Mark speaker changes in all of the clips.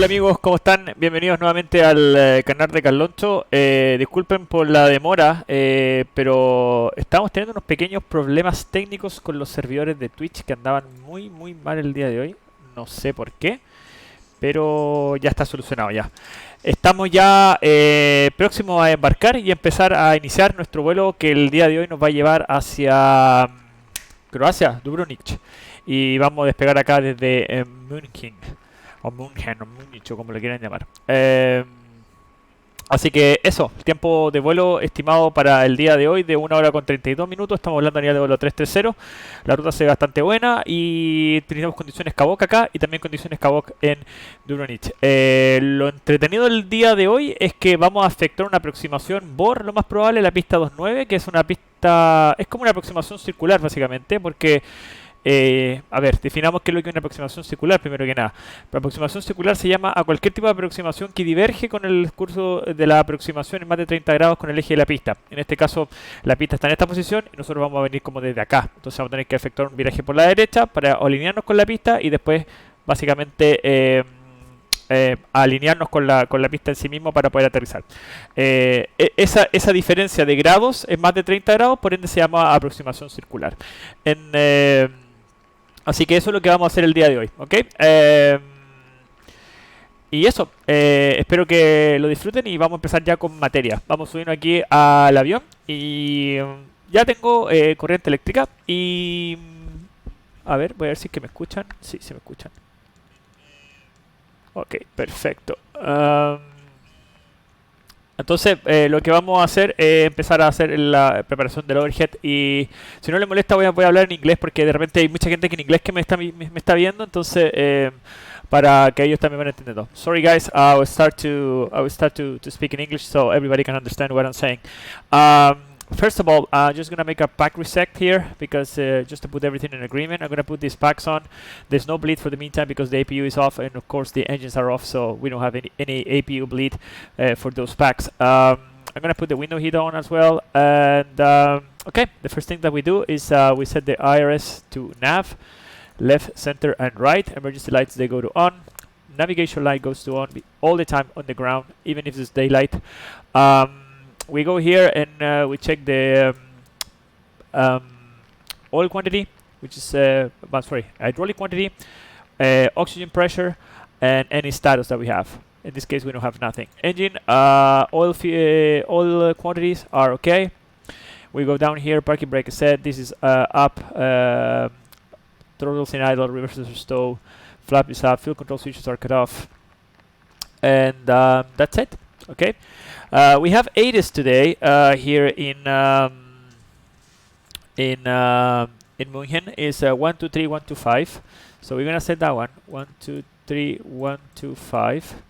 Speaker 1: Hola amigos, ¿cómo están? Bienvenidos nuevamente al canal de Carloncho. Disculpen por la demora, pero estamos teniendo unos pequeños problemas técnicos con los servidores de Twitch que andaban muy mal el día de hoy. No sé por qué, pero ya está solucionado ya. Estamos ya próximos a embarcar y empezar a iniciar nuestro vuelo que el día de hoy nos va a llevar hacia Croacia, Dubrovnik. Y vamos a despegar acá desde München. O München, o Múnich, o como le quieran llamar. Así que eso, el tiempo de vuelo estimado para el día de hoy de 1 hora con 32 minutos. Estamos hablando a nivel de vuelo 330. La ruta se ve bastante buena y tenemos condiciones Kavok acá y también condiciones Kavok en Dubrovnik. Lo entretenido del día de hoy es que vamos a efectuar una aproximación BOR, lo más probable, la pista 29, que es una pista, es como una aproximación circular básicamente, porque a ver, definamos qué es lo que es una aproximación circular, primero que nada. La aproximación circular se llama a cualquier tipo de aproximación que diverge con el curso de la aproximación en más de 30 grados con el eje de la pista. En este caso, la pista está en esta posición y nosotros vamos a venir como desde acá. Entonces vamos a tener que efectuar un viraje por la derecha para alinearnos con la pista y después, básicamente, alinearnos con la pista en sí mismo para poder aterrizar. Esa diferencia de grados es más de 30 grados, por ende se llama aproximación circular. Así que eso es lo que vamos a hacer el día de hoy, ¿ok? Y eso, espero que lo disfruten y vamos a empezar ya con materia. Vamos subiendo aquí al avión y ya tengo corriente eléctrica y... a ver, voy a ver si es que me escuchan. Sí, se me escuchan. Ok, perfecto. Entonces, lo que vamos a hacer es empezar a hacer la preparación del overhead. Y si no les molesta, voy a hablar en inglés porque de repente hay mucha gente que en inglés que me está viendo. Entonces, para que ellos también van entendiendo. Sorry guys, I will start to speak in English so everybody can understand what I'm saying. First of all, I'm just gonna make a pack reset here because just to put everything in agreement, I'm gonna put these packs on. There's no bleed for the meantime because the APU is off and of course the engines are off, so we don't have any APU bleed for those packs. I'm gonna put the window heater on as well, and okay, the first thing that we do is we set the IRS to nav, left, center, and right. Emergency lights, they go to on. Navigation light goes to on all the time on the ground, even if it's daylight. We go here and we check the oil quantity, which is hydraulic quantity, oxygen pressure, and any status that we have. In this case, we don't have nothing. Engine, oil quantities are okay. We go down here, parking brake is set. This is up, throttles in idle, reversers are stowed, flap is up, fuel control switches are cut off, and that's it. Okay. We have ATIS today here in München is 123125. So we're gonna set that one 123125,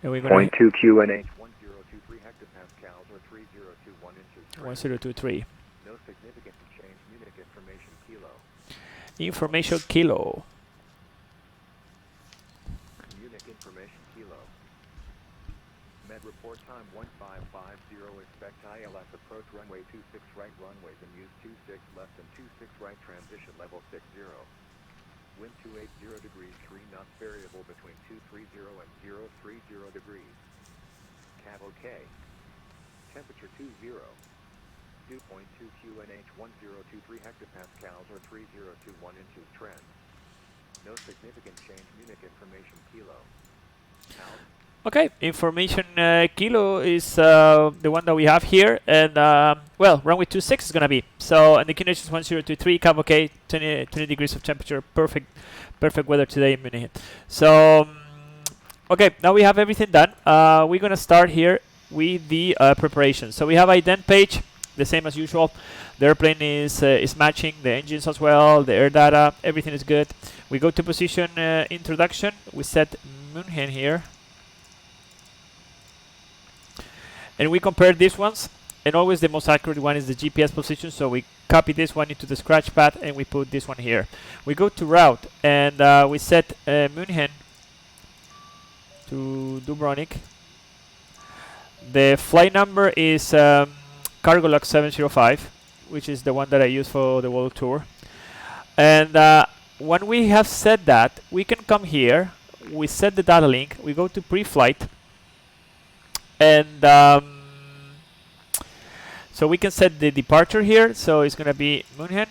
Speaker 1: and we're gonna
Speaker 2: 0.2 QNH 1023 hectopascals or 3021 inches.
Speaker 1: 1023.
Speaker 2: No significant change. Munich information kilo.
Speaker 1: Information kilo.
Speaker 2: Munich information kilo. Med report time 1550. Expect ILS approach runway 26 right runways and use 26 left and 26 right transition level 60. Wind 280 degrees 3 knots variable between 230 and 030 degrees. Cav OK. Temperature 20. Dew point 2 QNH 1023 hectopascals or 3021 inches trend. No significant change. Munich information kilo. Out.
Speaker 1: Okay, information kilo is the one that we have here, and well, runway 26 is gonna be. So, and the QNH is 1023, Cav OK, 20 degrees of temperature, perfect weather today in Munich. So, okay, now we have everything done. We're gonna start here with the preparation. So we have ident page, the same as usual. The airplane is matching, the engines as well, the air data, everything is good. We go to position introduction. We set München here. And we compare these ones, and always the most accurate one is the GPS position, so we copy this one into the scratch pad and we put this one here. We go to route and we set München to Dubrovnik. The flight number is cargo log 705, which is the one that I use for the world tour. And when we have said that, we can come here we set the data link, we go to pre-flight, and so we can set the departure here. So it's gonna be München.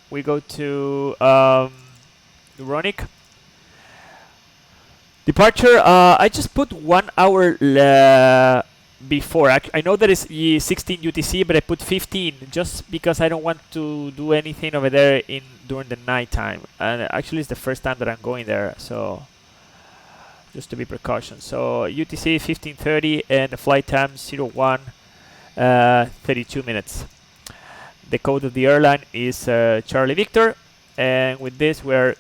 Speaker 1: We go to Dubrovnik. Departure, I just put 1 hour before. I know that it's 16 UTC, but I put 15 just because I don't want to do anything over there during the night time. And actually, it's the first time that I'm going there, so just to be precaution. So UTC 15:30 and the flight time 01 32 minutes. The code of the airline is Charlie Victor, and with this we're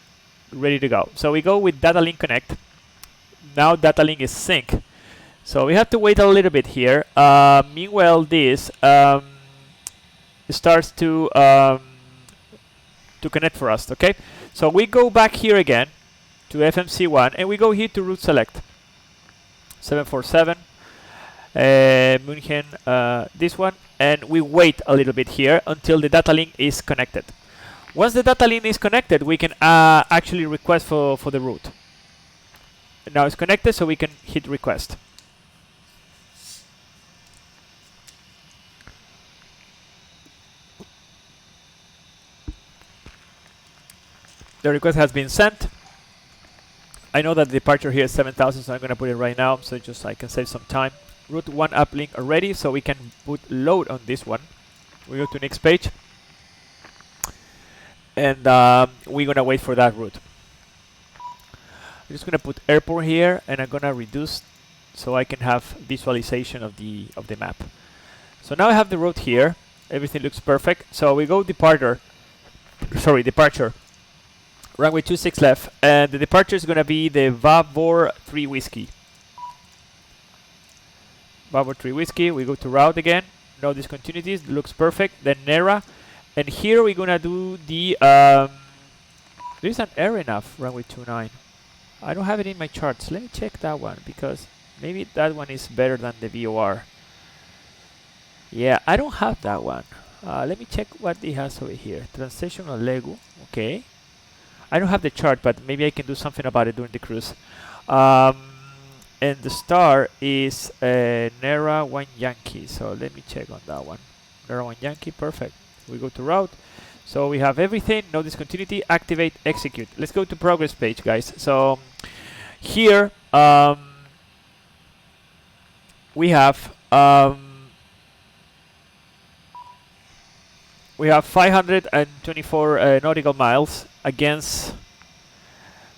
Speaker 1: ready to go. So we go with Data Link Connect. Now Data Link is sync. So we have to wait a little bit here. Meanwhile, this starts to connect for us. Okay. So we go back here again to FMC1, and we go here to route select 747 München. This one, and we wait a little bit here until the data link is connected. Once the data link is connected, we can actually request for the route. Now it's connected, so we can hit request. The request has been sent. I know that the departure here is 7,000, so I'm going to put it right now, so just I can save some time. Route 1 uplink already, so we can put load on this one. We go to next page, and we're going to wait for that route. I'm just going to put airport here, and I'm going to reduce so I can have visualization of the map. So now I have the route here. Everything looks perfect. So we go departure. Runway 26 left, and the departure is going to be the Vavor 3 Whiskey. Vavor 3 Whiskey, we go to route again, no discontinuities, looks perfect, then NERA, and here we're going to do the, there's an error enough, runway 29. I don't have it in my charts, let me check that one, because maybe that one is better than the VOR. Yeah, I don't have that one. Let me check what it has over here. Transition on Legu, okay. I don't have the chart, but maybe I can do something about it during the cruise. And the star is NERA 1 Yankee. So let me check on that one. NERA 1 Yankee, perfect. We go to route. So we have everything, no discontinuity, activate, execute. Let's go to progress page, guys. So here we have 524 nautical miles against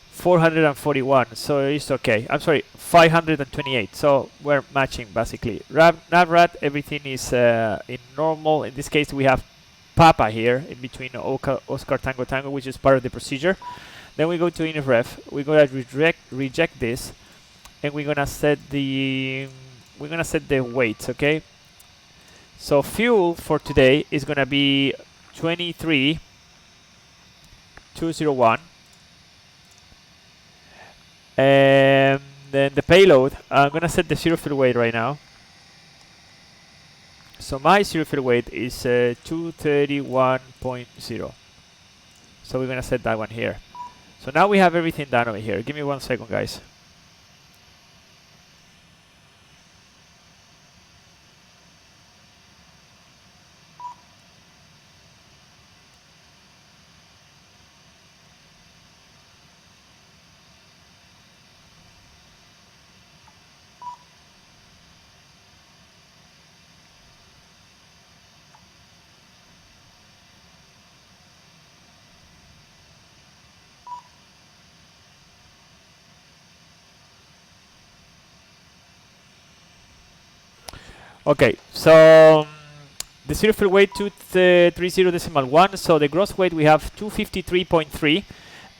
Speaker 1: 441, so it's okay. I'm sorry, 528, so we're matching basically. Navrat, everything is in normal. In this case, we have Papa here in between Oscar Tango Tango, which is part of the procedure. Then we go to INFREF. We're gonna reject this, and we're gonna set the weights. Okay. So fuel for today is gonna be 23,201. And then the payload, I'm gonna set the zero fuel weight right now. So my zero fuel weight is 231.0. So we're gonna set that one here. So now we have everything done over here. Give me 1 second, guys. Okay, so the zero fuel weight 230.1, so the gross weight we have 253.3,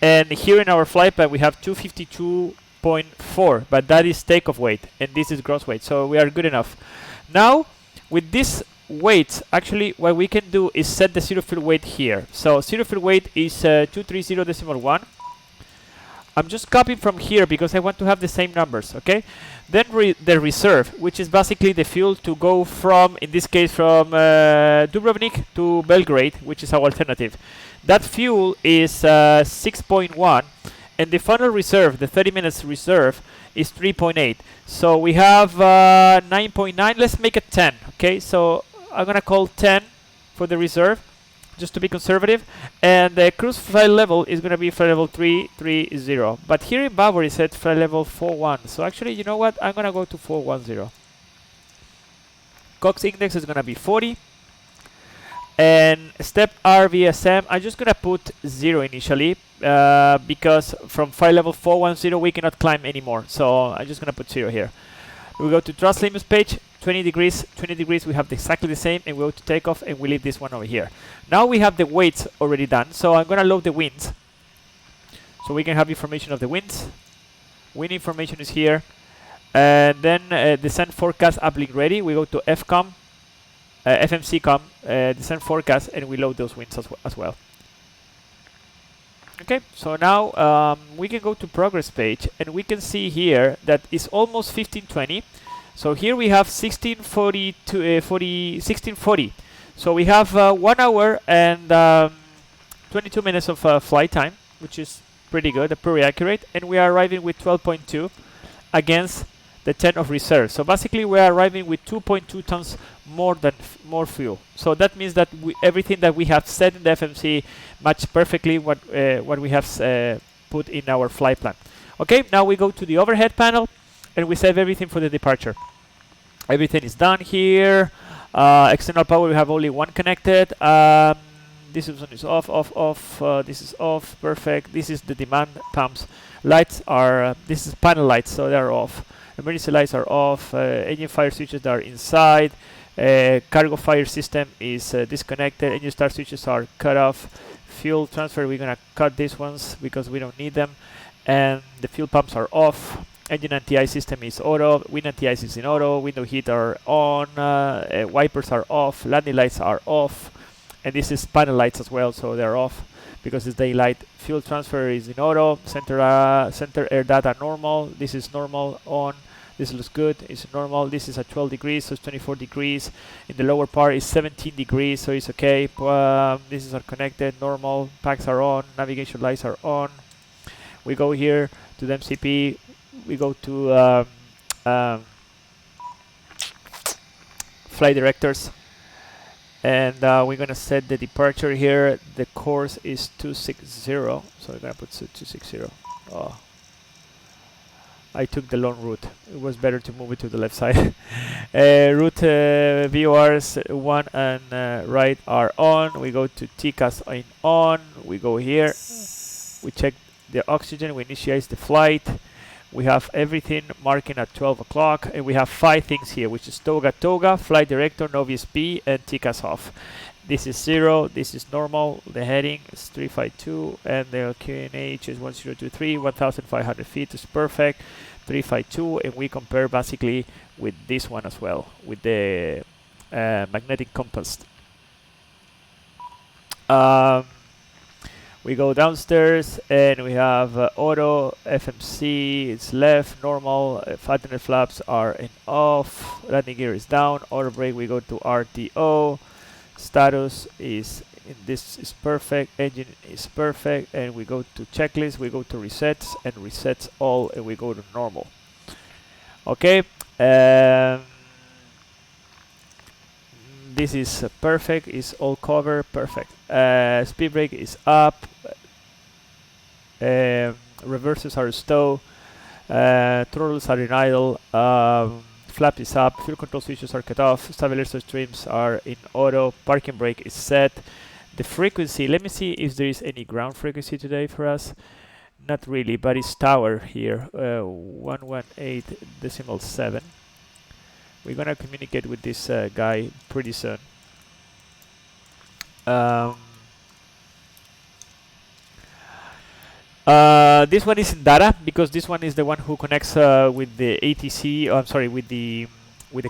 Speaker 1: and here in our flight plan we have 252.4, but that is takeoff weight, and this is gross weight, so we are good enough. Now, with this weight, actually what we can do is set the zero fuel weight here. So zero fuel weight is 230.1. I'm just copying from here because I want to have the same numbers, okay? Then the reserve, which is basically the fuel to go from, in this case, from Dubrovnik to Belgrade, which is our alternative. That fuel is 6.1, And the final reserve, the 30 minutes reserve, is 3.8. So we have 9.9. Let's make it 10. Okay, so I'm gonna call 10 for the reserve, just to be conservative. And the cruise flight level is gonna be flight level 330. But here in Bavor it said flight level 41. So actually, you know what? I'm gonna go to 410. Cox index is gonna be 40. And step RVSM, I'm just gonna put 0 initially, because from flight level 410 we cannot climb anymore. So I'm just gonna put 0 here. We go to thrust limits page, 20 degrees, 20 degrees, we have exactly the same, and we go to takeoff and we leave this one over here. Now we have the weights already done, so I'm gonna load the winds. So we can have information of the winds. Wind information is here. And then descent forecast uplink ready. We go to FCOM. FMCCOM, descent forecast, and we load those winds as well. Okay, so now we can go to progress page, and we can see here that it's almost 1520. So here we have 1640 to 1640. So we have 1 hour and 22 minutes of flight time, which is pretty good, pretty accurate, and we are arriving with 12.2 against the 10 of reserve. So basically we are arriving with 2.2 tons more fuel. So that means that everything that we have said in the FMC match perfectly what we have put in our flight plan. Okay, now we go to the overhead panel and we save everything for the departure. Everything is done here. External power, we have only one connected. This one is off. This is off, perfect. This is the demand pumps. Lights are, this is panel lights, so they're off. Emergency lights are off. Engine fire switches are inside. Cargo fire system is disconnected. Engine start switches are cut off. Fuel transfer, we're gonna cut these ones because we don't need them. And the fuel pumps are off. Engine anti-ice system is auto. Wind anti-ice is in auto. Window heat are on. Wipers are off. Landing lights are off. And this is panel lights as well, so they're off because it's daylight. Fuel transfer is in auto. Center air data normal. This is normal on. This looks good. It's normal. This is at 12 degrees, so it's 24 degrees. In the lower part is 17 degrees, so it's okay. This is connected. Normal. Packs are on. Navigation lights are on. We go here to the MCP. We go to flight directors. And we're gonna set the departure here. The course is 260, so we're gonna put 260. Oh, I took the long route. It was better to move it to the left side. Route VORs 1 and right are on. We go to TCAS on. We go here. We check the oxygen. We initiate the flight. We have everything marking at 12 o'clock, and we have 5 things here, which is Toga, Flight Director, no VSP, and TCAS off. This is 0, this is normal, the heading is 352, and the QNH is 1023, 1,500 feet is perfect, 352, and we compare basically with this one as well, with the magnetic compass. We go downstairs and we have auto, FMC, it's left, normal, fastener flaps are in off, landing gear is down, auto brake, we go to RTO, status is in this is perfect, engine is perfect, and we go to checklist, we go to resets and resets all, and we go to normal. Okay, this is perfect, is all cover, perfect. Speed brake is up, reverses are stow, throttles are in idle, flap is up, fuel control switches are cut off, stabilizer streams are in auto, parking brake is set. The frequency, let me see if there is any ground frequency today for us. Not really, but it's tower here, 118.7. We're gonna communicate with this guy pretty soon. This one is in data because this one is the one who connects with the ATC. I'm sorry, with the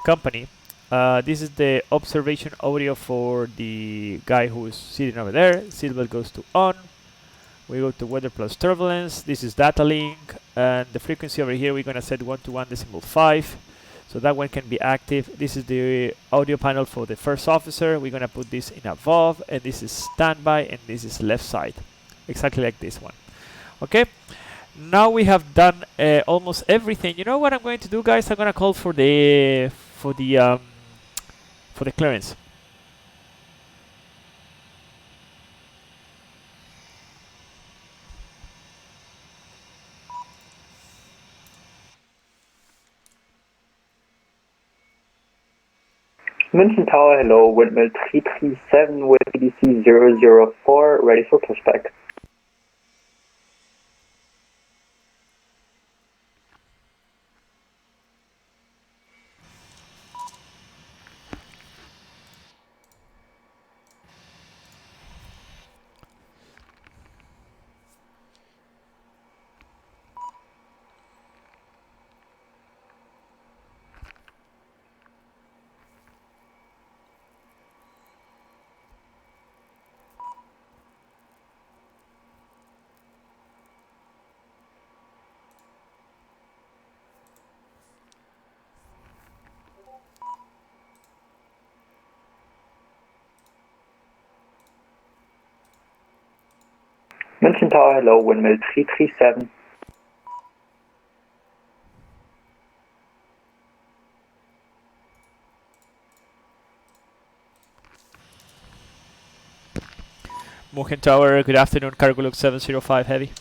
Speaker 1: company. This is the observation audio for the guy who is sitting over there. Seatbelt goes to on. We go to weather plus turbulence. This is data link, and the frequency over here we're gonna set 121.5. So that one can be active. This is the audio panel for the first officer. We're gonna put this in above, and this is standby, and this is left side, exactly like this one. Okay. Now we have done almost everything. You know what I'm going to do, guys? I'm gonna call for the clearance.
Speaker 3: München Tower, hello, windmill 337 with PDC 004, ready for pushback. München Tower, hello, windmill 337.
Speaker 1: München Tower, good afternoon, cargo log 705 heavy.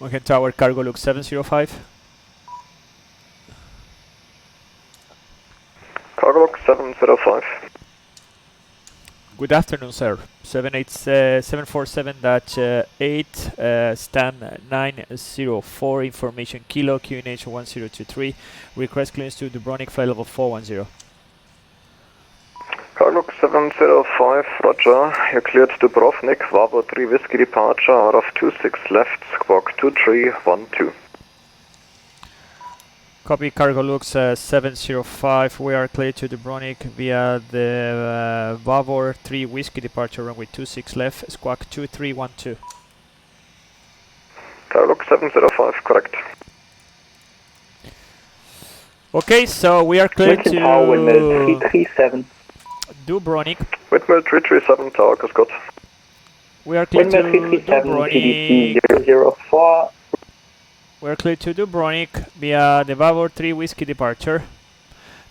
Speaker 1: München Tower, cargo log 705.
Speaker 4: Cargo log 705.
Speaker 1: Good afternoon, sir. 747-8 stand 904 information kilo QNH 1023. Request clearance to Dubrovnik flight level 410.
Speaker 4: Cargo log 705, roger. You're cleared to Dubrovnik, Bravo 3 Whiskey departure out of 26 left, squawk 2312.
Speaker 1: Copy, cargo looks 705. We are clear to Dubrovnik via the Vavor 3 Whiskey departure runway 26 left, squawk 2312.
Speaker 4: Cargo log 705, correct.
Speaker 1: Okay, so we are clear
Speaker 3: München Tower, windmill
Speaker 1: to
Speaker 3: 337.
Speaker 1: Dubrovnik.
Speaker 4: Windmill 337, Tower Cascot.
Speaker 1: We are clear
Speaker 3: Windmill
Speaker 1: to
Speaker 3: 337,
Speaker 1: Dubrovnik.
Speaker 3: PDC 004.
Speaker 1: We're clear to Dubrovnik via the Vavor 3 Whiskey departure.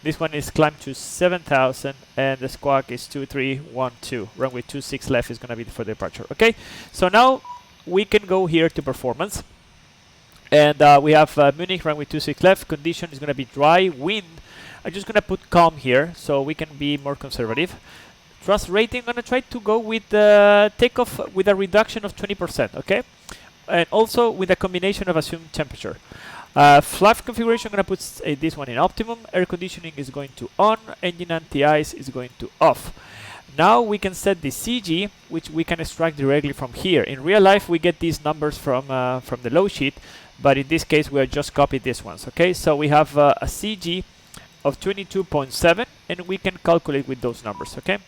Speaker 1: This one is climbed to 7,000 and the squawk is 2312. Runway 26 left is going to be for departure. Okay, so now we can go here to performance. And we have Munich, runway 26 left. Condition is going to be dry, wind. I'm just going to put calm here so we can be more conservative. Thrust rating, I'm going to try to go with takeoff with a reduction of 20%, okay? And also with a combination of assumed temperature. Flap configuration, I'm going to put this one in optimum. Air conditioning is going to on. Engine anti-ice is going to off. Now we can set the CG, which we can extract directly from here. In real life, we get these numbers from the low sheet, but in this case, we are just copied these ones. Okay, so we have a CG of 22.7, and we can calculate with those numbers. Okay.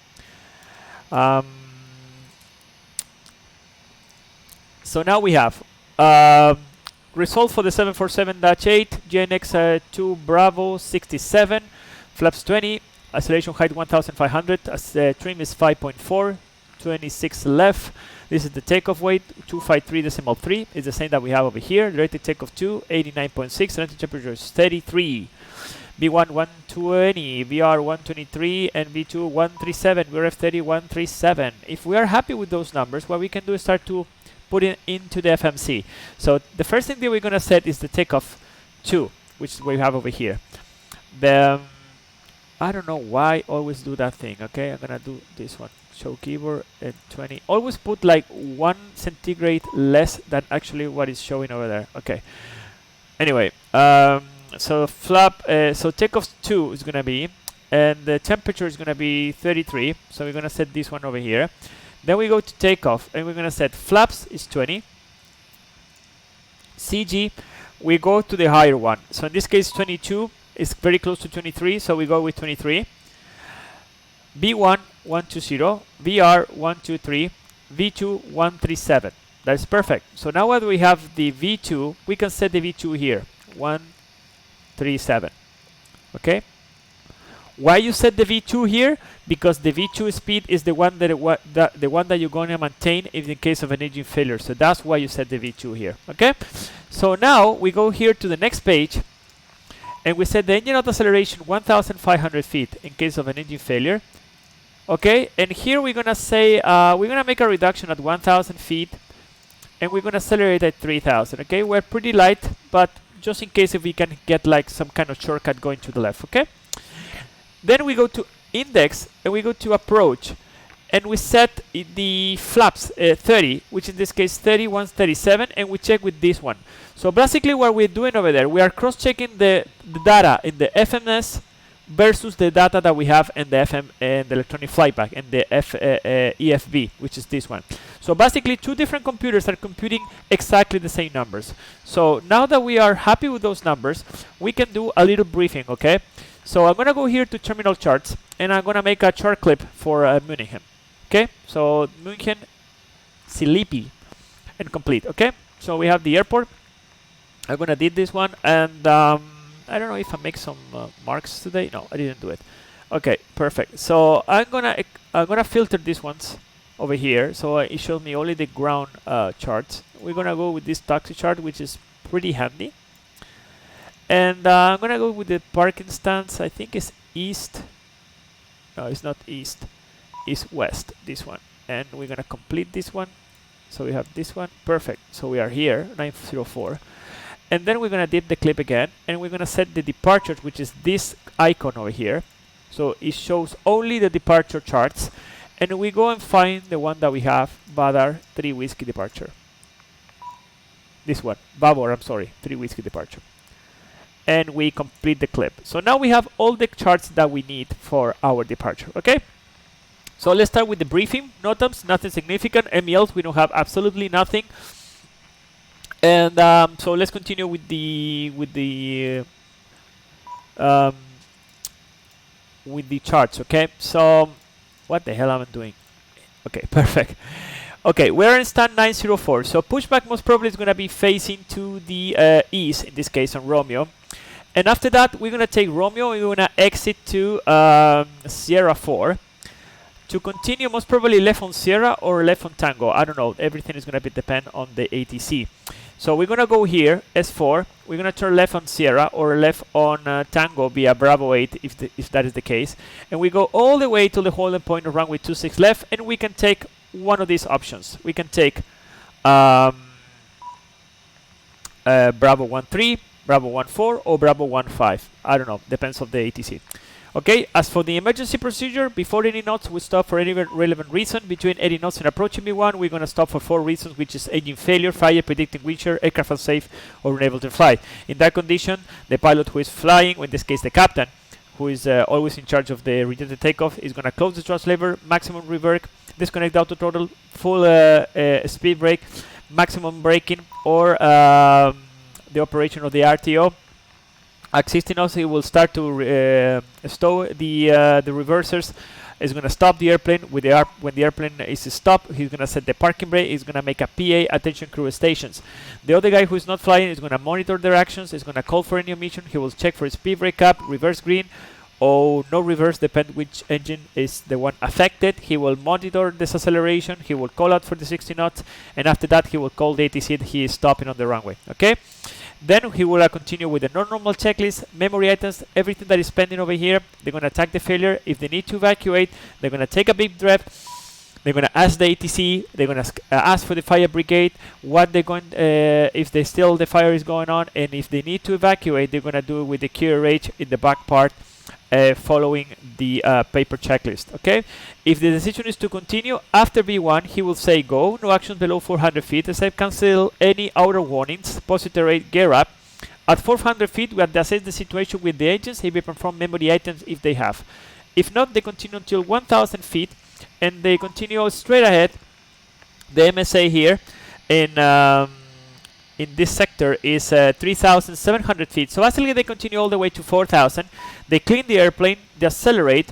Speaker 1: So now we have result for the 747-8, GNX 2 Bravo 67, flaps 20, acceleration height 1500, trim is 5.4, 26 left. This is the takeoff weight, 253.3, is the same that we have over here. Rated takeoff 2, 89.6, relative temperature is 33. B1 120, VR 123, and B2 137, VRF 30 137. If we are happy with those numbers, what we can do is start to put it into the FMC. So the first thing that we're going to set is the takeoff 2, which we have over here. The I don't know why I always do that thing. Okay, I'm going to do this one. Show keyboard and 20. Always put like 1 centigrade less than actually what is showing over there. Okay. Anyway, so flap, so takeoff 2 is going to be, and the temperature is going to be 33. So we're going to set this one over here. Then we go to takeoff, and we're going to set flaps is 20. CG, we go to the higher one. So in this case, 22 is very close to 23, so we go with 23. V1 120, VR 123, V2 137. That's perfect. So now that we have the V2, we can set the V2 here, 137. Okay. Why you set the V2 here? Because the V2 speed is the one that you're going to maintain in the case of an engine failure. So that's why you set the V2 here. Okay. So now we go here to the next page, and we set the engine out acceleration 1,500 feet in case of an engine failure. Okay. And here we're gonna say we're gonna make a reduction at 1,000 feet, and we're gonna accelerate at 3,000. Okay. We're pretty light, but just in case if we can get like some kind of shortcut going to the left. Okay. Then we go to index and we go to approach, and we set the flaps 30, which in this case 31, 37, and we check with this one. So basically what we're doing over there, we are cross-checking the data in the FMS versus the data that we have in the FM and the electronic flyback and the EFB, which is this one. So basically two different computers are computing exactly the same numbers. So now that we are happy with those numbers, we can do a little briefing, okay? So I'm gonna go here to terminal charts, and I'm gonna make a chart clip for München. Okay, so München, Silipi, and complete. Okay, so we have the airport. I'm gonna did this one, and I don't know if I make some marks today. No, I didn't do it. Okay, perfect. So I'm gonna filter these ones over here, so it shows me only the ground charts. We're gonna go with this taxi chart, which is pretty handy. And I'm gonna go with the parking stance. I think it's east. No, it's not east. It's west. This one. And we're gonna complete this one. So we have this one. Perfect. So we are here, 904. And then we're gonna dip the clip again, and we're gonna set the departures, which is this icon over here. So it shows only the departure charts, and we go and find the one that we have, Badar 3 whiskey departure. This one, Babor, I'm sorry, 3 whiskey departure. And we complete the clip. So now we have all the charts that we need for our departure. Okay. So let's start with the briefing. NOTAMs, nothing significant. MELs, we don't have absolutely nothing. And so let's continue with the charts. Okay. So what the hell am I doing? Okay, perfect. Okay, we're in stand 904. So pushback most probably is going to be facing to the east, in this case on Romeo. And after that, we're going to take Romeo and we're going to exit to Sierra 4. To continue, most probably left on Sierra or left on Tango. I don't know. Everything is going to depend on the ATC. So we're going to go here, S4. We're going to turn left on Sierra or left on Tango via Bravo 8 if that is the case. And we go all the way to the holding point of runway 26 left, and we can take one of these options. We can take Bravo 13, Bravo 14, or Bravo 15. I don't know, depends on the ATC. Okay, as for the emergency procedure, before any knots, we stop for any relevant reason. Between 80 knots and approaching V1, we're going to stop for 4 reasons, which is engine failure, fire, predicting wind shear, aircraft unsafe, or unable to fly. In that condition, the pilot who is flying, in this case the captain, who is always in charge of the rejected takeoff, is going to close the thrust lever, maximum reverse, disconnect auto throttle, full speed brake, maximum braking, or the operation of the RTO. Existing also, he will start to stow the reversers. Is going to stop the airplane. When the airplane is stopped, he's going to set the parking brake. He's going to make a PA, attention crew stations. The other guy who is not flying is going to monitor their actions. Is going to call for any omission. He will check for speed brake up, reverse green, or no reverse, depend which engine is the one affected. He will monitor this acceleration. He will call out for the 60 knots, and after that he will call the ATC that he is stopping on the runway. Okay. Then he will continue with the non-normal checklist, memory items, everything that is pending over here. They're going to attack the failure. If they need to evacuate, they're going to take a big breath. They're going to ask the ATC. They're going to ask for the fire brigade. What they're going, if they still the fire is going on, and if they need to evacuate, they're going to do it with the QRH in the back part, following the paper checklist. Okay. If the decision is to continue after V1, he will say go, no actions below 400 feet, except cancel any outer warnings, positive rate, gear up. At 400 feet, we have to assess the situation with the engines, he will perform memory items if they have. If not, they continue until 1,000 feet, and they continue straight ahead. The MSA here in this sector is 3,700 feet. So basically they continue all the way to 4,000. They clean the airplane, they accelerate.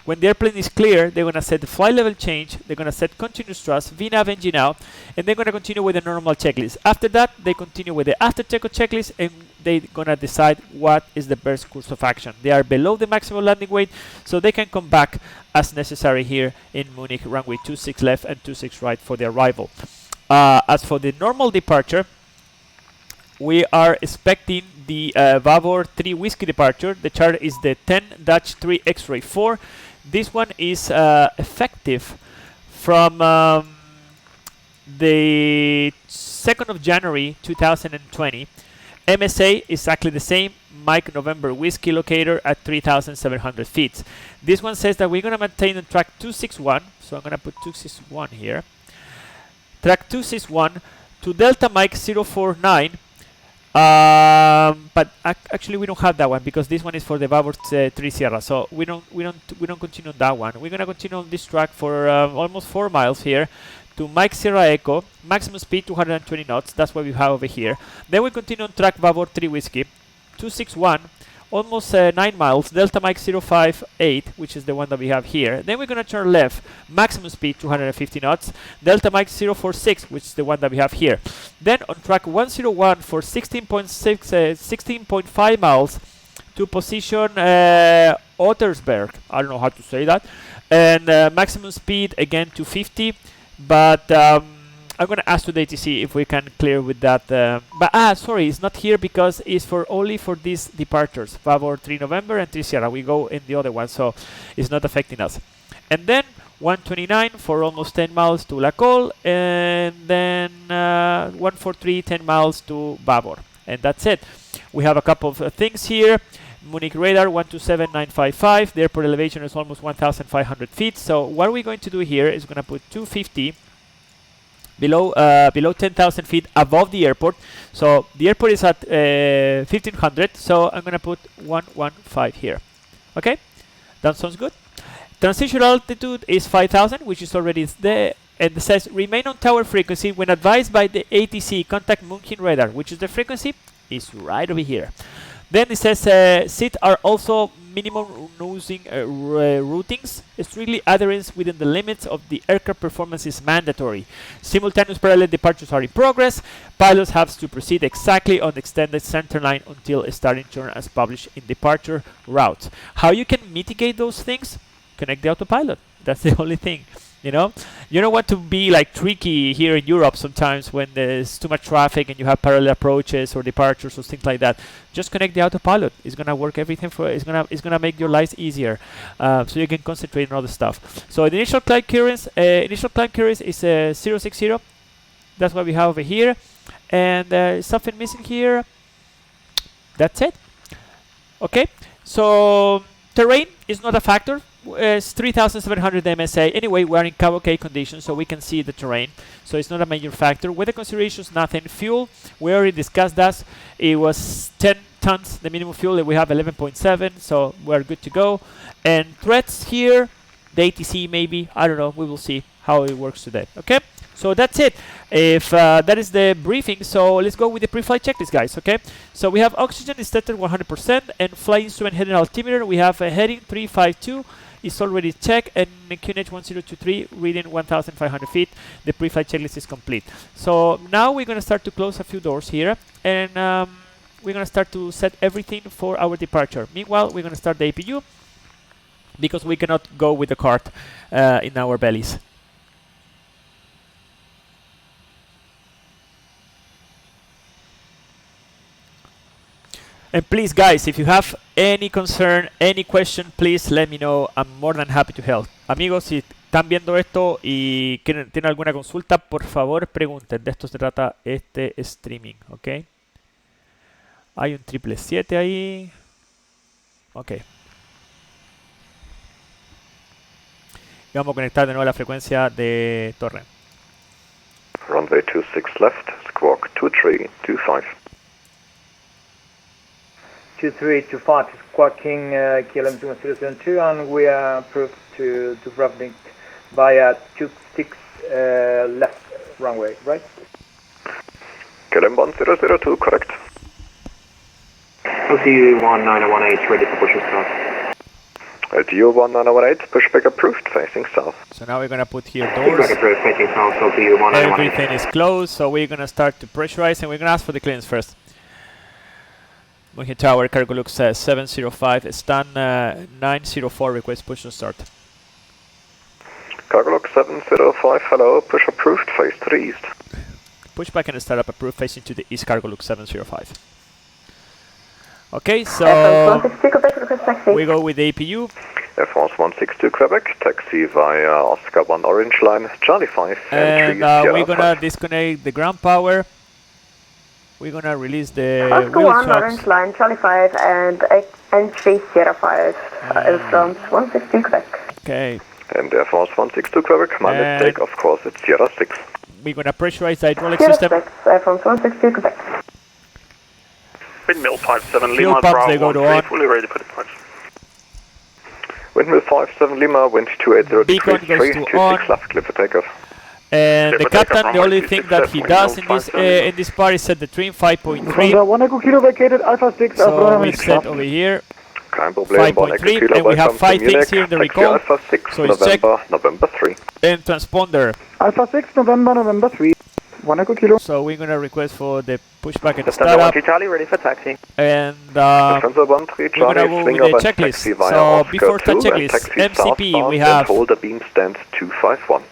Speaker 1: When the airplane is clear, they're going to set the flight level change, they're going to set continuous thrust, VNAV engine out, and they're going to continue with the normal checklist. After that, they continue with the after takeoff checklist, and they're going to decide what is the best course of action. They are below the maximum landing weight, so they can come back as necessary here in Munich, runway 26 left and 26 right for the arrival. As for the normal departure, we are expecting the Vavor 3 Whiskey departure. The chart is the 10-3 X-ray 4. This one is effective from the 2nd of January 2020. MSA is exactly the same. Mike November Whiskey locator at 3,700 feet. This one says that we're going to maintain on track 261. So I'm going to put 261 here. Track 261 to Delta Mike 049. But actually we don't have that one because this one is for the Vavor 3 Sierra, so we don't continue on that one. We're gonna continue on this track for almost 4 miles here to Mike Sierra Echo, maximum speed 220 knots. That's what we have over here. Then we continue on track Vavor 3 Whiskey 261, almost 9 miles, Delta Mike 058, which is the one that we have here. Then we're gonna turn left, maximum speed 250 knots, Delta Mike 046, which is the one that we have here. Then on track 101 for 16.5 miles to position Ottersberg. I don't know how to say that. And maximum speed again 250, but I'm gonna ask to the ATC if we can clear with that. But sorry, it's not here because it's only for these departures. Vavor 3 November and 3 Sierra. We go in the other one, so it's not affecting us. And then 129 for almost 10 miles to La Colle, and then 143 10 miles to Vavor, and that's it. We have a couple of things here. Munich radar 127955. The airport elevation is almost 1,500 feet. So what we're going to do here is going to put 250 below 10,000 feet above the airport. So the airport is at 1,500. So I'm going to put 115 here. Okay, that sounds good. Transition altitude is 5,000, which is already there. And it says remain on tower frequency when advised by the ATC. Contact Munich radar, which is the frequency is right over here. Then it says SIT are also minimum nosing routings. Strictly adherence within the limits of the aircraft performance is mandatory. Simultaneous parallel departures are in progress. Pilots have to proceed exactly on the extended center line until a starting turn as published in departure routes. How you can mitigate those things? Connect the autopilot. That's the only thing. You don't want to be like tricky here in Europe sometimes when there's too much traffic and you have parallel approaches or departures or things like that. Just connect the autopilot. It's gonna work everything for. It's gonna make your lives easier, so you can concentrate on other stuff. So the initial climb clearance is 060. That's what we have over here, and something missing here. That's it. Okay. So terrain is not a factor. It's 3,700 MSA. Anyway, we are in Cabo K conditions, so we can see the terrain. So it's not a major factor. Weather considerations, nothing. Fuel, we already discussed that. It was 10 tons, the minimum fuel. We have 11.7, so we're good to go. And threats here, the ATC maybe. I don't know. We will see how it works today. Okay? So that's it. If that is the briefing, so let's go with the pre-flight checklist, guys. Okay? So we have oxygen is tested 100%, and flight instrument heading altimeter. We have a heading 352. It's already checked, and QNH 1023 reading 1,500 feet. The pre-flight checklist is complete. So now we're going to start to close a few doors here, and we're going to start to set everything for our departure. Meanwhile, we're going to start the APU because we cannot go with the cart in our bellies. And please, guys, if you have any concern, any question, please let me know. I'm more than happy to help. Amigos, si están viendo esto y tienen alguna consulta, por favor pregunten. De esto se trata este streaming, ¿ok? Hay un 777 ahí. Ok. Y vamos a conectar de nuevo la frecuencia de torre.
Speaker 4: Runway 26 left, squawk 2325.
Speaker 5: 2325 is squawking KLM 2002, and we are approved to Dubrovnik via 26 left runway, right?
Speaker 4: KLM 1002, correct.
Speaker 3: OCU 19018, ready for push and start.
Speaker 4: LDDU 1908, pushback approved, facing south.
Speaker 1: So now we're gonna put here
Speaker 3: Pushback
Speaker 1: doors.
Speaker 3: approved, facing south, LDDU 1918.
Speaker 1: Everything is closed, so we're gonna start to pressurize and we're gonna ask for the clearance first. Monkey Tower, Cargolux 705, stand 904, request push and start.
Speaker 4: Cargolux 705, hello, push approved, face to the east.
Speaker 1: Pushback and startup approved, facing to the east, Cargolux 705. Okay, so we go with the APU.
Speaker 4: Air France 162 Quebec, taxi via Oscar 1 Orange Line, Charlie 5,
Speaker 1: And
Speaker 4: entry
Speaker 1: we're gonna
Speaker 4: 5.
Speaker 1: disconnect the ground power. We're gonna release the
Speaker 6: Oscar
Speaker 1: wheel
Speaker 6: 1
Speaker 1: tracks.
Speaker 6: Orange Line, Charlie 5 and entry Sierra 5, from 162 Quebec.
Speaker 1: Okay,
Speaker 4: And Air France 162 Quebec, my
Speaker 1: And-
Speaker 4: mistake, of course, it's Sierra 6.
Speaker 1: we're gonna pressurize the hydraulic
Speaker 6: Sierra
Speaker 1: system.
Speaker 6: 6, from 162 Quebec.
Speaker 7: Windmill 57
Speaker 1: Fuel
Speaker 7: Lima,
Speaker 1: pumps,
Speaker 7: Bravo
Speaker 1: they go to
Speaker 7: 13,
Speaker 1: on.
Speaker 7: fully ready for deployment.
Speaker 4: Windmill 57 Lima, wind 280
Speaker 1: Beacon
Speaker 4: degrees
Speaker 1: goes
Speaker 4: 3,
Speaker 1: to
Speaker 4: 26
Speaker 1: on.
Speaker 4: left, clear for takeoff.
Speaker 1: And the
Speaker 7: Leopard
Speaker 1: captain,
Speaker 7: takeoff
Speaker 1: the only
Speaker 7: runway
Speaker 1: thing
Speaker 7: 26
Speaker 1: that he
Speaker 7: left,
Speaker 1: does
Speaker 7: Windmill
Speaker 1: in this part is set the trim 5.3.
Speaker 5: 1 Echo Kilo vacated, Alpha 6,
Speaker 1: So we set over here
Speaker 4: Kein Problem, 1 Echo
Speaker 1: 5.3,
Speaker 4: Kilo,
Speaker 1: and we have
Speaker 4: welcome
Speaker 1: 5
Speaker 4: to
Speaker 1: things
Speaker 4: Munich,
Speaker 1: here in the
Speaker 4: taxi
Speaker 1: recall.
Speaker 4: Alpha 6,
Speaker 1: So it's checked.
Speaker 4: November 3.
Speaker 1: and transponder.
Speaker 5: Alpha 6, November 3. 1 Echo Kilo.
Speaker 1: So we're gonna request for the pushback and
Speaker 7: Lufthansa
Speaker 1: startup.
Speaker 7: 1 Charlie, ready for taxi.
Speaker 1: And
Speaker 4: Lufthansa 13
Speaker 1: we're gonna
Speaker 4: Charlie,
Speaker 1: go
Speaker 4: swing
Speaker 1: with the
Speaker 4: up and
Speaker 1: checklist.
Speaker 4: taxi via
Speaker 1: So
Speaker 4: Oscar
Speaker 1: before
Speaker 4: 2
Speaker 1: that
Speaker 4: and
Speaker 1: checklist,
Speaker 4: taxi
Speaker 1: MCP
Speaker 4: southbound
Speaker 1: we
Speaker 4: and
Speaker 1: have
Speaker 4: hold the beam stand 251.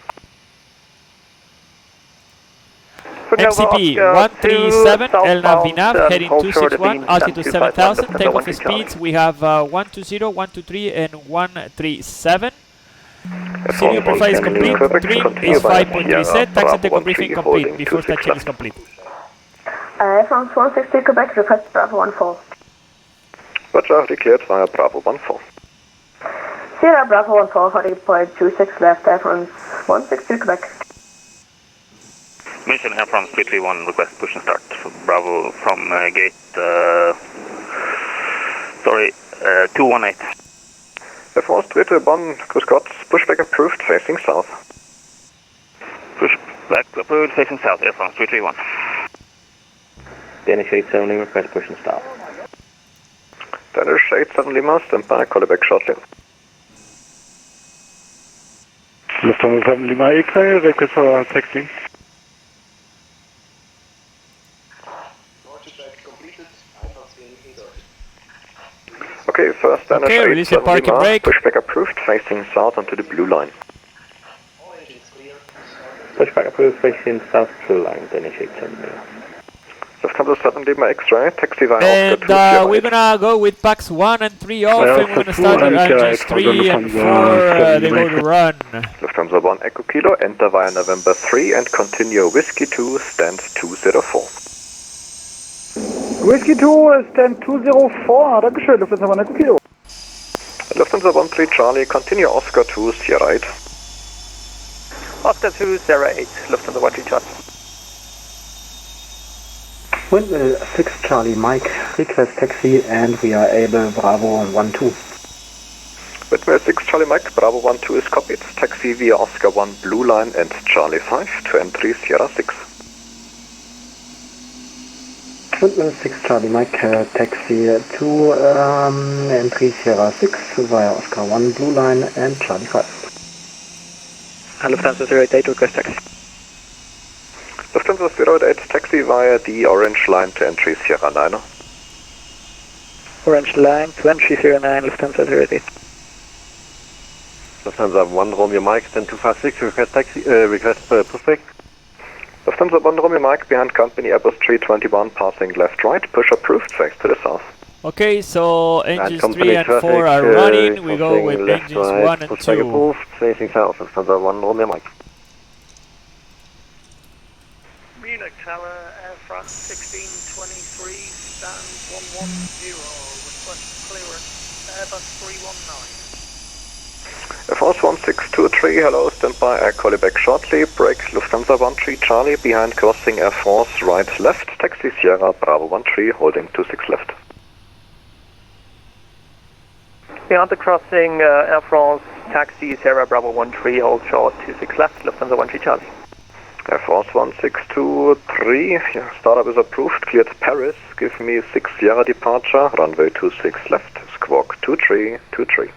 Speaker 1: MCP 137, El Navinav heading 261, altitude 7000, takeoff speeds we have 120, 123 and 137. Senior profile is complete, trim is 5.3 set, taxi takeoff briefing complete, before that check is complete.
Speaker 6: France 162 Quebec, request Bravo 14.
Speaker 4: Roger, declared via Bravo 14.
Speaker 6: Sierra Bravo 14, heading point 26 left, Air France 162 Quebec.
Speaker 7: Mission Air France 331, request push and start. Bravo from gate, 218.
Speaker 4: Air France 331, Grüß Gott, pushback approved, facing south.
Speaker 7: Pushback approved, facing south, Air France 331.
Speaker 3: Danish 87 request push and start.
Speaker 4: Danish 87 Lima, stand by, call it back shortly.
Speaker 8: Lufthansa 7 Lima X-ray, request for taxi.
Speaker 4: Okay, first Danish
Speaker 1: Okay, release your
Speaker 4: 87
Speaker 1: parking
Speaker 4: Lima,
Speaker 1: brake.
Speaker 4: pushback approved, facing south onto the blue line.
Speaker 3: Pushback approved, facing south blue line, Danish 87.
Speaker 4: Lufthansa 7 Lima X-ray, taxi via
Speaker 1: And
Speaker 4: Oscar 2,
Speaker 1: we're gonna go with packs 1 and 3 off, and we're gonna start our engines 3 and 4, they go to run.
Speaker 4: Lufthansa 1 Echo Kilo, enter via November 3 and continue Whiskey 2, stand 204.
Speaker 5: Whiskey 2, stand 204. Dankeschön, Lufthansa 1 Echo Kilo.
Speaker 4: Lufthansa 13 Charlie, continue Oscar 2, Sierra 8.
Speaker 7: Oscar 2, Sierra 8, Lufthansa 1 Charlie.
Speaker 9: Windmill 6 Charlie Mike, request taxi and we are able Bravo 12.
Speaker 4: Windmill 6 Charlie Mike, Bravo 12 is copied, taxi via Oscar 1 Blue Line and Charlie 5 to entry Sierra 6.
Speaker 9: Windmill 6 Charlie Mike, taxi to entry Sierra 6 via Oscar 1 Blue Line and Charlie 5.
Speaker 7: Lufthansa 088, request taxi.
Speaker 4: Lufthansa 088, taxi via the Orange Line to entry Sierra 9.
Speaker 7: Orange Line to entry Sierra 9, Lufthansa 088.
Speaker 10: Lufthansa 1 Romeo Mike, then 256, request taxi, request pushback.
Speaker 4: Lufthansa 1 Romeo Mike, behind company Airbus 321, passing left right, push approved, face to the south.
Speaker 1: Okay, so engines
Speaker 10: company
Speaker 1: 3 and 4
Speaker 10: traffic,
Speaker 1: are running, we go
Speaker 10: crossing
Speaker 1: with
Speaker 10: left,
Speaker 1: engines
Speaker 10: right,
Speaker 1: 1 and
Speaker 10: pushback
Speaker 1: 2.
Speaker 10: approved, facing south, Lufthansa 1 Romeo Mike.
Speaker 7: Munich Tower, Air France 1623, stand 110, request clearance, Airbus 319.
Speaker 4: Air France 1623, hello, stand by, I call you back shortly, break Lufthansa 13 Charlie, behind crossing Air France right left, taxi Sierra Bravo 13, holding 26 left.
Speaker 7: Beyond the crossing, Air France, taxi Sierra Bravo 13, hold short 26 left, Lufthansa 13 Charlie.
Speaker 4: Air France 1623, yeah, startup is approved, cleared Paris, give me 6 Sierra departure, runway 26 left, squawk 2323.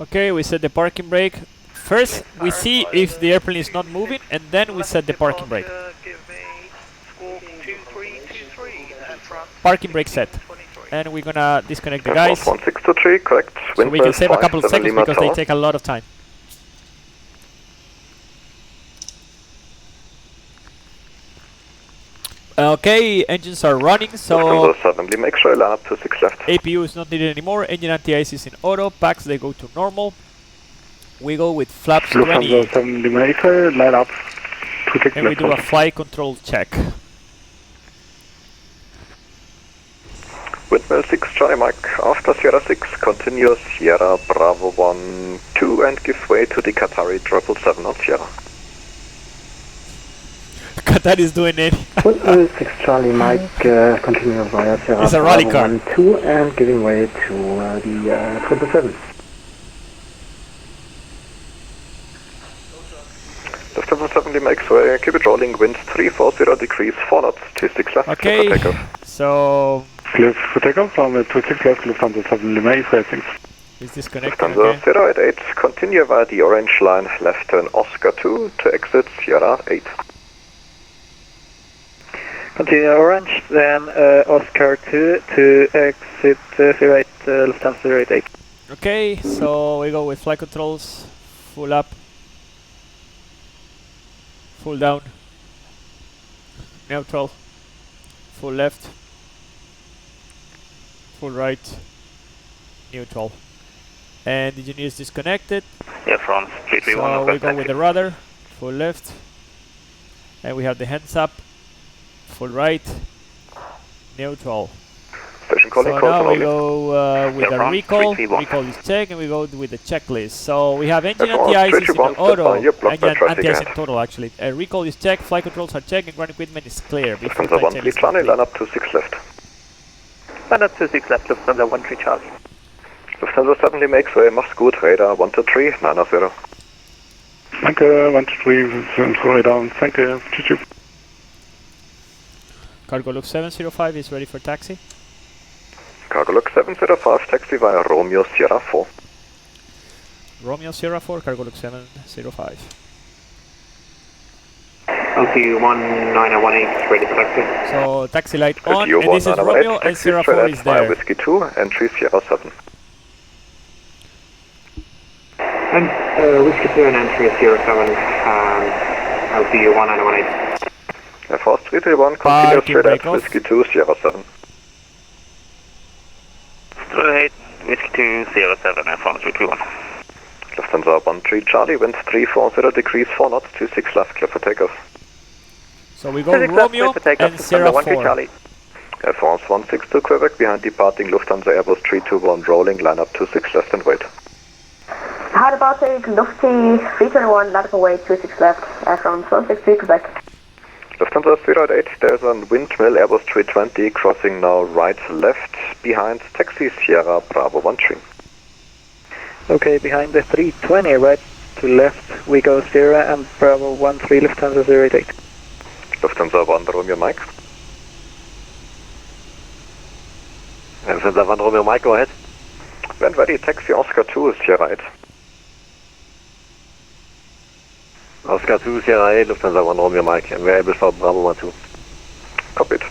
Speaker 1: Okay, we set the parking brake. First, we see if the airplane is not moving, and then we set the parking brake.
Speaker 7: Give me squawk 2323 and front.
Speaker 1: Parking brake set. And we're gonna disconnect the guys.
Speaker 4: 1623, correct.
Speaker 1: So we can save a couple of
Speaker 4: 57
Speaker 1: seconds
Speaker 4: Lima
Speaker 1: because they
Speaker 4: Tower.
Speaker 1: take a lot of time. Okay, engines are running, so
Speaker 4: Lufthansa 7 Lima X-ray, line up 26 left.
Speaker 1: APU is not needed anymore. Engine anti-ice is in auto. Packs, they go to normal. We go with flaps 20.
Speaker 8: Lufthansa 7 Lima X-ray, line up 26
Speaker 1: And we
Speaker 8: left.
Speaker 1: do a flight control check.
Speaker 4: Windmill 6 Charlie Mike, after Sierra 6, continue Sierra Bravo 1, 2 and give way to the Qatari 777 on Sierra.
Speaker 1: Qatar is doing it.
Speaker 9: Windmill 6 Charlie Mike, continue via Sierra
Speaker 1: It's a rally car.
Speaker 9: 1, 2 and giving way to the 777.
Speaker 4: Lufthansa 7 Lima X-ray, keep it rolling, winds 340 degrees, 4 knots, 26 left,
Speaker 1: Okay,
Speaker 4: clear for takeoff.
Speaker 1: so
Speaker 8: Clear for takeoff from 26 left, Lufthansa 7 Lima X-ray, thanks.
Speaker 1: it's disconnected
Speaker 4: Lufthansa
Speaker 1: again.
Speaker 4: 088, continue via the orange line, left turn Oscar 2 to exit Sierra 8.
Speaker 5: Continue orange, then Oscar 2 to exit 08, Lufthansa 088.
Speaker 1: Okay, so we go with flight controls, full up, full down, neutral, full left, full right, neutral. And the engineer is disconnected.
Speaker 11: Yeah, France 331.
Speaker 1: So we go with the rudder, full left, and we have the hands up, full right, neutral.
Speaker 4: Station calling,
Speaker 1: So
Speaker 4: call
Speaker 1: now
Speaker 4: for
Speaker 1: we
Speaker 4: rolling.
Speaker 1: go with
Speaker 11: Yeah,
Speaker 1: a
Speaker 11: France
Speaker 1: recall.
Speaker 11: 331.
Speaker 1: Recall is checked, and we go with the checklist. So we have engine
Speaker 4: France
Speaker 1: anti-ice is in
Speaker 4: 331,
Speaker 1: auto,
Speaker 4: stand by, you're blocked by
Speaker 1: engine
Speaker 4: traffic
Speaker 1: anti-ice in
Speaker 4: ahead.
Speaker 1: total actually. Recall is checked, flight controls are checked, and ground equipment is clear. Before
Speaker 4: Lufthansa
Speaker 1: flight
Speaker 4: 1
Speaker 1: check
Speaker 4: 3
Speaker 1: is
Speaker 4: Charlie,
Speaker 1: complete.
Speaker 4: line up 26 left.
Speaker 7: Line up 26 left, Lufthansa 13 Charlie.
Speaker 4: Lufthansa 7 Lima X-ray, mach's gut, Radar 123, 90.
Speaker 8: Danke, 1, 2, 3, Florida, danke, tschüss.
Speaker 1: Cargo look 705 is ready for taxi.
Speaker 4: Cargo look 705, taxi via Romeo Sierra 4.
Speaker 1: Romeo Sierra 4, cargo look 705.
Speaker 3: LTU 1918 ready for taxi.
Speaker 1: So taxi light on,
Speaker 4: LTU
Speaker 1: and this is
Speaker 4: 1918,
Speaker 1: Romeo, and
Speaker 4: taxi
Speaker 1: Sierra
Speaker 4: straight
Speaker 1: 4
Speaker 4: ahead
Speaker 1: is
Speaker 4: via
Speaker 1: there.
Speaker 4: Whiskey 2, entry Sierra 7.
Speaker 3: And Whiskey 2 and entry 07, LTU 1918.
Speaker 4: Air Force 331, continue
Speaker 1: Parking
Speaker 4: straight
Speaker 1: brake
Speaker 4: ahead,
Speaker 1: off.
Speaker 4: Whiskey 2, Sierra 7.
Speaker 11: Straight Whiskey 207 and France 331.
Speaker 4: Lufthansa 13 Charlie, winds 340 degrees, 4 knots, 26 left, clear for takeoff.
Speaker 1: So we go
Speaker 7: 26 left,
Speaker 1: Romeo
Speaker 7: clear for takeoff,
Speaker 1: and Sierra
Speaker 7: Lufthansa 13
Speaker 1: 4.
Speaker 7: Charlie.
Speaker 4: Air France 162 Quebec, behind departing Lufthansa Airbus 321 rolling, line up 26 left and wait.
Speaker 6: How about take Lufty 321, line up away 26 left, from 163 Quebec.
Speaker 4: Lufthansa 308, there's a windmill Airbus 320 crossing now right left behind taxi Sierra Bravo 13.
Speaker 5: Okay, behind the 320, right to left, we go Sierra and Bravo 13, Lufthansa 088.
Speaker 4: Lufthansa 1 Romeo Mike.
Speaker 10: Lufthansa 1 Romeo Mike, go ahead.
Speaker 4: When ready, taxi Oscar 2 Sierra 8.
Speaker 10: Oscar 2, Sierra 8, Lufthansa 1 Romeo Mike, and we're able for Bravo 12.
Speaker 4: Copied.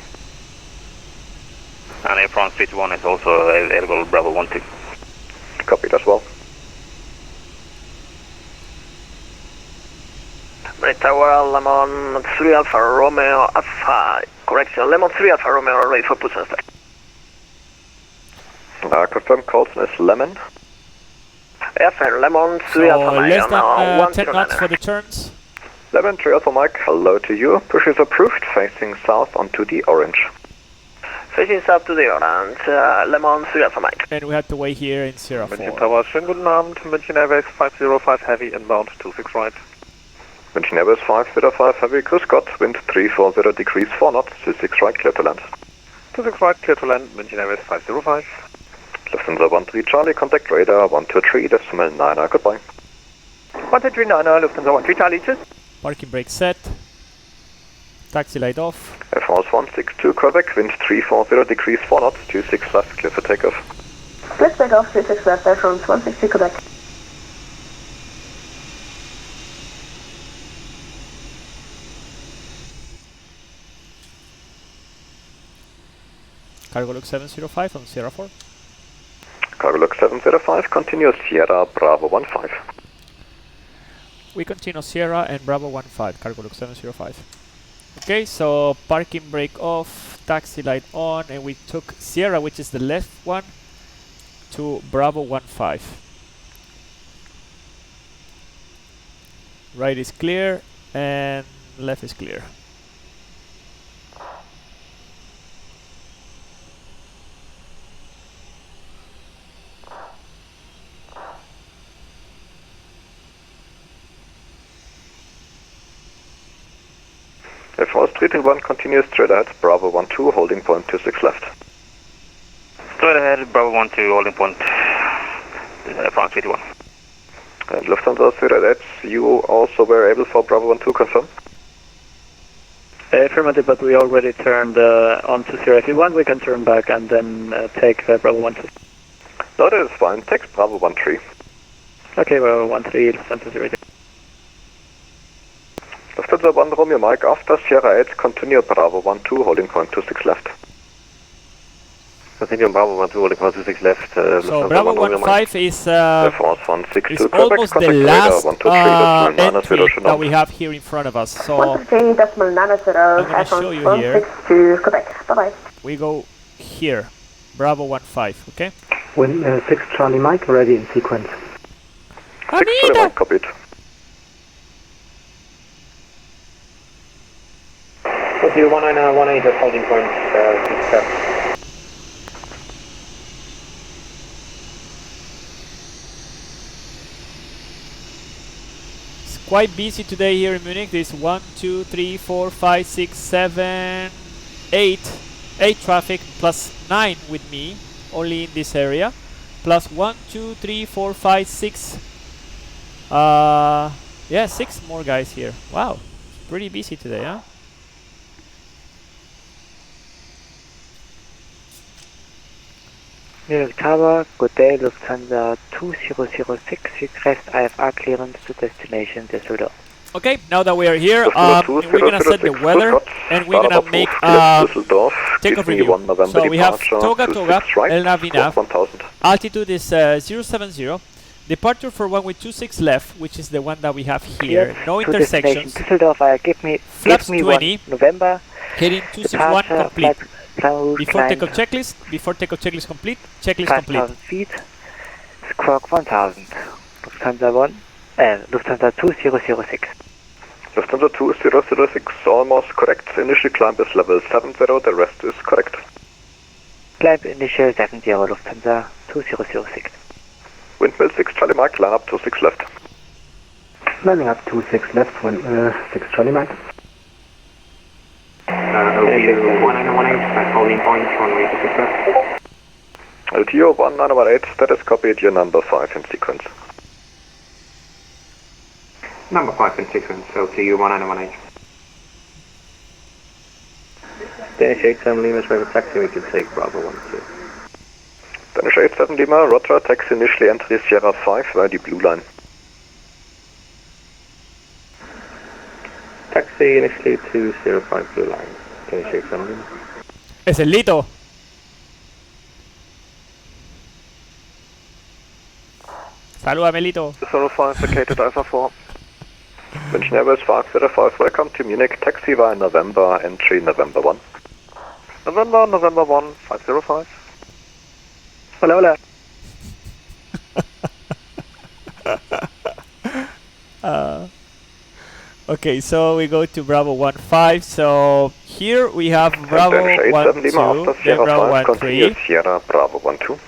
Speaker 11: And Air France 321 is also available Bravo 12.
Speaker 4: Copied as well.
Speaker 5: Right Tower, Lemon 3 Alpha Romeo Alpha, correction, Lemon 3 Alpha Romeo ready for push and start.
Speaker 4: Confirm Colson is Lemon.
Speaker 5: FN, Lemon 3
Speaker 1: So
Speaker 5: Alpha Mike,
Speaker 1: less than 10
Speaker 5: 109.
Speaker 1: knots for the turns.
Speaker 4: Lemon 3 Alpha Mike, hello to you. Push is approved, facing south onto the orange.
Speaker 5: Facing south to the orange, Lemon 3 Alpha Mike.
Speaker 1: And we have to wait here in Sierra 4.
Speaker 4: München Tower,
Speaker 10: schönen guten Abend, München Airways 505 Heavy inbound 26 right.
Speaker 4: München Airbus 505 Heavy, Grüß Gott, wind 340 degrees, 4 knots, 26 right, clear to land.
Speaker 10: 26 right, clear to land, München Airways 505.
Speaker 4: Lufthansa 13 Charlie, contact radar 123.9, goodbye.
Speaker 7: 12390, Lufthansa 13 Charlie, cheers.
Speaker 1: Parking brake set. Taxi light off.
Speaker 4: Air France 162 Quebec, wind 340 degrees, 4 knots, 26 left, clear for takeoff.
Speaker 6: Let's take off 26 left, from 160 Quebec.
Speaker 1: Cargo Log 705 on Sierra 4.
Speaker 4: Cargo Log 705, continue Sierra Bravo 15.
Speaker 1: We continue Sierra and Bravo 15, Cargo Log 705. Okay, so parking brake off, taxi light on, and we took Sierra, which is the left one, to Bravo 15. Right is clear and left is clear.
Speaker 4: FOS 321 continues straight ahead, Bravo 12, holding point 26 left.
Speaker 11: Straight ahead, Bravo 12, holding point France 81.
Speaker 4: And Lufthansa 088, you also were able for Bravo 12, confirm?
Speaker 5: Affirmative, but we already turned onto 081. We can turn back and then take Bravo 12.
Speaker 4: No, that is fine. Take Bravo 13.
Speaker 5: Okay, Bravo 13, Lufthansa 088.
Speaker 4: Lufthansa 1 Romeo Mike, after Sierra 8, continue Bravo 12, holding point 26 left.
Speaker 10: Continue Bravo 12, holding point 26 left.
Speaker 1: So Bravo 15 is
Speaker 4: Force 162,
Speaker 1: almost the last
Speaker 4: 123,
Speaker 1: entry that we have here in front of us. So
Speaker 6: 123.90,
Speaker 1: I'm going to show you here.
Speaker 6: 162, Quebec. Bye-bye.
Speaker 1: We go here, Bravo 15, okay?
Speaker 9: Wind 6 Charlie Mike, ready in sequence.
Speaker 4: 6 Charlie Mike, copied.
Speaker 5: Continue 1918 at holding point 67.
Speaker 1: Quite busy today here in Munich. There's 1, 2, 3, 4, 5, 6, 7, 8 traffic plus 9 with me only in this area, plus 1, 2, 3, 4, 5, 6 yeah, 6 more guys here. Wow, pretty busy today, huh?
Speaker 12: Munich Tower, good day, Lufthansa 2006, request IFR clearance to destination Düsseldorf.
Speaker 1: Okay, now that we are here, we're gonna set the weather and we're gonna make takeoff review. So we have Toga Toga, El Navinav, altitude is 070, departure for runway 26 left, which is the one that we have here, no intersections,
Speaker 12: Düsseldorf,
Speaker 1: flaps
Speaker 12: give me
Speaker 1: 20,
Speaker 12: November,
Speaker 1: heading 261 complete. Before takeoff checklist complete, checklist complete.
Speaker 12: 5,000 feet, squawk 1000, Lufthansa 1, Lufthansa 2006.
Speaker 4: Lufthansa 2006, almost correct. Initial climb is level 70, the rest is correct.
Speaker 12: Climb initial 70, Lufthansa 2006.
Speaker 4: Windmill 6 Charlie Mike, line up 26 left.
Speaker 9: Lining up 26 left, wind 6 Charlie Mike.
Speaker 5: LDDU 1918 at holding point, runway 26 left.
Speaker 4: LDDU 1918, status copied, your number 5 in sequence.
Speaker 5: Number 5 in sequence, LDDU 1918. Danish 87 Lima, private taxi, we can take Bravo 12.
Speaker 4: Danish 87 Lima, Roger, taxi initially entry Sierra 5 via the blue line.
Speaker 5: Taxi initially to 05 blue line. Can you shake something?
Speaker 1: Es el Lito. Salúdame, Lito.
Speaker 4: 05 vacated Alpha 4. München Airways 505, welcome to Munich, taxi via November, entry November 1. November 1, 505.
Speaker 5: Hola,
Speaker 1: hola. Okay, so we go to Bravo 15. So here we have Bravo 12, then Bravo 13.
Speaker 4: Sierra Bravo 12.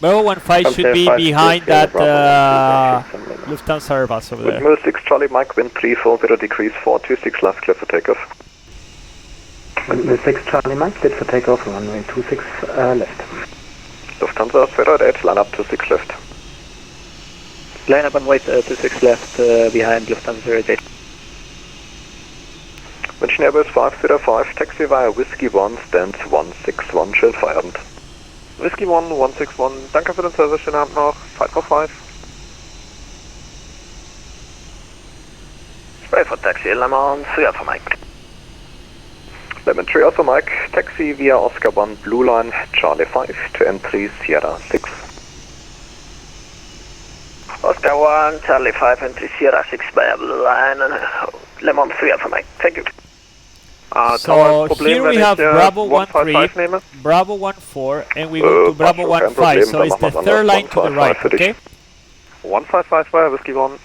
Speaker 1: Bravo 15 should be behind that Lufthansa Airbus over there.
Speaker 4: Windmill 6 Charlie Mike, wind 340 degrees 426 left, clear for takeoff.
Speaker 9: Windmill 6 Charlie Mike, clear for takeoff, runway 26 left.
Speaker 4: Lufthansa 088, line up 26 left.
Speaker 5: Line up and wait 26 left behind Lufthansa 088.
Speaker 4: München Airways 505, taxi via Whiskey 1, stands 161, schönen Feierabend. Whiskey 1, 161, danke für den Service, schönen Abend noch, 545.
Speaker 10: Spray for taxi, Le Mans, Sierra for Mike.
Speaker 4: Lemon Tree Alpha Mike, taxi via Oscar 1 Blue Line, Charlie 5 to entry Sierra 6.
Speaker 7: Oscar 1, Charlie 5, entry Sierra 6 via Blue Line, Lemon 3 Alpha Mike. Thank you.
Speaker 1: So here we have Bravo 13, Bravo 14, and we go to Bravo 15, so it's the third line to the right, okay?
Speaker 4: 1555 via Whiskey 1.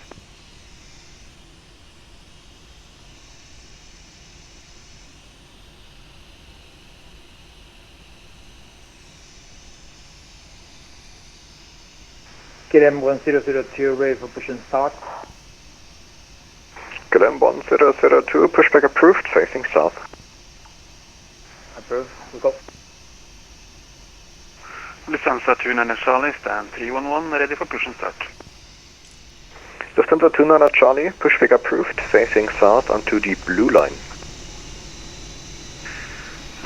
Speaker 5: KLM 1002, ready for push and start.
Speaker 4: KLM 1002, pushback approved, facing south.
Speaker 5: Approved, we go.
Speaker 8: Lufthansa 29 Charlie, stand 311, ready for push and start.
Speaker 4: Lufthansa 29 Charlie, pushback approved, facing south onto the Blue Line.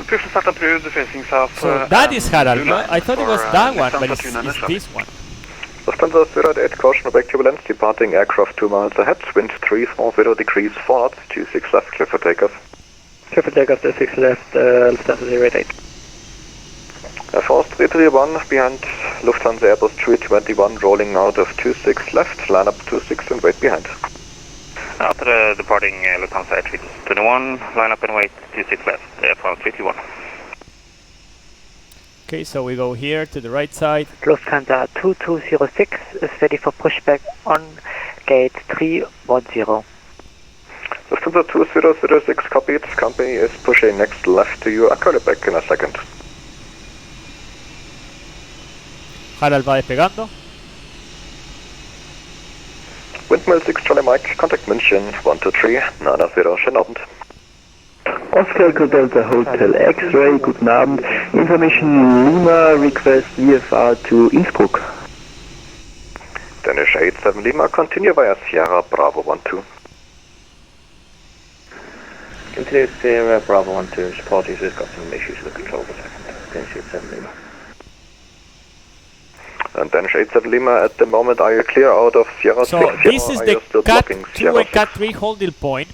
Speaker 8: Push and start approved, facing south.
Speaker 1: So that is Harald, no? I thought it was that one, but it's this one.
Speaker 4: Lufthansa 08, caution of turbulence, departing aircraft 2 miles ahead, wind 340 degrees 4 knots, 26 left, clear for takeoff.
Speaker 12: Clear for takeoff, 26 left, Lufthansa 08.
Speaker 4: Air Force 331 behind Lufthansa Airbus 321, rolling out of 26 left, line up 26 and wait behind.
Speaker 11: After departing Lufthansa 321, line up and wait 26 left, Air France 321.
Speaker 1: Okay, so we go here to the right side.
Speaker 12: Lufthansa 2206 is ready for pushback on gate 310.
Speaker 4: Lufthansa 2006 copied, company is pushing next left to you, I'll call it back in a second.
Speaker 1: Harald va despegando.
Speaker 4: Windmill 6 Charlie Mike, contact München 123, 90, schönen Abend.
Speaker 9: Oscar Delta Hotel X-Ray, guten Abend. Information Lima, request VFR to Innsbruck.
Speaker 4: Danish 87 Lima, continue via Sierra Bravo 12.
Speaker 3: Continue Sierra Bravo 12, apologies, we've got some issues with control for a second. Danish 87 Lima.
Speaker 4: And Danish 87 Lima, at the moment, are you clear out of Sierra 6?
Speaker 1: So this is the Cat 2 and Cat 3 holding point.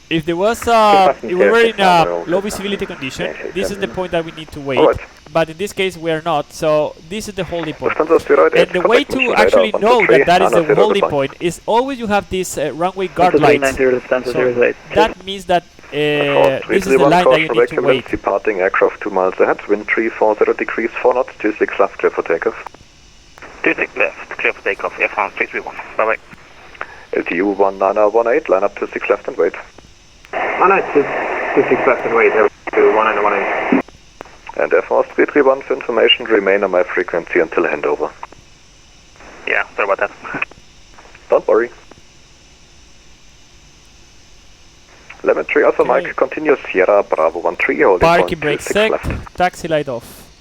Speaker 1: If there was if we were in a low visibility condition, this is the point that we need to wait. Right. But in this case we are not, so this is the holding point. And the way to actually know that that is the holding point is always you have this runway guard lights. So that means that this is the line that you need to wait.
Speaker 4: Departing aircraft 2 miles ahead, wind 340 degrees 4 knots, 26 left, clear for takeoff.
Speaker 11: 26 left, clear for takeoff, Air France 331. Bye bye.
Speaker 4: LTU 1918, line up 26 left and wait.
Speaker 3: 26 left and wait, to 1918.
Speaker 4: And Air Force 331 for information, remain on my frequency until handover.
Speaker 11: Yeah, sorry about that.
Speaker 4: Don't worry. Lemon Tree Alpha Mike, continue Sierra Bravo 13, holding
Speaker 1: Parking
Speaker 4: point
Speaker 1: brake
Speaker 4: 26
Speaker 1: set,
Speaker 4: left.
Speaker 1: taxi light off.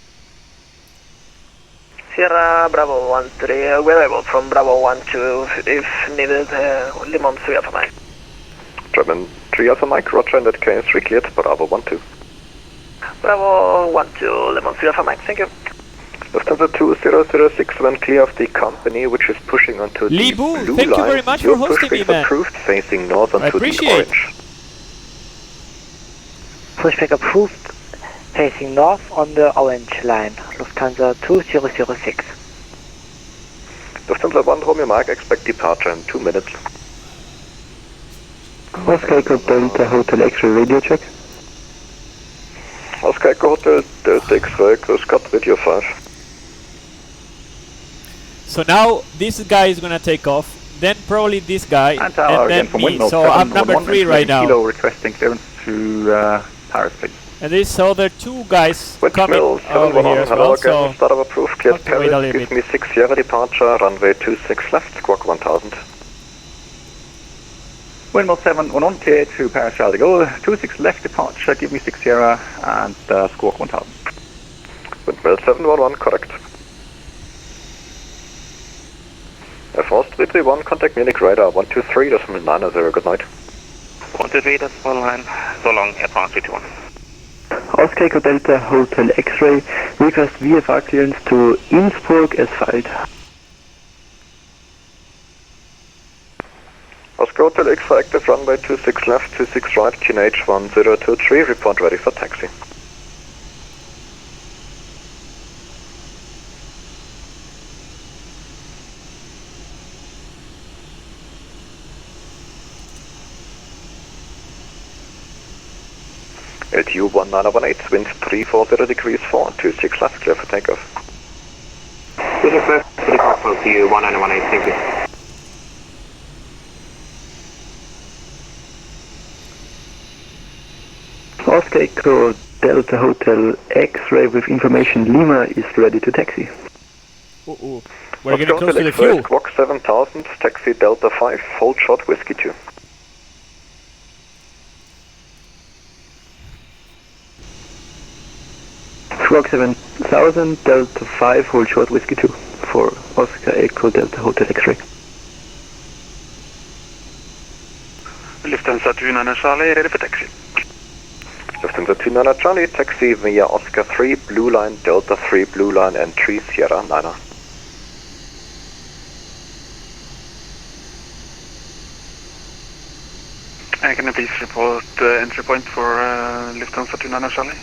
Speaker 7: Sierra Bravo 13, we're able from Bravo 12 if needed, Lemon 3 Alpha Mike.
Speaker 4: German 3 Alpha Mike, roger, in that case, recleared, Bravo 12.
Speaker 7: Bravo 12, Lemon 3 Alpha Mike, thank you.
Speaker 4: Lufthansa 2006 when clear of the company, which is pushing onto the blue
Speaker 1: thank
Speaker 4: line.
Speaker 1: you very much for hosting me, man.
Speaker 4: Approved, facing north onto the orange.
Speaker 12: Pushback approved, facing north on the orange line, Lufthansa 2006.
Speaker 4: Lufthansa 1 Romeo Mike, expect departure in 2 minutes.
Speaker 9: Oscar Delta Hotel X-Ray radio check.
Speaker 4: Oscar Hotel Delta X-Ray, Coast Guard Radio 5.
Speaker 1: So now this guy is gonna take off, then probably this guy, and then me. So I'm number 3 right now.
Speaker 8: Kilo requesting clearance to Paris, please.
Speaker 1: And these other 2 guys coming over here as
Speaker 4: hello
Speaker 1: well.
Speaker 4: again,
Speaker 1: So
Speaker 4: start of approved, cleared Paris, give me 6 Sierra departure, runway 26 left, squawk 1000.
Speaker 8: Windmill 711, clear to Paris Charles de Gaulle, 26 left departure, give me 6 Sierra, and squawk 1000.
Speaker 4: Windmill 711, correct. Air Force 331, contact Munich radar 123.90, good night.
Speaker 11: 123.9, so long, Air France 321.
Speaker 9: Oscar Delta Hotel X-Ray, request VFR clearance to Innsbruck as filed.
Speaker 4: Oscar Hotel X-ray active runway 26 left, 26 right, QNH 1023, report ready for taxi. LDDU 1918, wind 340 degrees 4, 26 left, clear for takeoff.
Speaker 11: 26 left, for the cockpit, LDDU 1918, thank you.
Speaker 13: Oscar Echo Delta Hotel X-ray with information Lima is ready to taxi.
Speaker 1: We're getting close to the fuel.
Speaker 4: Squawk 7000, taxi Delta 5, hold short Whiskey 2.
Speaker 13: Squawk 7000, Delta 5, hold short Whiskey 2 for Oscar Echo Delta Hotel X-ray.
Speaker 14: Lufthansa 29 Charlie, ready for taxi.
Speaker 4: Lufthansa 29 Charlie, taxi via Oscar 3, Blue Line, Delta 3, Blue Line, entry Sierra 9er.
Speaker 14: Can you please report entry point for Lufthansa 29 Charlie?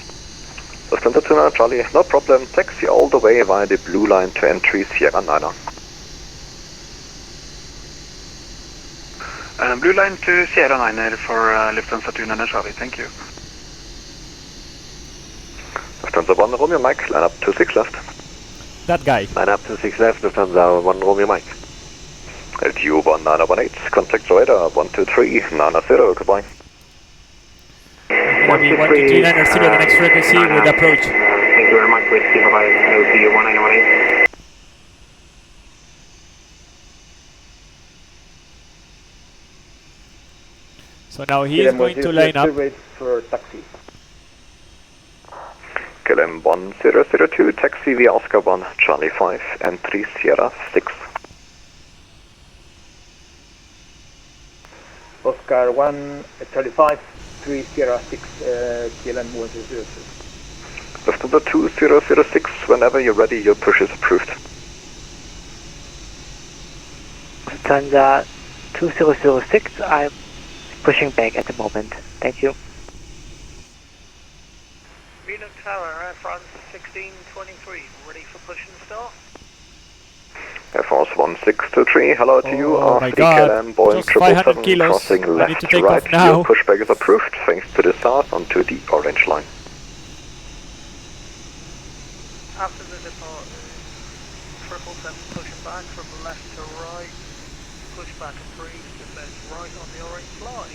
Speaker 4: Lufthansa 29 Charlie, no problem, taxi all the way via the Blue Line to entry Sierra 9er.
Speaker 14: Blue Line to Sierra 9er for Lufthansa 29 Charlie, thank you.
Speaker 4: Lufthansa 1 Romeo Mike, line up 26 left.
Speaker 1: That guy.
Speaker 10: Line up 26 left, Lufthansa 1 Romeo Mike.
Speaker 4: LDDU 1918, contact radar 123, 90, goodbye.
Speaker 1: Gonna be 1239 0, the next frequency with approach.
Speaker 11: Thank you very much, with supervisor LDDU 1918.
Speaker 1: So now he is going to line up.
Speaker 5: For taxi.
Speaker 4: KLM 1002, taxi via Oscar 1, Charlie 5, entry Sierra 6.
Speaker 5: Oscar 1, Charlie 5, 3 Sierra 6, KLM 1002.
Speaker 4: Lufthansa 2006, whenever you're ready, your push is approved.
Speaker 12: Lufthansa 2006, I'm pushing back at the moment. Thank you.
Speaker 15: Venus Tower, Air France 1623, ready for push and start.
Speaker 4: Air France 1623, hello to you.
Speaker 1: Oh my
Speaker 4: RC
Speaker 1: God,
Speaker 4: KLM Boeing
Speaker 1: just 500
Speaker 4: 777
Speaker 1: kilos.
Speaker 4: crossing
Speaker 1: I need
Speaker 4: left
Speaker 1: to take
Speaker 4: right.
Speaker 1: off now.
Speaker 4: Your pushback is approved, thanks to the south onto the orange line.
Speaker 15: After the departure, 777 pushing back from left to right, pushback approved, descend right on the orange line,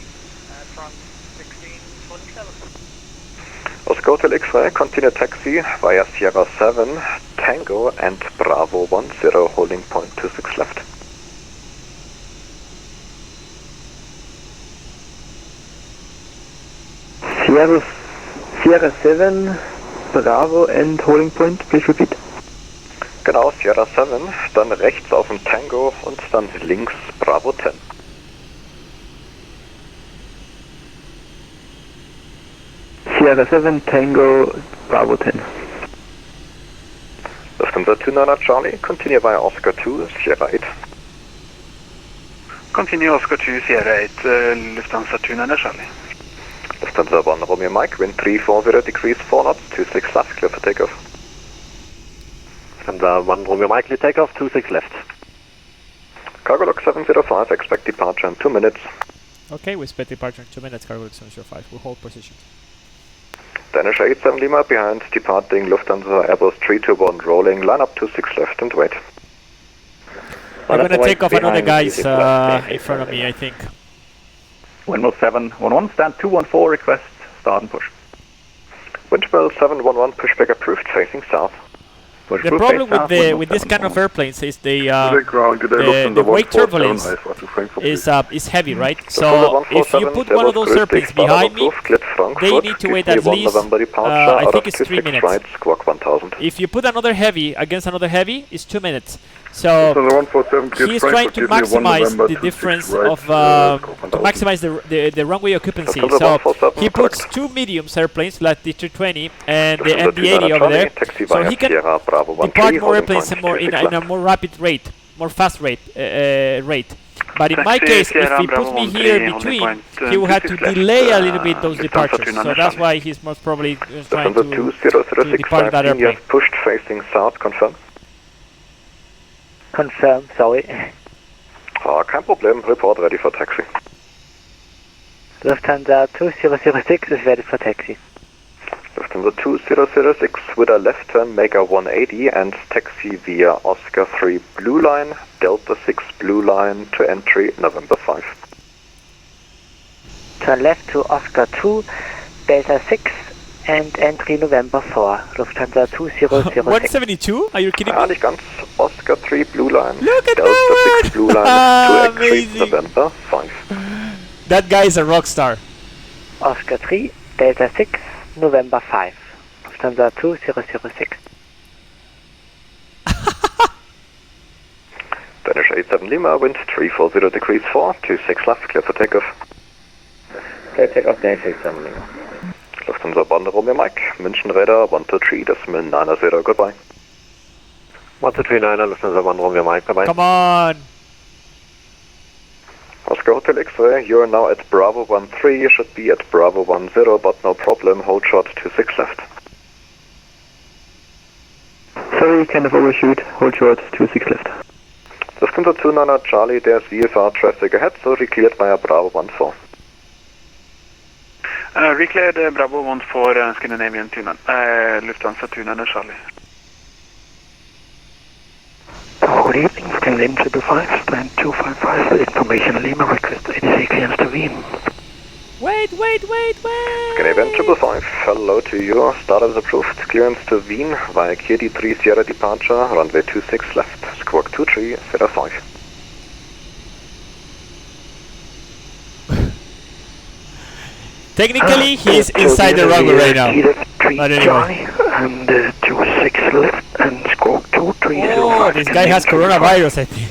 Speaker 15: Air France 1627.
Speaker 4: Oscar Hotel X-ray, continue taxi via Sierra 7, Tango and Bravo 10, holding point 26 left.
Speaker 13: Sierra 7, Bravo and holding point, please repeat.
Speaker 4: Genau, Sierra 7, dann rechts auf dem Tango und dann links Bravo 10.
Speaker 13: Sierra 7, Tango, Bravo 10.
Speaker 4: Lufthansa 29 Charlie, continue via Oscar 2, Sierra 8.
Speaker 14: Continue Oscar 2, Sierra 8, Lufthansa 29 Charlie.
Speaker 4: Lufthansa 1 Romeo Mike, wind 340 degrees 4 knots, 26 left, clear for takeoff.
Speaker 10: Lufthansa 1 Romeo Mike, clear takeoff, 26 left.
Speaker 4: Cargo log 705, expect departure in 2 minutes.
Speaker 1: Okay, we expect departure in 2 minutes, cargo 705. We'll hold position.
Speaker 4: Danish 87 Lima, behind departing Lufthansa Airbus 321, rolling, line up 26 left and wait.
Speaker 1: I'm gonna take off another guys in front of me, I think.
Speaker 8: Windmill 711, stand 214, request start and push.
Speaker 4: Windmill 711, pushback approved, facing south.
Speaker 1: The problem with this kind of airplanes is the wake turbulence is heavy, right? So if you put one of those airplanes behind me, they need to wait at least, I think it's 3 minutes. If you put another heavy against another heavy, it's 2 minutes. So he is trying to maximize the difference of to maximize the runway occupancy. So he puts 2 mediums airplanes like the 320 and the MD-80 over there, so he can depart more airplanes in a more rapid rate, more fast rate. But in my case, if he puts me here in between, he will have to delay a little bit those departures. So that's why he's most probably trying to depart that airplane.
Speaker 4: Pushed facing south, confirm.
Speaker 12: Confirm, sorry.
Speaker 4: Kein Problem, report ready for taxi.
Speaker 12: Lufthansa 2006 is ready for taxi.
Speaker 4: Lufthansa 2006 with a left turn, make a 180 and taxi via Oscar 3 Blue Line, Delta 6 Blue Line to entry November 5.
Speaker 12: Turn left to Oscar 2, Delta 6 and entry November 4. Lufthansa 2006.
Speaker 1: 172? Are you kidding me?
Speaker 4: Nicht ganz. Oscar 3 Blue Line,
Speaker 1: Look at
Speaker 4: Delta
Speaker 1: that
Speaker 4: 6 Blue Line to entry November 5.
Speaker 1: That guy is a rock star.
Speaker 12: Oscar 3, Delta 6, November 5. Lufthansa 2006.
Speaker 4: Danish 87 Lima, wind 340 degrees 4, 26 left, clear for takeoff.
Speaker 3: Clear takeoff, Danish 87 Lima.
Speaker 4: Lufthansa Bonn, Romeo Mike, München Radar 123.90, goodbye.
Speaker 10: 1239, Lufthansa Bonn, Romeo Mike, bye bye.
Speaker 1: Come on!
Speaker 4: Oscar Hotel X-ray, you're now at Bravo 13, you should be at Bravo 10, but no problem, hold short 26 left.
Speaker 13: Sorry, kind of overshoot, hold short 26 left.
Speaker 4: Lufthansa 29 Charlie, there's VFR traffic ahead, so re-cleared via Bravo 14.
Speaker 14: Recleared Bravo 14, Scandinavian 29, Lufthansa 29 Charlie.
Speaker 16: Good evening, Scandinavian 555, stand 255, information Lima, request ADC clearance to Wien.
Speaker 1: Wait!
Speaker 4: Scandinavian 555, hello to you, startup approved, clearance to Wien via KD 3 Sierra departure, runway 26 left, squawk 23, Sierra 5.
Speaker 1: Technically, he's inside the runway right now. But anyway.
Speaker 16: And 26 left and squawk 2305.
Speaker 1: Oh, this guy has coronavirus, I think.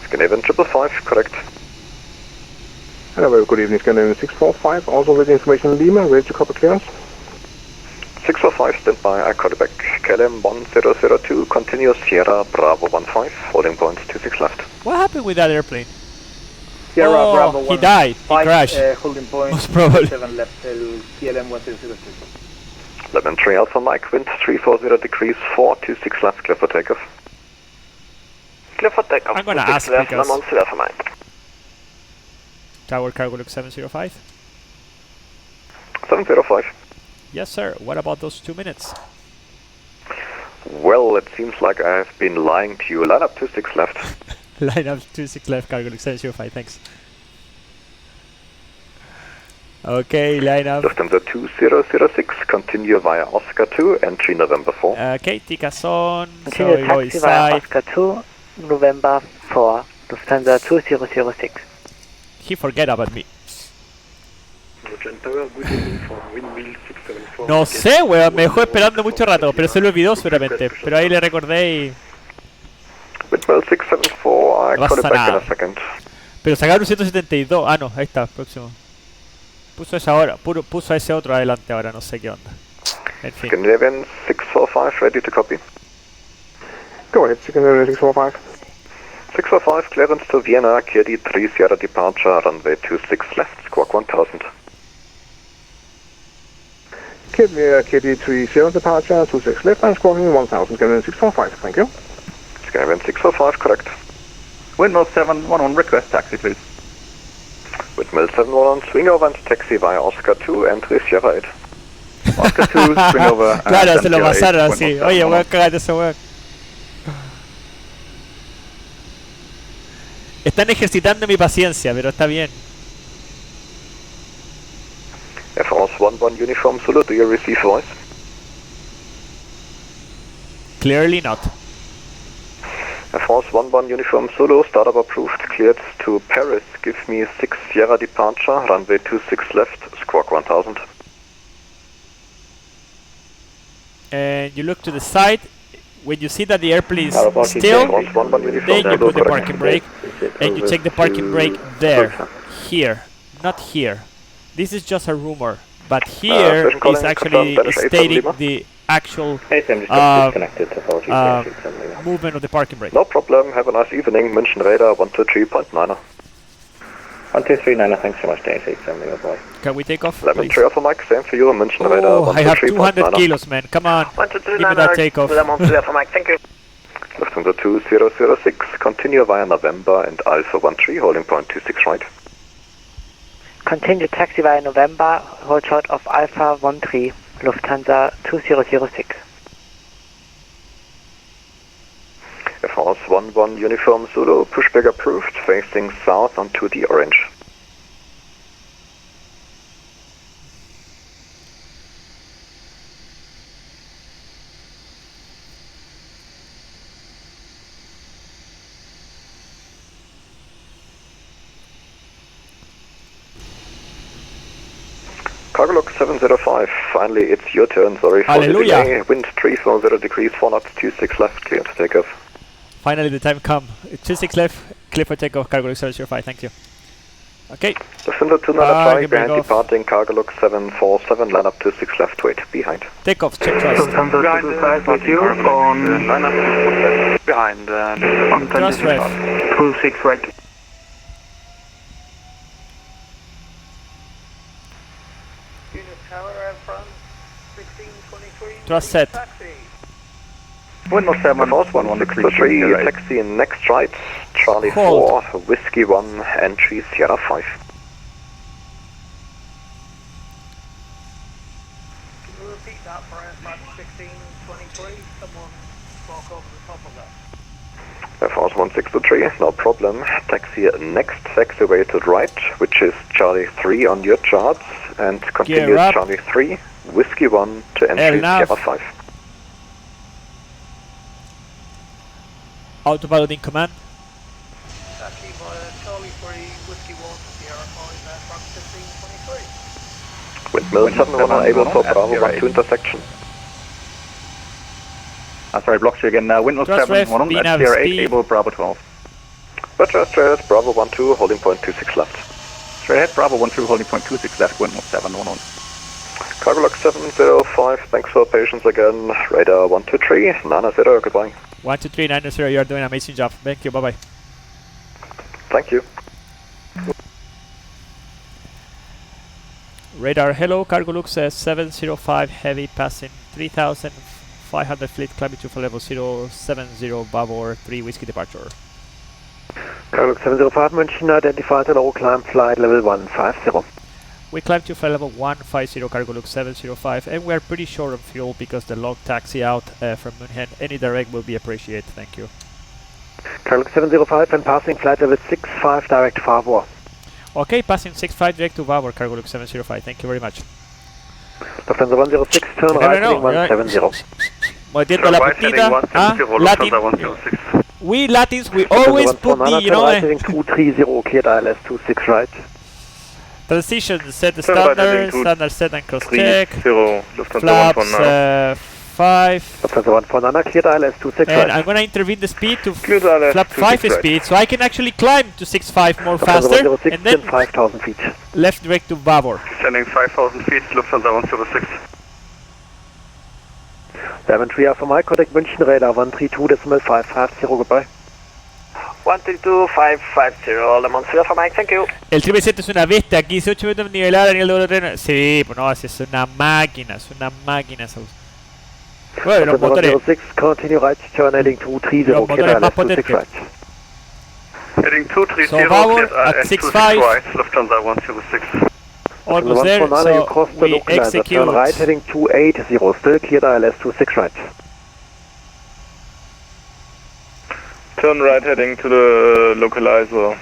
Speaker 4: Scandinavian 555, correct.
Speaker 17: Hello, very good evening, Scandinavian 645, also with information Lima, ready to copy clearance.
Speaker 4: 645, stand by, I call you back. KLM 1002, continue Sierra Bravo 15, holding point 26 left.
Speaker 1: What happened with that airplane?
Speaker 5: Sierra Bravo
Speaker 1: he died, he crashed.
Speaker 5: Holding point
Speaker 1: Most probably.
Speaker 5: 7 left, KLM 1002.
Speaker 4: 11-3 Alpha Mike, wind 340 degrees 4, 26 left, clear for takeoff.
Speaker 10: Clear for takeoff.
Speaker 1: I'm gonna ask because...
Speaker 10: Alpha Mike.
Speaker 1: Tower Cargo Look 705.
Speaker 4: 705.
Speaker 1: Yes, sir. What about those 2 minutes?
Speaker 4: Well, it seems like I have been lying to you. Line up 26 left.
Speaker 1: Line up 26 left, Cargo Look 705, thanks. Okay, line up.
Speaker 4: Lufthansa 2006, continue via Oscar 2, entry November 4.
Speaker 1: Okay, Ticazon,
Speaker 12: Continue
Speaker 1: so we go
Speaker 12: taxi via
Speaker 1: inside.
Speaker 12: Oscar 2, November 4, Lufthansa 2006.
Speaker 1: He forget about me. No sé, weón, me dejó esperando mucho rato, pero se lo olvidó seguramente. Pero ahí le recordé y...
Speaker 4: Windmill 674, I
Speaker 1: No
Speaker 4: call it
Speaker 1: pasa
Speaker 4: back in
Speaker 1: nada.
Speaker 4: a second.
Speaker 1: Pero sacaron 172. Ah, no, ahí está, próximo. Puso esa ahora, puso a ese otro adelante ahora, no sé qué onda. En fin.
Speaker 4: Scandinavian 645, ready to copy.
Speaker 17: Go ahead, Scandinavian 645.
Speaker 4: 645, clearance to Vienna, KD 3 Sierra departure, runway 26 left, squawk 1000.
Speaker 17: KD 3 Sierra departure, 26 left and squawking 1000, Scandinavian 645, thank you.
Speaker 4: Scandinavian 645, correct.
Speaker 8: Windmill 711, request taxi please.
Speaker 4: Windmill 711, swing over and taxi via Oscar 2, entry Sierra 8.
Speaker 8: Oscar 2, swing over.
Speaker 1: Claro, se lo pasaron así. Oye, weón, cágate ese weón. Están ejercitando mi paciencia, pero está bien.
Speaker 4: Air France 11 Uniform Zulu, do you receive voice?
Speaker 1: Clearly not.
Speaker 4: Air France 11 Uniform Zulu, startup approved, cleared to Paris, give me 6 Sierra departure, runway 26 left, squawk 1000.
Speaker 1: And you look to the side. When you see that the airplane is
Speaker 4: Air
Speaker 1: still,
Speaker 4: France 11
Speaker 1: then
Speaker 4: Uniform
Speaker 1: you
Speaker 4: Zulu,
Speaker 1: put the
Speaker 4: correct.
Speaker 1: parking brake, and you take the parking brake there, here, not here. This is just a rumor, but here
Speaker 4: station calling
Speaker 1: is actually
Speaker 4: confirmed, Danish
Speaker 1: stating
Speaker 4: 87 Lima.
Speaker 1: the actual movement of the parking brake.
Speaker 4: No problem, have a nice evening, München Radar 123.9.
Speaker 3: 1239, thanks so much, Dane 670, boy.
Speaker 1: Can we take off,
Speaker 4: Lemon
Speaker 1: please?
Speaker 4: 3 Alpha Mike, same for you, München Radar
Speaker 1: Oh, I have 200 kilos, man. Come on. Give me that takeoff.
Speaker 6: Lemon 3 Alpha Mike, thank you.
Speaker 4: Lufthansa 2006, continue via November and Alpha 13, holding point 26 right.
Speaker 12: Continue taxi via November, hold short of Alpha 13, Lufthansa 2006.
Speaker 4: Air France 11 Uniform Zulu, pushback approved, facing south onto the orange. Cargolog 705, finally it's your turn, sorry for the delay. Wind 340 degrees, 4 knots, 26 left, clear to take off.
Speaker 1: Finally the time come. 26 left, clear for takeoff, Cargolog 705, thank you. Okay.
Speaker 4: Lufthansa 295, behind departing, Cargolog 747, line up 26 left, wait, behind.
Speaker 1: Takeoff, check thrust.
Speaker 14: Lufthansa 225 with you on...
Speaker 4: Line up 26 behind.
Speaker 14: On
Speaker 1: thrust ref.
Speaker 14: 26 right.
Speaker 1: Thrust set.
Speaker 8: Windows 7,
Speaker 4: Force 163, taxi next right, Charlie 4, Whiskey 1, entry Sierra 5.
Speaker 15: Can you repeat that for Airfront 1623? Someone spoke over the top of that.
Speaker 4: Air Force 163, no problem. Taxi next taxiway to the right, which is Charlie 3 on your charts, and continue Charlie 3, Whiskey 1 to entry Sierra 5.
Speaker 1: Autopilot in command.
Speaker 15: Taxi via Charlie 3, Whiskey 1 to Sierra 5, Airfront 1623.
Speaker 4: Windmill 71 able for Bravo 1 to intersection.
Speaker 8: Sorry, blocked you again. Windows 7, 1 at Sierra 8, able Bravo 12.
Speaker 4: Roger, straight ahead, Bravo 12, holding point 26 left.
Speaker 8: Straight ahead, Bravo 12, holding point 26 left, Windows 7, 1 on.
Speaker 4: Cargolog 705, thanks for patience again. Radar 123, Nana 0, goodbye.
Speaker 1: 123, 90, you are doing an amazing job. Thank you, bye bye.
Speaker 4: Thank you.
Speaker 1: Radar, hello, Cargolux 705, heavy passing 3,500 feet, climbing to level 070, Bavor 3, whiskey departure.
Speaker 10: Cargolux 705, München, identified and all climb flight level 150.
Speaker 1: We climb to flight level 150, Cargolux 705, and we are pretty short on fuel because the long taxi out from München. Any direct will be appreciated, thank you.
Speaker 10: Cargolux 705 and passing flight level 65 direct to Bavor.
Speaker 1: Okay, passing 65 direct to Bavor, Cargolux 705, thank you very much.
Speaker 10: Lufthansa 106, turn right, heading 170.
Speaker 1: Moviendo la puntita, Latin. We Latins, we always put the, you know...
Speaker 10: Heading 230, cleared ILS 26 right.
Speaker 1: Transition, set the standard set and cross check. Flaps 5.
Speaker 10: Lufthansa 149, cleared ILS 26 right.
Speaker 1: And I'm gonna intervene the speed to flap 5 speed, so I can actually climb to 65 more faster, and then
Speaker 10: 5,000 feet.
Speaker 1: Left direct to Bavor.
Speaker 14: Sending 5,000 feet, Lufthansa 106.
Speaker 10: 73 Alpha Mike, contact München, radar 132.550, goodbye.
Speaker 6: 132.550, Le Mans 3 Alpha Mike, thank you.
Speaker 1: El 777 es una bestia, 15 metros nivelada, Daniel W3. Sí, pues no, es una máquina, Bueno, los motores.
Speaker 10: 106, continue right, turn heading 230,
Speaker 1: los motores más potentes.
Speaker 14: Heading 230,
Speaker 1: so Bavor at 65.
Speaker 14: Right, Lufthansa 106.
Speaker 1: Almost there, so we execute.
Speaker 10: Turn right, heading 280, still cleared ILS 26 right.
Speaker 14: Turn right, heading to the localizer.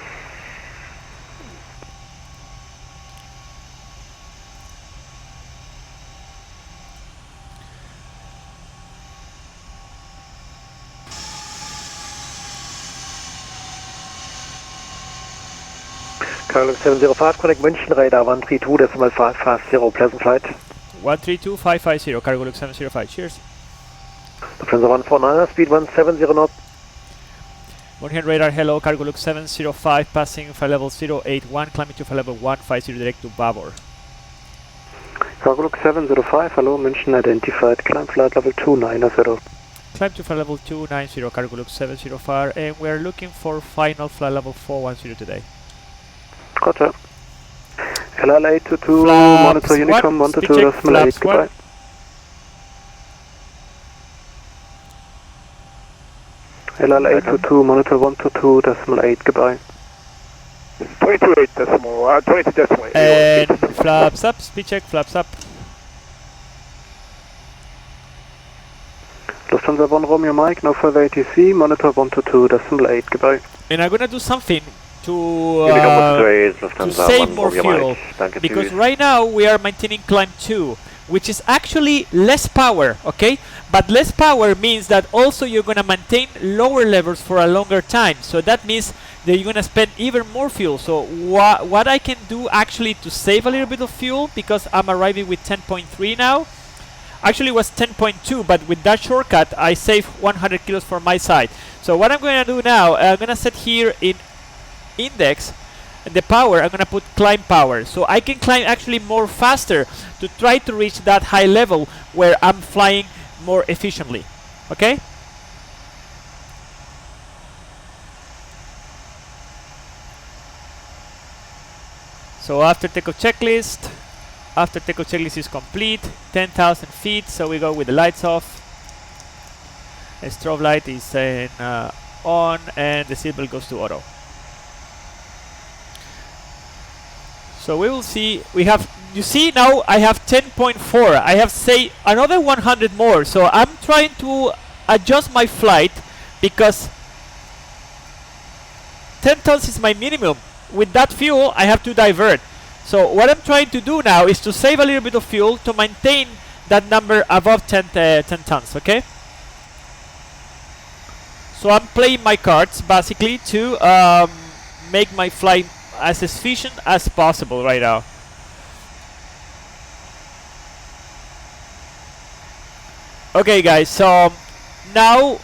Speaker 10: Cargolux 705, connect München, radar 132.550, pleasant flight.
Speaker 1: 132.550, Cargolux 705, cheers.
Speaker 10: Lufthansa 149, speed 170 knots.
Speaker 1: München radar, hello, Cargolux 705, passing flight level 081, climbing to flight level 150 direct to Bavor.
Speaker 9: Cargolux 705, hello, München identified, climb flight level 290.
Speaker 1: Climb to flight level 290, Cargolux 705, and we are looking for final flight level 410 today.
Speaker 10: Roger. LL822, monitor Unicom 122.8, goodbye. LL822, monitor 122.8, goodbye.
Speaker 17: 22.8.
Speaker 1: And flaps up, speed check, flaps up.
Speaker 10: Lufthansa 1 Romeo Mike, no further ATC, monitor 122.8, goodbye.
Speaker 1: And I'm gonna do something to
Speaker 4: Lufthansa
Speaker 1: save
Speaker 4: 1
Speaker 1: more
Speaker 4: Romeo
Speaker 1: fuel,
Speaker 4: Mike. Danke,
Speaker 1: because
Speaker 4: tschüss.
Speaker 1: right now we are maintaining climb 2, which is actually less power, okay? But less power means that also you're gonna maintain lower levels for a longer time, so that means that you're gonna spend even more fuel. So what I can do actually to save a little bit of fuel, because I'm arriving with 10.3 now, actually it was 10.2, but with that shortcut I save 100 kilos for my side. So what I'm going to do now, I'm going to set here in index the power. I'm going to put climb power, so I can climb actually more faster to try to reach that high level where I'm flying more efficiently. Okay. So after takeoff checklist, after takeoff checklist is complete, 10,000 feet, so we go with the lights off. The strobe light is on, and the seatbelt goes to auto. So we will see, we have, you see now I have 10.4, I have say another 100 more, so I'm trying to adjust my flight because 10 tons is my minimum. With that fuel I have to divert. So what I'm trying to do now is to save a little bit of fuel to maintain that number above 10 tons, okay? So I'm playing my cards basically to make my flight as efficient as possible right now. Okay guys, so now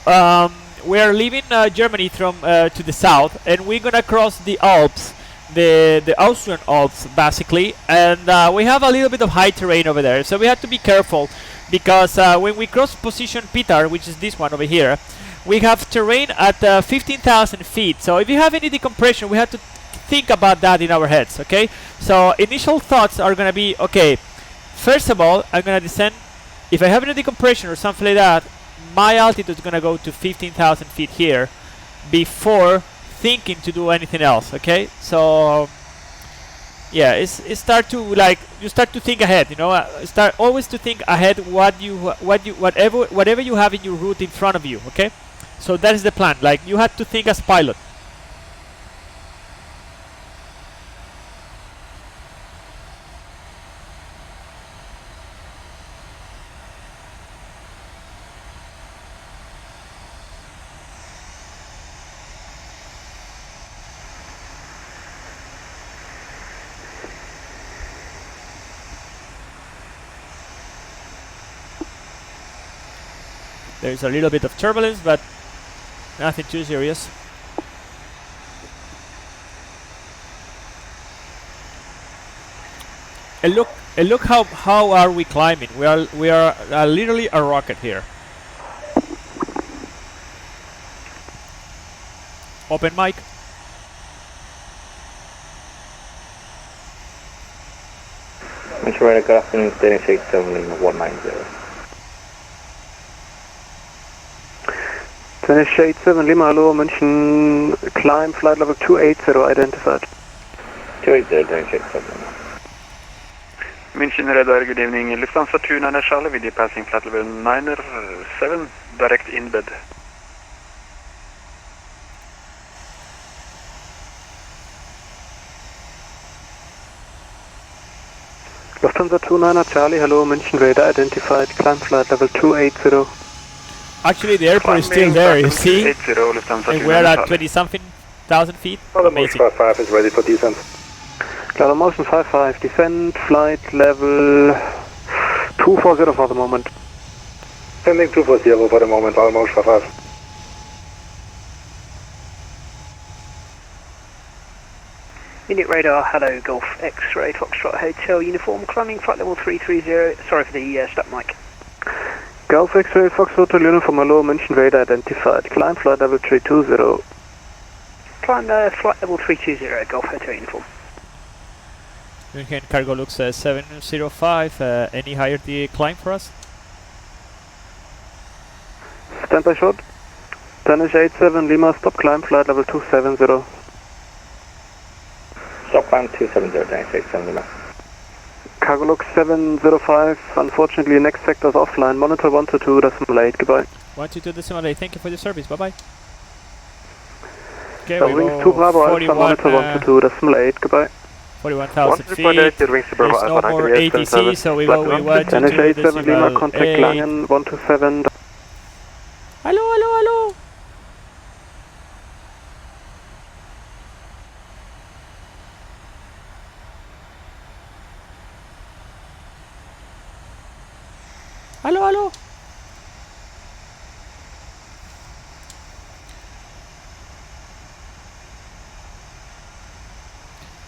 Speaker 1: we are leaving Germany from to the south, and we're gonna cross the Alps, the Austrian Alps basically, and we have a little bit of high terrain over there, so we have to be careful because when we cross position Pitar, which is this one over here, we have terrain at 15,000 feet. So if you have any decompression, we have to think about that in our heads, okay? So initial thoughts are gonna be, okay, first of all, I'm gonna descend. If I have any decompression or something like that, my altitude is gonna go to 15,000 feet here before thinking to do anything else, okay? So yeah, it start to, like, you start to think ahead, you know, start always to think ahead whatever you have in your route in front of you, okay? So that is the plan, like you have to think as pilot. There's a little bit of turbulence, but nothing too serious. And look how are we climbing? We are literally a rocket here. Open mic.
Speaker 3: Mr. Radar, good afternoon, Steady Shake 7 Lima 190.
Speaker 10: Steady Shade 7 Lima, hello, München, climb flight level 280 identified.
Speaker 3: 280, Steady Shake 7 Lima.
Speaker 14: München Radar, good evening. Lufthansa 290 Charlie, with you passing flight level 907, direct in bed.
Speaker 10: Lufthansa 29 Charlie, hello, München radar identified, climb flight level 280.
Speaker 1: Actually, the airport is still there, you see?
Speaker 14: 80, Lufthansa
Speaker 1: And we're at 20-something thousand feet. Amazing.
Speaker 17: 55 is ready for descent.
Speaker 10: Cloud Motion 55, descent, flight level 240 for the moment.
Speaker 17: Sending 240 for the moment, almost 55.
Speaker 12: Unit radar, hello, Golf X-ray, Foxtrot Hotel, uniform, climbing flight level 330, sorry for the step mic.
Speaker 10: Golf X-ray, Foxtrot Hotel, uniform, hello, München radar identified, climb flight level 320.
Speaker 12: Climb flight level 320, Golf Hotel uniform.
Speaker 1: Again, cargo looks 705. Any higher the climb for us?
Speaker 10: Standby short. Danish 87 Lima, stop climb, flight level 270.
Speaker 3: Stop climb 270, Danish 87 Lima.
Speaker 10: Cargo looks 705. Unfortunately, next sector is offline. Monitor 122.8. Goodbye.
Speaker 1: 122.8. Thank you for your service. Bye bye. Okay,
Speaker 10: So
Speaker 1: we
Speaker 10: wings
Speaker 1: go
Speaker 10: 2 Bravo Alpha,
Speaker 1: 41,
Speaker 10: monitor 122.8. Goodbye.
Speaker 1: 41,000 feet.
Speaker 10: 138, wings to Bravo
Speaker 1: There's
Speaker 10: Alpha,
Speaker 1: no more
Speaker 10: 98,
Speaker 1: ATC,
Speaker 10: service.
Speaker 1: so we go with
Speaker 10: Danish 87 Lima, contact
Speaker 1: 122.8.
Speaker 10: Langen 127.
Speaker 1: Hello, hello, hello. Hello, hello.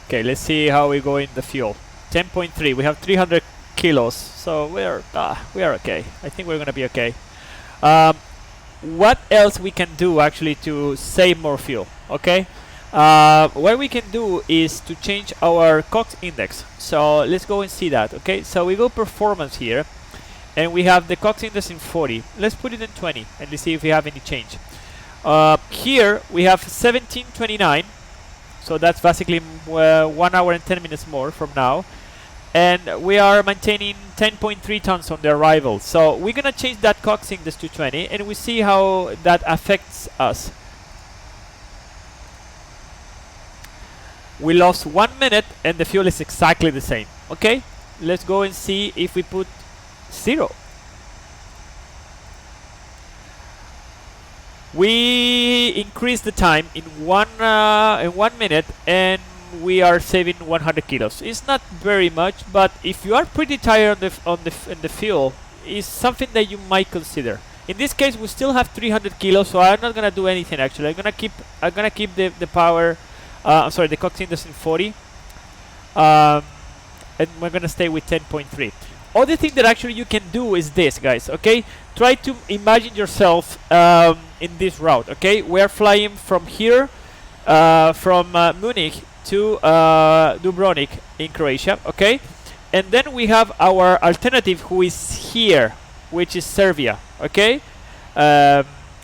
Speaker 1: Okay, let's see how we go in the fuel. 10.3. We have 300 kilos, so we are okay. I think we're gonna be okay. What else we can do actually to save more fuel? Okay. What we can do is to change our COX index. So let's go and see that. Okay. So we go performance here. And we have the COX index in 40. Let's put it in 20 and let's see if we have any change. Here we have 1729. So that's basically 1 hour and 10 minutes more from now. And we are maintaining 10.3 tons on the arrival. So we're going to change that COX index to 20 and we see how that affects us. We lost 1 minute and the fuel is exactly the same. Okay, let's go and see if we put 0. We increase the time in 1 minute and we are saving 100 kilos. It's not very much, but if you are pretty tired on the fuel, it's something that you might consider. In this case, we still have 300 kilos, so I'm not gonna do anything actually. I'm gonna keep the power. I'm sorry, the COX index in 40, and we're gonna stay with 10.3. Other thing that actually you can do is this, guys. Okay, try to imagine yourself in this route. Okay, we're flying from here, from Munich to Dubrovnik in Croatia. Okay, and then we have our alternative, who is here, which is Serbia. Okay,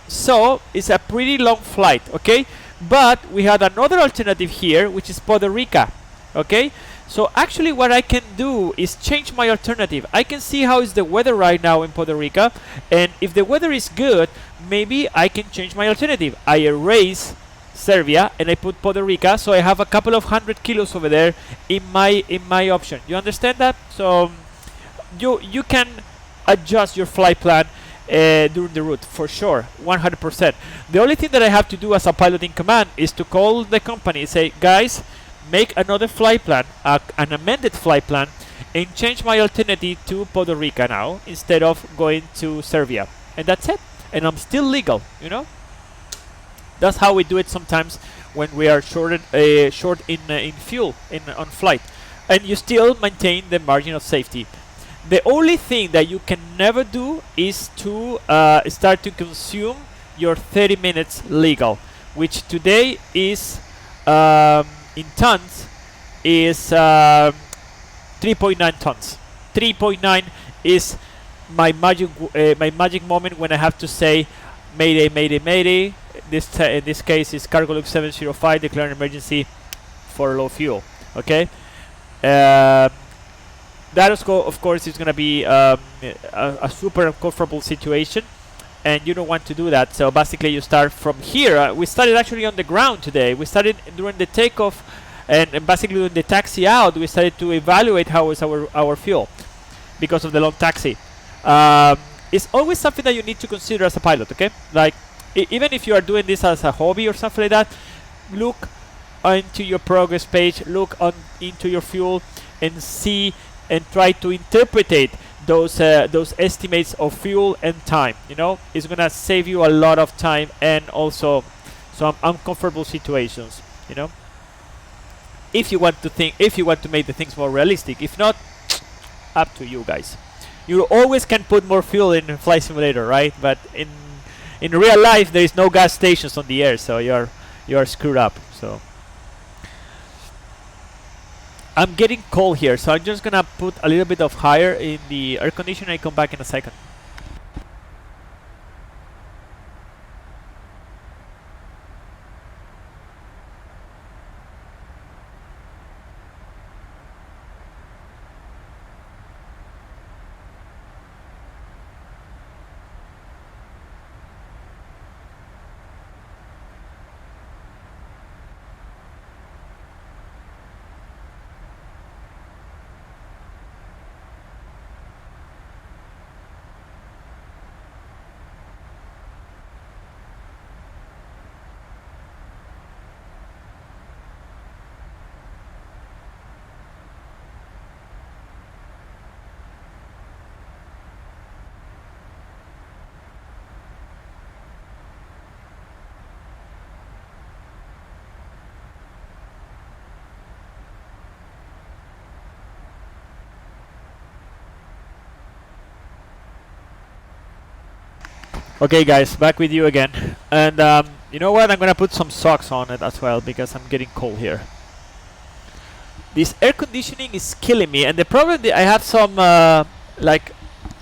Speaker 1: so it's a pretty long flight. Okay, but we had another alternative here, which is Puerto Rico. Okay. So actually what I can do is change my alternative. I can see how is the weather right now in Puerto Rico, and if the weather is good, maybe I can change my alternative. I erase Serbia and I put Puerto Rico, so I have a couple of 100 kilos over there in my option. You understand that? So you can adjust your flight plan during the route for sure, 100%. The only thing that I have to do as a pilot in command is to call the company and say, guys, make another flight plan, an amended flight plan, and change my alternative to Puerto Rico now instead of going to Serbia, and that's it. And I'm still legal, you know. That's how we do it sometimes when we are short in fuel on flight, and you still maintain the margin of safety. The only thing that you can never do is to start to consume your 30 minutes legal, which today is in tons is 3.9 tons. 3.9 is my magic moment when I have to say mayday, mayday, mayday. In this case is cargo log 705 declaring emergency for low fuel. Okay, that of course is going to be a super uncomfortable situation, and you don't want to do that. So basically you start from here. We started actually on the ground today. We started during the takeoff, and basically during the taxi out we started to evaluate how is our fuel because of the long taxi. It's always something that you need to consider as a pilot. Okay, like even if you are doing this as a hobby or something like that, look into your progress page, look into your fuel, and see and try to interpretate those estimates of fuel and time. You know, it's gonna save you a lot of time and also some uncomfortable situations. You know, if you want to make the things more realistic. If not, up to you guys. You always can put more fuel in Flight Simulator, right? But in real life there is no gas stations on the air, so you are screwed up. So I'm getting cold here, so I'm just gonna put a little bit of higher in the air conditioner. I come back in a second. Okay guys, back with you again. And you know what, I'm gonna put some socks on it as well because I'm getting cold here. This air conditioning is killing me, and the problem that I have some like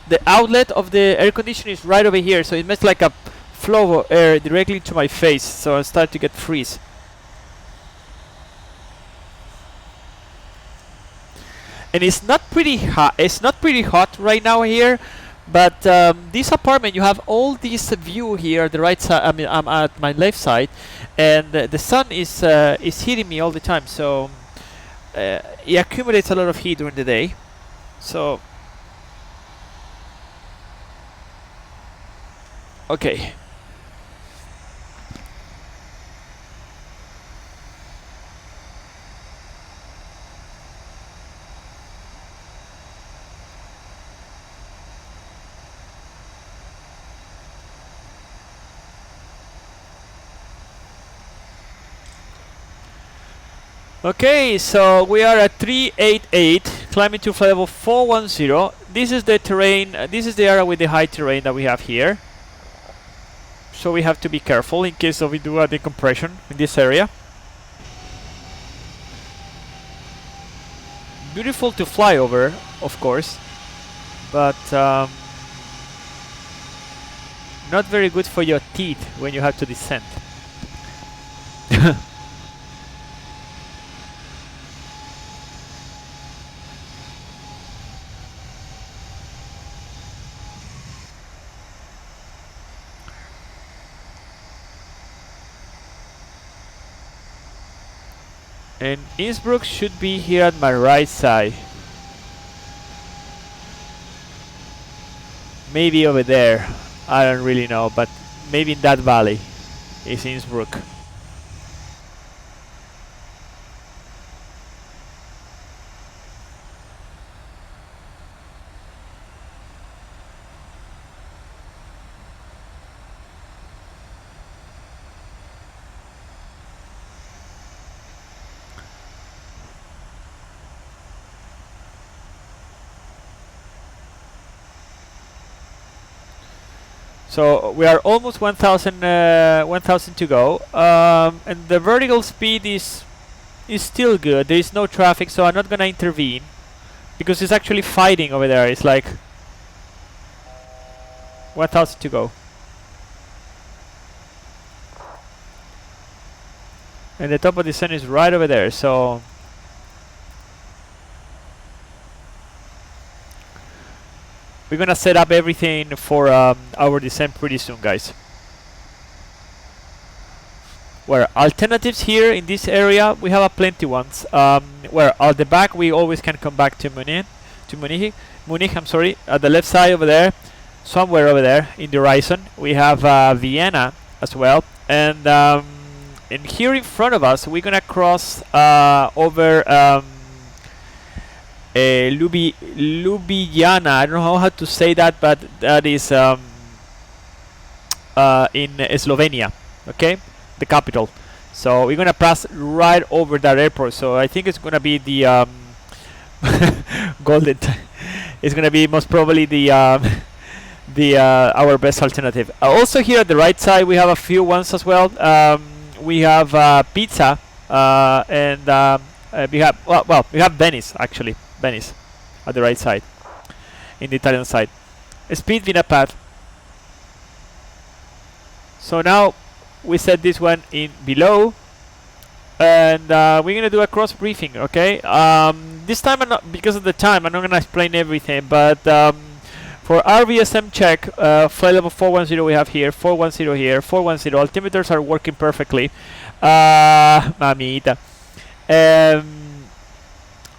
Speaker 1: the outlet of the air conditioner is right over here, so it makes like a flow of air directly into my face, so I start to get freeze. And it's not pretty hot. It's not pretty hot right now here, but this apartment, you have all this view here, the right side. I mean, I'm at my left side, and the sun is hitting me all the time. So it accumulates a lot of heat during the day. So okay. Okay, so we are at 388, climbing to flight level 410. This is the terrain, this is the area with the high terrain that we have here. So we have to be careful in case we do a decompression in this area. Beautiful to fly over, of course, but not very good for your teeth when you have to descend. And Innsbruck should be here at my right side. Maybe over there. I don't really know, but maybe in that valley is Innsbruck. So we are almost 1,000 to go, and the vertical speed is still good. There is no traffic, so I'm not gonna intervene because it's actually fighting over there. It's like 1,000 to go, and the top of the sun is right over there. So we're gonna set up everything for our descent pretty soon, guys. Where alternatives here in this area, we have plenty ones. Where at the back we always can come back to Munich. I'm sorry, at the left side over there, somewhere over there in the horizon, we have Vienna as well, and here in front of us, we're gonna cross over. Ljubljana. I don't know how to say that, but that is in Slovenia, okay, the capital. So we're gonna pass right over that airport. So I think it's gonna be the golden. It's gonna be most probably the our best alternative. Also here at the right side, we have a few ones as well. We have pizza and We have we have Venice actually, Venice, at the right side, in the Italian side. Speed Vina path. So now we set this one in below, and we're gonna do a cross briefing. Okay. This time I'm not, because of the time, I'm not gonna explain everything, but for RVSM check, flight level 410 we have here, 410 here, 410. Altimeters are working perfectly. Mamita.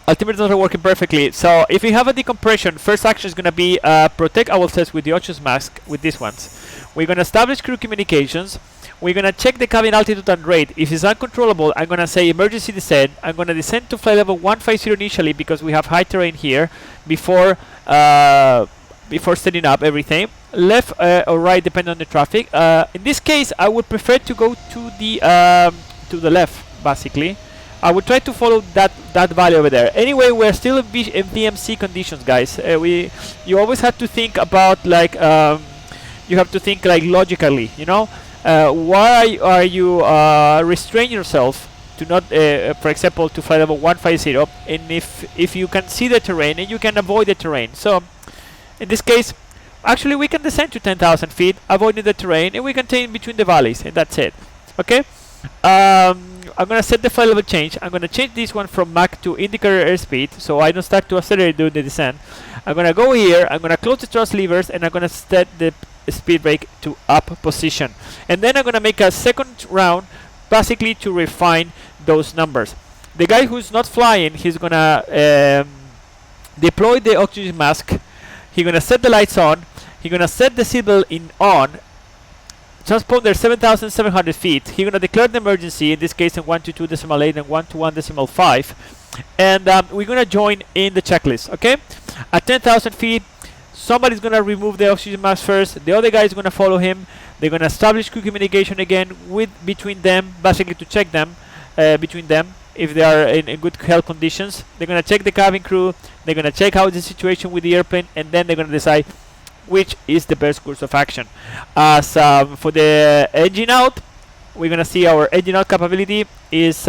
Speaker 1: Altimeters are working perfectly. So if we have a decompression, first action is gonna be protect ourselves with the Ocean's mask with these ones. We're gonna establish crew communications. We're gonna check the cabin altitude and rate. If it's uncontrollable, I'm gonna say emergency descent. I'm gonna descend to flight level 150 initially because we have high terrain here before setting up everything. Left or right depending on the traffic. In this case, I would prefer to go to the left, basically. I would try to follow that value over there. Anyway, we're still in VMC conditions, guys. You always have to think about like you have to think like logically, you know. Why are you restraining yourself to not, for example, to flight level 150? And if you can see the terrain and you can avoid the terrain. So in this case, actually we can descend to 10,000 feet, avoiding the terrain, and we can take in between the valleys, and that's it. Okay. I'm gonna set the flight level change. I'm gonna change this one from Mach to indicator airspeed, so I don't start to accelerate during the descent. I'm gonna go here. I'm gonna close the thrust levers, and I'm gonna set the speed brake to up position. And then I'm gonna make a second round, basically to refine those numbers. The guy who's not flying, he's gonna deploy the oxygen mask. He's gonna set the lights on. He's gonna set the seatbelt in on. Transponder 7,700 feet. He's gonna declare the emergency, in this case in 122.8 and 121.5, and we're gonna join in the checklist. Okay, at 10,000 feet, somebody's gonna remove the oxygen mask first. The other guy is gonna follow him. They're gonna establish crew communication again between them, basically to check them between them if they are in good health conditions. They're gonna check the cabin crew. They're gonna check how is the situation with the airplane, and then they're gonna decide which is the best course of action. As for the engine out, we're gonna see our engine out capability is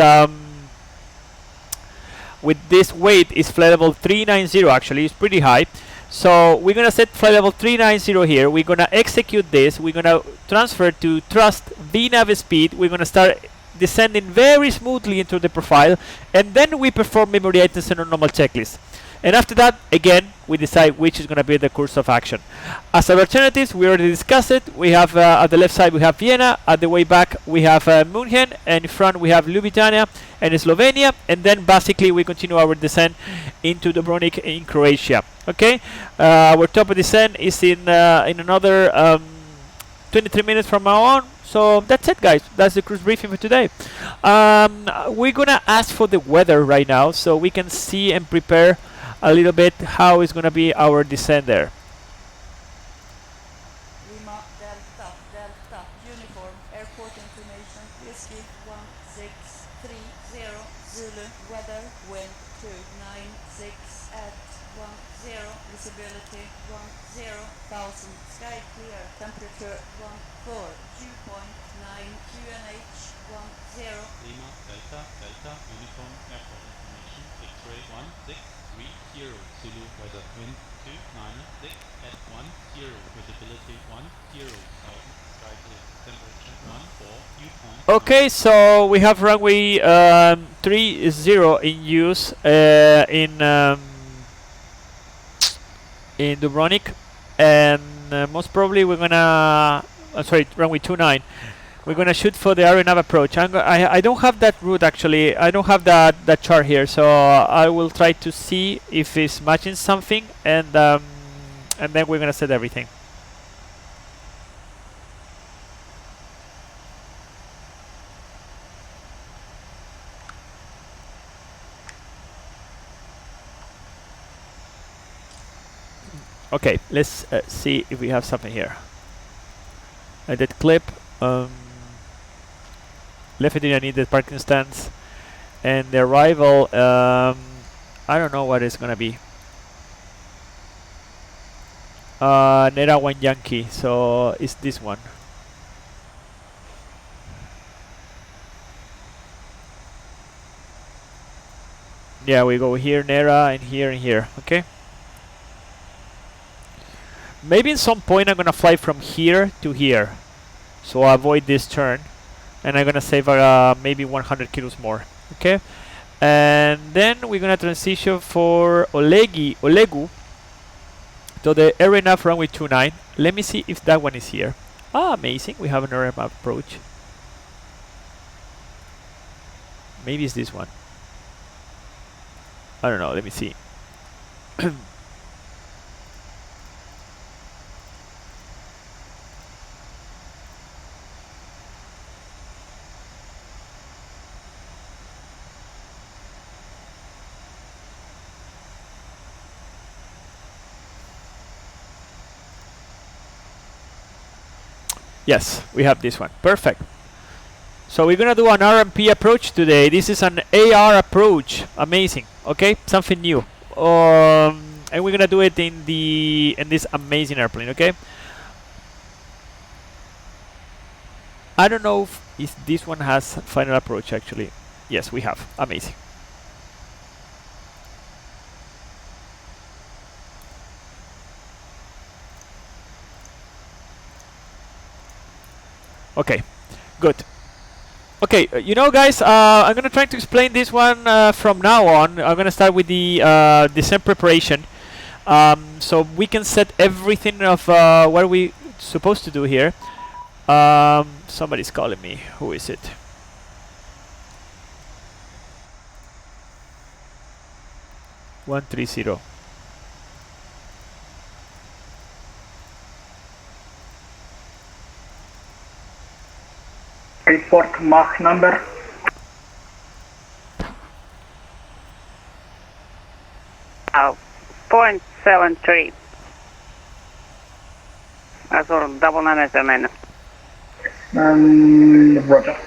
Speaker 1: with this weight is flight level 390. Actually, it's pretty high. So we're gonna set flight level 390 here. We're gonna execute this. We're gonna transfer to thrust VNAV speed. We're gonna start descending very smoothly into the profile, and then we perform memory items in a normal checklist. And after that, again, we decide which is going to be the course of action. As alternatives, we already discussed it. We have at the left side we have Vienna. At the way back we have München, and in front we have Ljubljana and Slovenia. And then basically we continue our descent into Dubrovnik in Croatia. Okay, our top of descent is in another 23 minutes from now on. So that's it, guys. That's the cruise briefing for today. We're gonna ask for the weather right now, so we can see and prepare a little bit how is gonna be our descent there.
Speaker 18: Lima Delta Delta Uniform Airport Information Whiskey 1630 Zulu weather wind 296 at 10 visibility 10,000 sky clear temperature 14 dew point 9 QNH 10
Speaker 19: Lima Delta Delta Uniform Airport Information X-ray 1630 Zulu weather wind 296 at 10 visibility 10,000 sky clear temperature 14 dew point.
Speaker 1: Okay, so we have runway 30 in use in Dubrovnik, and most probably we're gonna sorry, runway 29. We're gonna shoot for the aeronav approach. I don't have that route actually. I don't have that chart here, so I will try to see if it's matching something, and then we're gonna set everything. Okay, let's see if we have something here. Edit clip. Left it in, I need the parking stands, and the arrival. I don't know what it's gonna be. Nera 1 Yankee, so it's this one. Yeah, we go here, Nera, and here, okay? Maybe at some point I'm gonna fly from here to here, so I'll avoid this turn, and I'm gonna save maybe 100 kilos more, okay? And then we're gonna transition for Olegu to the RNF runway 29. Let me see if that one is here. Ah, amazing, we have an RMF approach. Maybe it's this one. I don't know, let me see. Yes, we have this one. Perfect. So we're gonna do an RMP approach today. This is an AR approach. Amazing. Okay, something new. And we're gonna do it in this amazing airplane. Okay. I don't know if this one has final approach actually. Yes, we have. Amazing. Okay, good. Okay, you know, guys, I'm gonna try to explain this one from now on. I'm gonna start with the descent preparation, so we can set everything of what we supposed to do here. Somebody's calling me. Who is it? One 130.
Speaker 5: Report Mach number.
Speaker 20: Oh, 0.73. Azur, 997.
Speaker 5: Roger.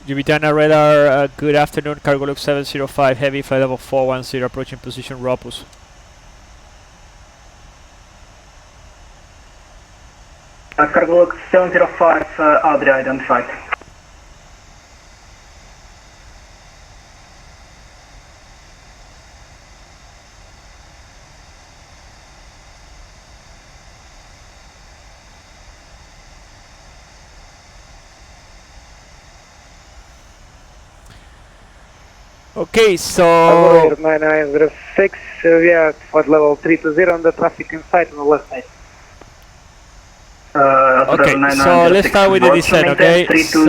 Speaker 1: Juvitana radar, good afternoon, cargo log 705, heavy, flight level 410, approaching position Ropus.
Speaker 5: Cargo log 705, Adria identified.
Speaker 1: Okay, so
Speaker 10: 9906, we are at level 320 on the traffic inside on the left side.
Speaker 1: Okay, so let's start with the descent, okay? So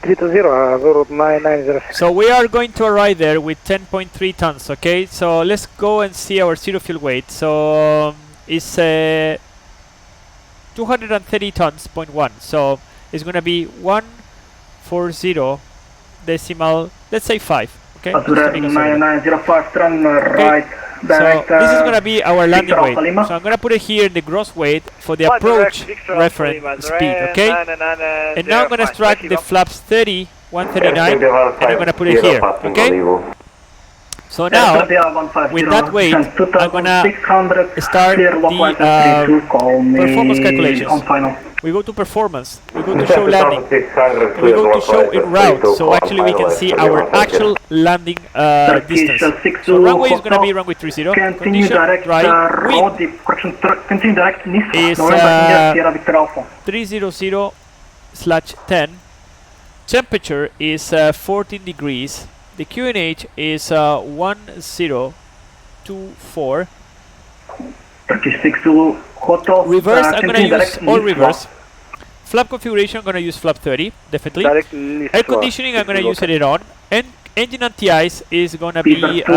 Speaker 10: 320,
Speaker 1: so we are going to arrive there with 10.3 tons, okay? So let's go and see our zero fuel weight. So it's 230 tons, 0.1. So it's gonna be 140 decimal, let's say 5, okay?
Speaker 5: 9905, turn right.
Speaker 1: So this is going to be our landing weight. So I'm going to put it here in the gross weight for the approach reference speed, okay? And now I'm going to extract the flaps 30, 139, and I'm going to put it here, okay? So now, with that weight, I'm going to start the performance calculations. We go to performance, we go to show landing, we go to show in route, so actually we can see our actual landing distance. So runway is going to be runway 30, condition dry, wind is 300/10, temperature is 14 degrees, the QNH is 1024. Reverse, I'm going to use all reverse. Flap configuration, I'm going to use flap 30, definitely. Air conditioning, I'm going to use it on. And engine anti-ice is going to be brakes,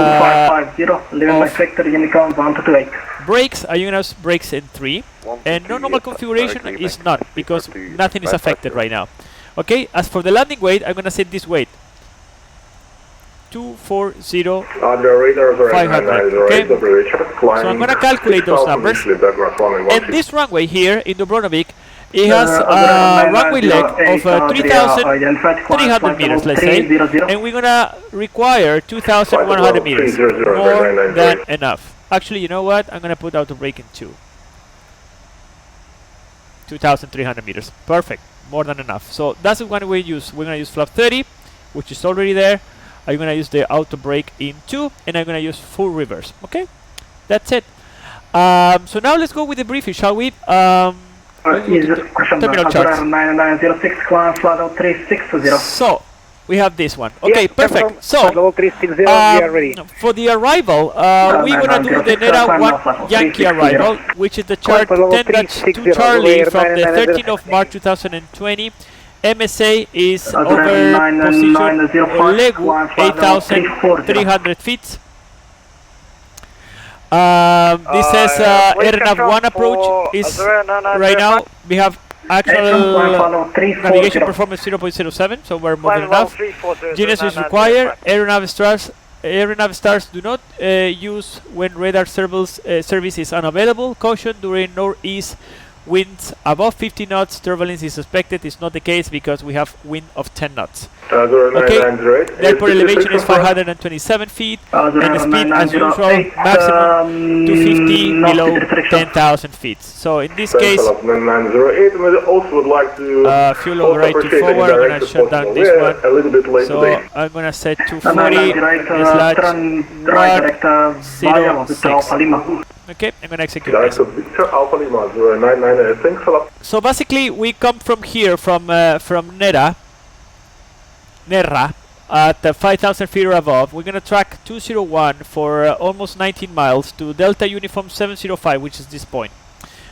Speaker 1: I'm going to use brakes in 3. And normal configuration is not, because nothing is affected right now. Okay, as for the landing weight, I'm going to set this weight 240 500, okay? So I'm going to calculate those numbers, and this runway here in Dubrovnik, it has a runway leg of 3,300 meters, let's say, and we're going to require 2,100 meters, more than enough. Actually, you know what, I'm going to put auto brake in 2. 2,300 meters. Perfect, more than enough. So that's the one we use. We're gonna use flap 30, which is already there. I'm gonna use the auto brake in 2, and I'm gonna use full reverse. Okay, that's it. So now let's go with the briefing, shall we? Terminal charts.
Speaker 10: 9906, climb flight level 360.
Speaker 1: So we have this one. Okay,
Speaker 10: Yes,
Speaker 1: perfect. So
Speaker 10: level 360, we are ready.
Speaker 1: for the arrival, we're gonna do the NERA 1 Yankee arrival, which is the chart 10-2 Charlie from the 13th of March 2020. MSA is over position Olegu, 8,300 feet. This says RNAV 1 approach is right now. We have actual navigation performance 0.07, so we're more than enough. GNS is required. Aeronav stars do not use when radar service is unavailable. Caution during northeast winds above 50 knots. Turbulence is suspected. It's not the case because we have wind of 10 knots. Okay, the airport elevation is 527 feet, and the speed as usual, maximum 250 below 10,000 feet. So in this case, fuel override to forward, I'm going to shut down this one. So I'm going to set 240/106. Okay, I'm going to execute this. So basically, we come from here, from NERA at 5,000 feet or above. We're going to track 201 for almost 19 miles to Delta Uniform 705, which is this point.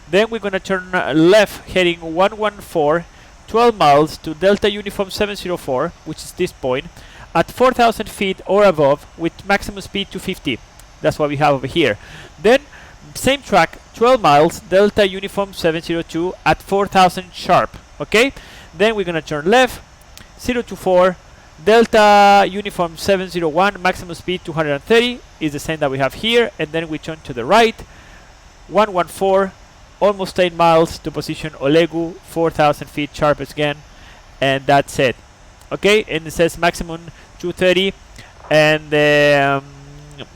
Speaker 1: Then we're going to turn left, heading 114, 12 miles to Delta Uniform 704, which is this point, at 4,000 feet or above with maximum speed 250. That's what we have over here. Then same track, 12 miles, Delta Uniform 702 at 4,000 sharp. Okay, then we're going to turn left, 024, Delta Uniform 701, maximum speed 230 is the same that we have here, and then we turn to the right, 114, almost 8 miles to position Olegu, 4,000 feet sharp again, and that's it. Okay, and it says maximum 230, and the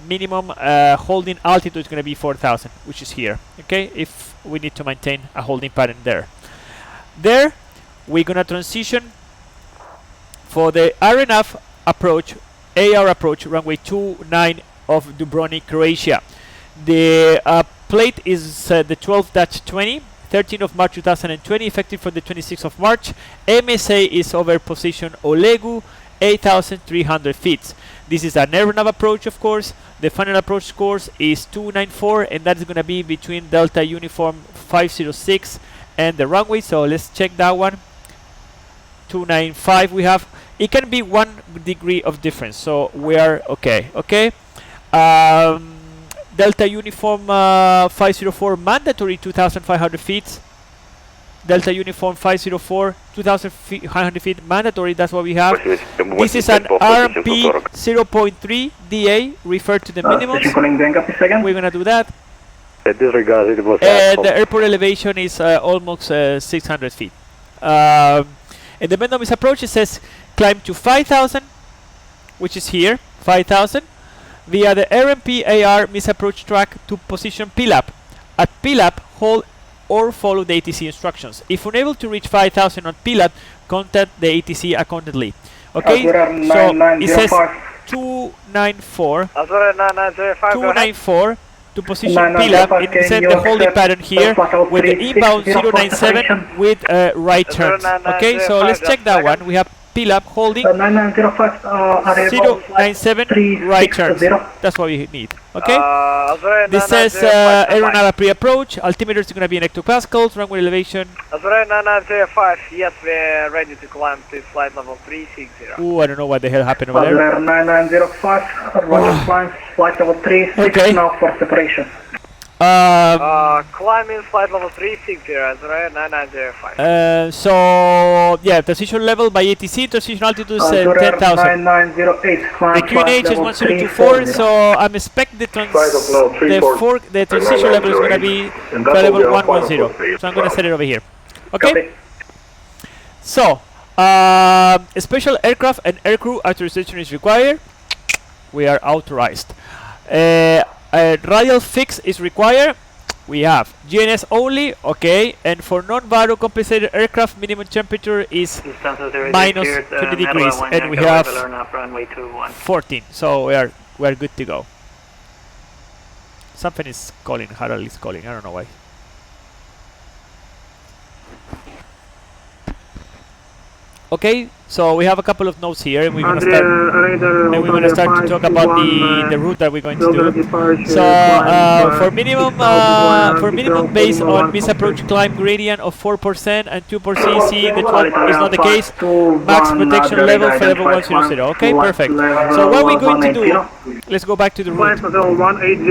Speaker 1: minimum holding altitude is going to be 4,000, which is here. Okay, if we need to maintain a holding pattern there. There, we're going to transition for the RNAV approach, AR approach, runway 29 of Dubrovnik, Croatia. The plate is the 12-20, 13th of March 2020, effective for the 26th of March. MSA is over position Olegu, 8,300 feet. This is an aeronav approach, of course. The final approach course is 294, and that is going to be between Delta Uniform 506 and the runway. So let's check that one. 295 we have. It can be 1 degree of difference, so we are okay. Okay. Delta Uniform 504 mandatory 2,500 feet. Delta Uniform 504 2,500 feet mandatory. That's what we have. This is an RMP 0.3 DA referred to the minimums. We're gonna do that. And the airport elevation is almost 600 feet. And the Bendomis approach, it says climb to 5,000, which is here, 5,000, via the RMP AR misapproach track to position PLAP. At PLAP, hold or follow the ATC instructions. If unable to reach 5,000 on PLAP, contact the ATC accordingly. Okay, so it says 294, 294 to position PLAP and send the holding pattern here with the inbound 097 with right turns. Okay, so let's check that one. We have PLAP holding 097 right turns. That's what we need. Okay, this says aeronav pre-approach. Altimeter is going to be in hectopascals. Runway elevation.
Speaker 5: 905, yes, we're ready to climb to flight level 360.
Speaker 1: Ooh, I don't know what the hell happened over there.
Speaker 10: 9905, runway climb, flight level 360 now for separation.
Speaker 5: Climbing flight level 360, right, 9905.
Speaker 1: So, yeah, transition level by ATC, transition altitude is 10,000. The QNH is 1024, so I'm expecting the transition level is going to be level 110. So I'm going to set it over here. Okay? So, special aircraft and aircrew authorization is required. We are authorized. Radial fix is required. we have GNS only, okay, and for non-baro compensated aircraft, minimum temperature is minus 20 degrees, and we have 14, so we are good to go. Something is calling, Harold is calling, I don't know why. Okay, so we have a couple of notes here, and we're gonna start to talk about the route that we're going to do. So for minimum based on this approach climb gradient of 4% and 2% CC, the 12 is not the case. Max protection level for level 100. Okay, perfect. So what we're going to do? Let's go back to the route.
Speaker 5: 180,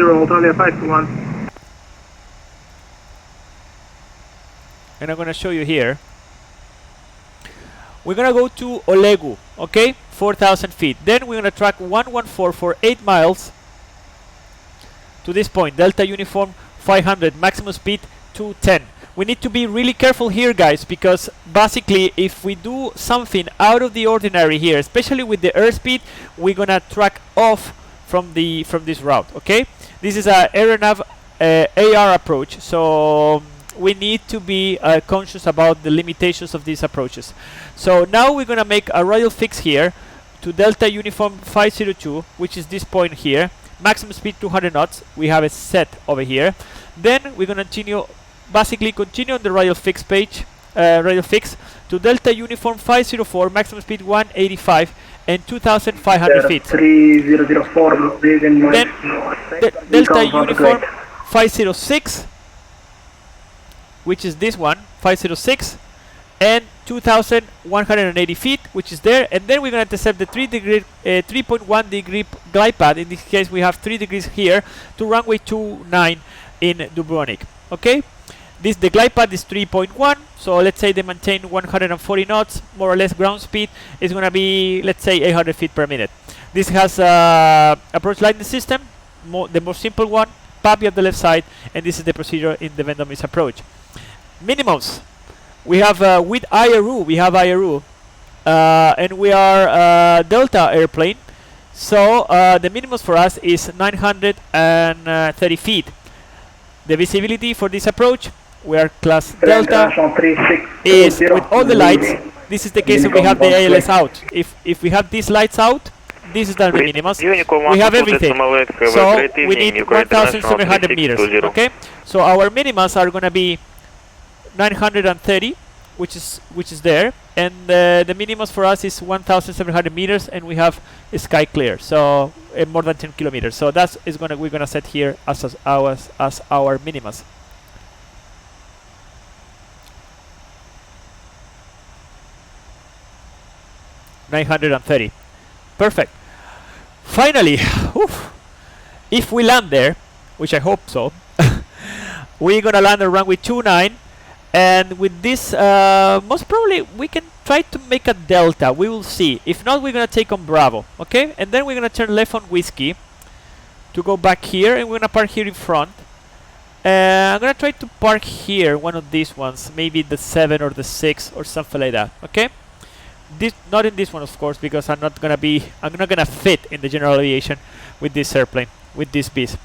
Speaker 1: and I'm gonna show you here. We're gonna go to Olegu, okay, 4,000 feet. Then we're gonna track 114 for 8 miles to this point. Delta Uniform 500, maximum speed 210. We need to be really careful here, guys, because basically if we do something out of the ordinary here, especially with the airspeed, we're gonna track off from this route, okay? This is a aeronav AR approach, so we need to be conscious about the limitations of these approaches. So now we're gonna make a radial fix here to Delta Uniform 502, which is this point here. Maximum speed 200 knots. We have it set over here. Then we're gonna basically continue on the radial fix page, radial fix to Delta Uniform 504, maximum speed 185 and 2,500 feet. Then Delta Uniform 506, which is this one, 506, and 2,180 feet, which is there. And then we're going to intercept the 3.1 degree glide path. In this case, we have 3 degrees here to runway 29 in Dubrovnik. Okay, the glide path is 3.1. So let's say they maintain 140 knots, more or less ground speed is going to be, let's say, 800 feet per minute. This has approach lightning system, the most simple one, PAPI at the left side, and this is the procedure in the Vendomis approach. Minimums. We have with IRU, and we are Delta airplane. So the minimums for us is 930 feet. The visibility for this approach, we are class Delta, is with all the lights. This is the case if we have the ALS out. If we have these lights out, this is the minimums. We have everything. So we need 1,700 meters. Okay. So our minimums are going to be 930, which is there, and the minimums for us is 1,700 meters, and we have sky clear, so more than 10 kilometers. So we're gonna set here as our minimums. $930. Perfect. Finally, if we land there, which I hope so, we're gonna land on runway 29. And with this, most probably we can try to make a Delta. We will see. If not, we're gonna take on Bravo. Okay, and then we're gonna turn left on Whiskey to go back here, and we're gonna park here in front. I'm gonna try to park here, one of these ones, maybe the 7 or the 6 or something like that. Okay, not in this one, of course, because I'm not gonna fit in the general aviation with this airplane, with this beast.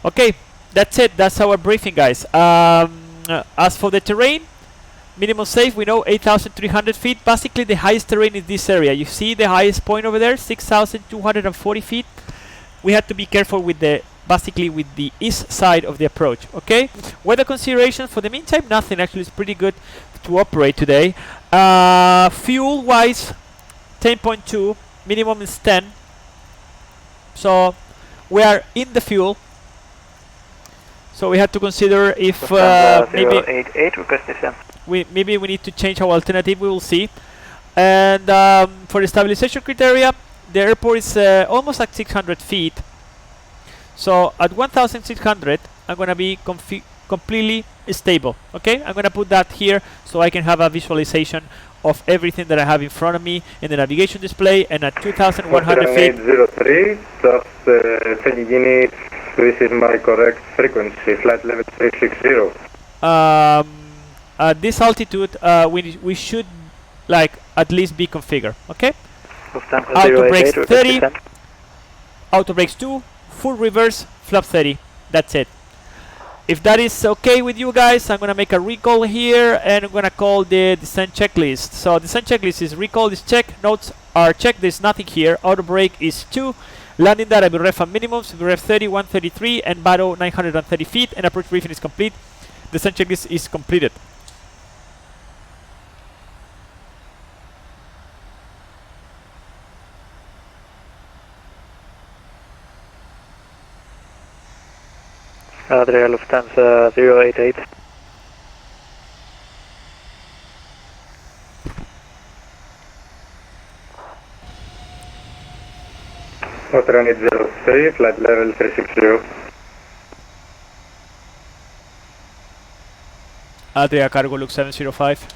Speaker 1: Okay, that's it. That's our briefing, guys. As for the terrain, minimum safe, we know 8,300 feet. Basically, the highest terrain is this area. You see the highest point over there, 6,240 feet. We have to be careful with the east side of the approach. Okay. Weather considerations for the meantime, nothing. Actually, it's pretty good to operate today. Fuel wise, 10.2. Minimum is 10. So we are in the fuel. So we have to consider if maybe we need to change our alternative. We will see. And for the stabilization criteria, the airport is almost at 600 feet. So at 1,600, I'm going to be completely stable. Okay, I'm going to put that here so I can have a visualization of everything that I have in front of me in the navigation display. And at 2,100 feet.
Speaker 21: 803, just 20 units. This is my correct frequency, flight level 360.
Speaker 1: At this altitude, we should at least be configured. Okay. Auto brakes 30. Auto brakes 2. Full reverse. Flap 30. That's it. if that is okay with you guys, I'm gonna make a recall here, and I'm gonna call the descent checklist. So descent checklist is recall is checked, notes are checked, there's nothing here, auto brake is 2, landing data will ref at minimums, will ref 30, 133, and battle 930 feet, and approach briefing is complete. Descent checklist is completed.
Speaker 10: Adria Lufthansa 088.
Speaker 21: Autonit 03, flight level 360.
Speaker 1: Adria cargo look 705.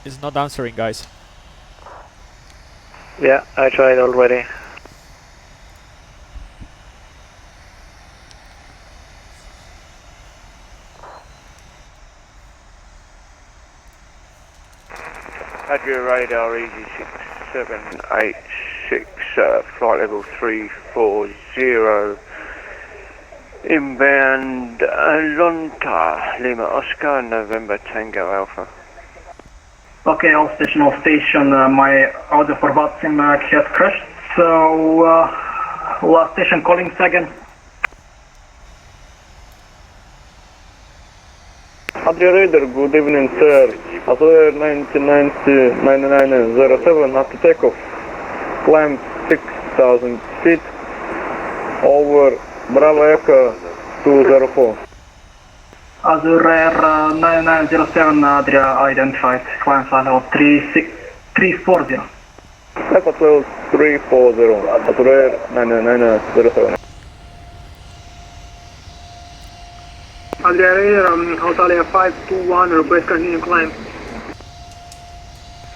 Speaker 1: It's not answering, guys.
Speaker 10: Yeah, I tried already.
Speaker 2: Adria radar EG6786, flight level 340, inbound Lonta, Lima Oscar, November Tango Alpha.
Speaker 22: Okay, all station, my audio for Watsim has crashed, so last station calling second.
Speaker 21: Adria Radar, good evening, sir. Azure 9907 after takeoff. Climb 6,000 feet over Bravo Echo 204.
Speaker 22: Azure 9907 Adria identified, climb flight level 340.
Speaker 21: Flight level 340, Azure 9907.
Speaker 22: Adria Radar, Italia 521, request continue climb.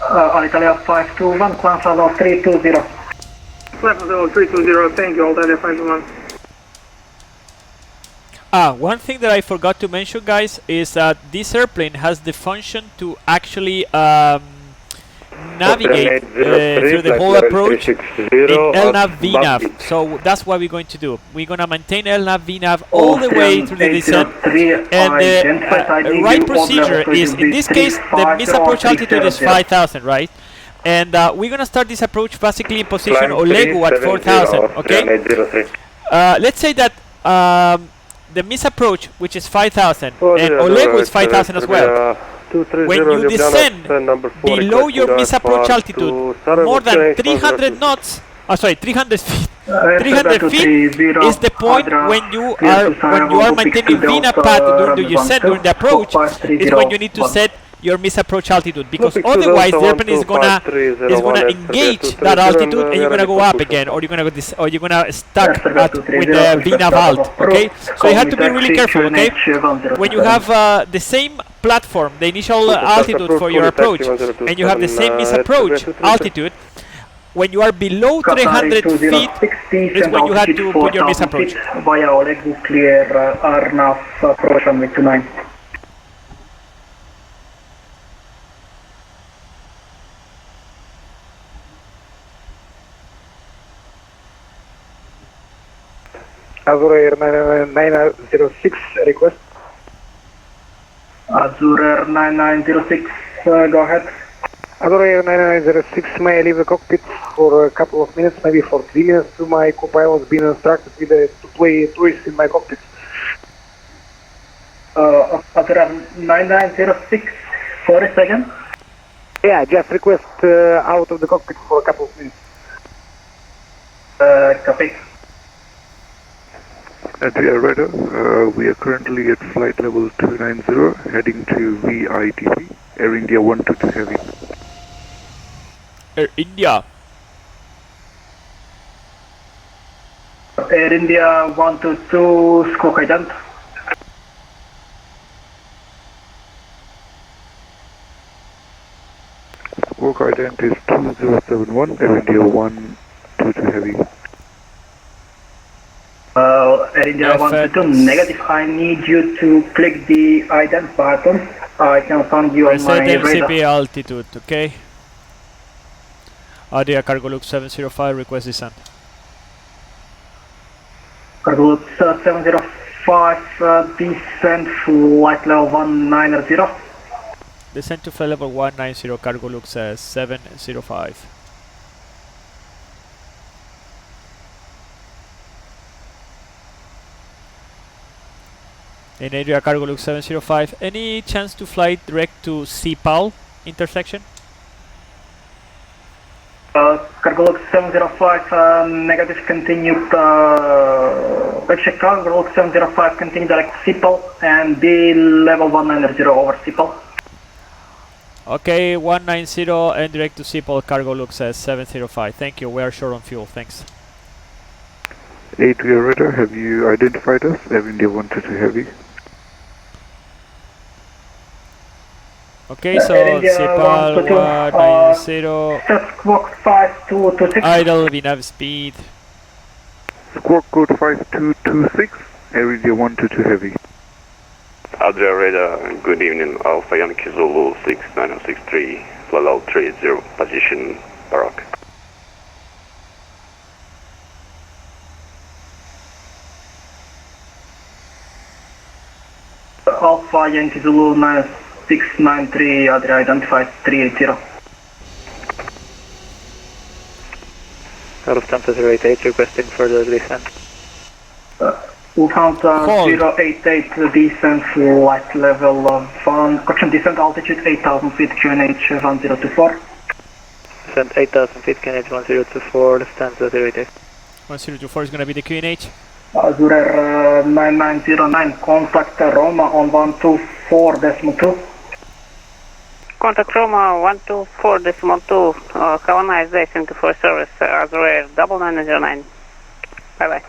Speaker 22: Italia 521, climb flight level 320. Climb flight level 320, thank you, Italia 521.
Speaker 1: One thing that I forgot to mention, guys, is that this airplane has the function to actually navigate through the whole approach in LNAV VNAV. So that's what we're going to do. We're going to maintain LNAV VNAV all the way through the descent. And the right procedure is, in this case, the misapproach altitude is 5,000, right? And we're going to start this approach basically in position Olegu at 4,000, okay? Let's say that the misapproach, which is 5,000, and Olegu is 5,000 as well. When you descend below your misapproach altitude more than 300 knots, 300 feet, 300 feet is the point when you are maintaining VNAV path during the descent, during the approach, is when you need to set your misapproach altitude, because otherwise the airplane is gonna engage that altitude and you're gonna go up again, or you're gonna stuck with the VNAV alt. Okay, so you have to be really careful. Okay, when you have the same platform, the initial altitude for your approach, and you have the same misapproach altitude, when you are below 300 feet is when you have to put your misapproach.
Speaker 22: Via Olegu clear RNAV approach on with 29.
Speaker 10: Azure 9906 request.
Speaker 22: Azure 9906, go ahead.
Speaker 10: Azure 9906, may I leave the cockpit for a couple of minutes, maybe for 3 minutes, to my co-pilot being instructed to play toys in my cockpit.
Speaker 22: Azure 9906, for a second.
Speaker 10: Yeah, just request out of the cockpit for a couple of minutes.
Speaker 22: Copy.
Speaker 23: Adria Radar, we are currently at flight level 290, heading to VITP, Air India 122 Heavy.
Speaker 1: Air India.
Speaker 22: Air India 122, squawk ident.
Speaker 23: Squawk ident is 2071, Air India 122 Heavy.
Speaker 22: Air India 122, negative. I need you to click the ident button. I can find you on my radar.
Speaker 1: MCP altitude, okay? Adria Cargo Look 705, request descent.
Speaker 22: Cargo Look 705, descent flight level 190.
Speaker 1: Descent to flight level 190, Cargo Look 705. In Adria Cargo Look 705, any chance to fly direct to CPAL intersection?
Speaker 22: Cargo Look 705, negative, continue. Actually, Cargo Look 705, continue direct CPAL and be level 190 over CPAL.
Speaker 1: Okay, 190 and direct to CPAL, Cargo Look 705. Thank you, we are short on fuel, thanks.
Speaker 23: Adria radar, have you identified us? Air India 122 Heavy.
Speaker 1: Okay, so CPAL 190.
Speaker 22: Squawk 5226.
Speaker 1: Idle, we have speed.
Speaker 23: Squawk code 5226, Air India 122 Heavy.
Speaker 7: Adria radar, good evening, Alpha Yankee Zulu 69063, flight level 30, position Barak.
Speaker 22: Alpha Yankee Zulu 9693, Adria identified 380.
Speaker 12: Lufthansa 088 requesting further descent.
Speaker 22: Lufthansa 088, descent flight level of correction, descent altitude 8000 feet, QNH 1024.
Speaker 12: Descent 8000 feet, QNH 1024, Lufthansa 088.
Speaker 1: 1024 is going to be the QNH.
Speaker 22: Azurer 9909, contact Roma on 124.2.
Speaker 20: Contact Roma 124.2. Have a nice day, thank you for service. Azurer 9909. Bye bye.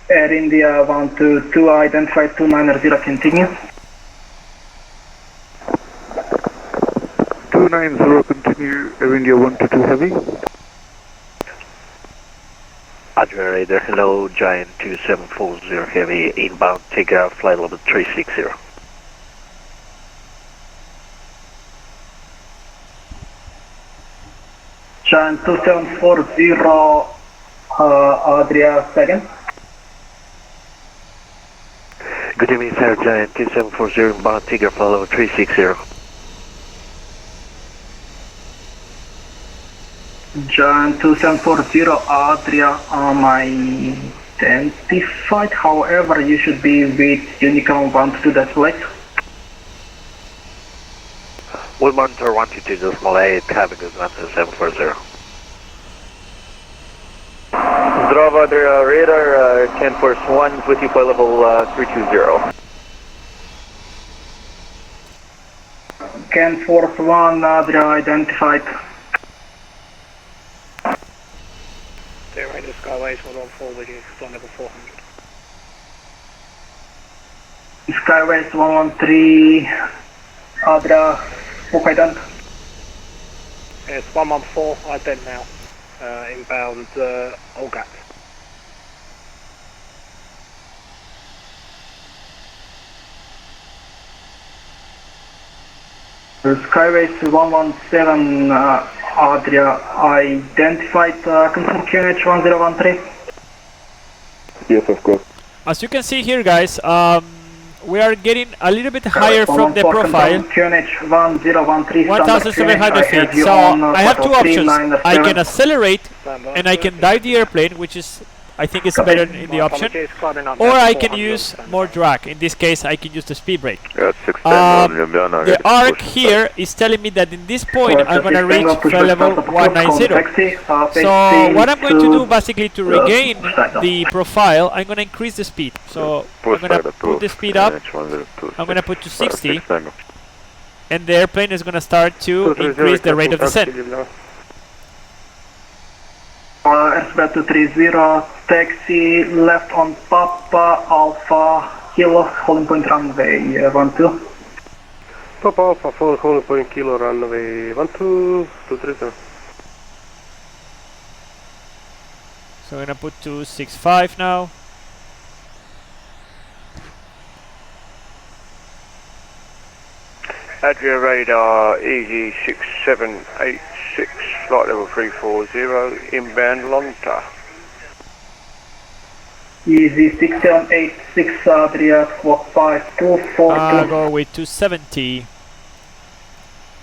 Speaker 22: Air India 122, identified 290, continue.
Speaker 23: 290, continue, Air India 122 Heavy.
Speaker 16: Adria radar, hello, Giant 2740 Heavy, inbound, take out, flight level 360.
Speaker 22: Giant 2740, Adria second.
Speaker 16: Good evening, sir, Giant 2740, inbound, take out, flight level 360.
Speaker 22: Giant 2740, Adria unidentified, however, you should be with Unicom 122 decibels.
Speaker 16: We'll monitor 122 decimal 8, having good 740.
Speaker 21: Zdrova Adria radar, Can Force 1 with you, flight level 320.
Speaker 22: Can Force 1, Adria identified.
Speaker 15: Air radar Skyways 114 with you, flight level 400.
Speaker 22: Skyways 113, Adria, book ident.
Speaker 15: It's 114, ident now. Inbound Olgat.
Speaker 22: Skyways 117, Adria identified, confirm QNH 1013.
Speaker 23: Yes, of course.
Speaker 1: As you can see here, guys, we are getting a little bit higher from the profile.
Speaker 22: QNH 1013,
Speaker 1: 1,700 feet. So I have two options. I can accelerate and I can dive the airplane, which is, I think it's better in the option, or I can use more drag. In this case, I can use the speed brake. The arc here is telling me that in this point I'm going to reach flight level 190. So what I'm going to do basically to regain the profile, I'm going to increase the speed. So I'm going to put the speed up, I'm going to put to 60, and the airplane is going to start to increase the rate of descent.
Speaker 22: Airspeed 230, taxi left on Papa Alpha Kilo, holding point runway 12.
Speaker 21: Papa Alpha 4, holding point Kilo, runway 12, 230.
Speaker 1: So I'm going to put 265 now.
Speaker 2: Adria radar, EG 6786, flight level 340, inbound Lonta.
Speaker 22: Easy 6786, Adria, squawk 5242.
Speaker 1: Go with 270.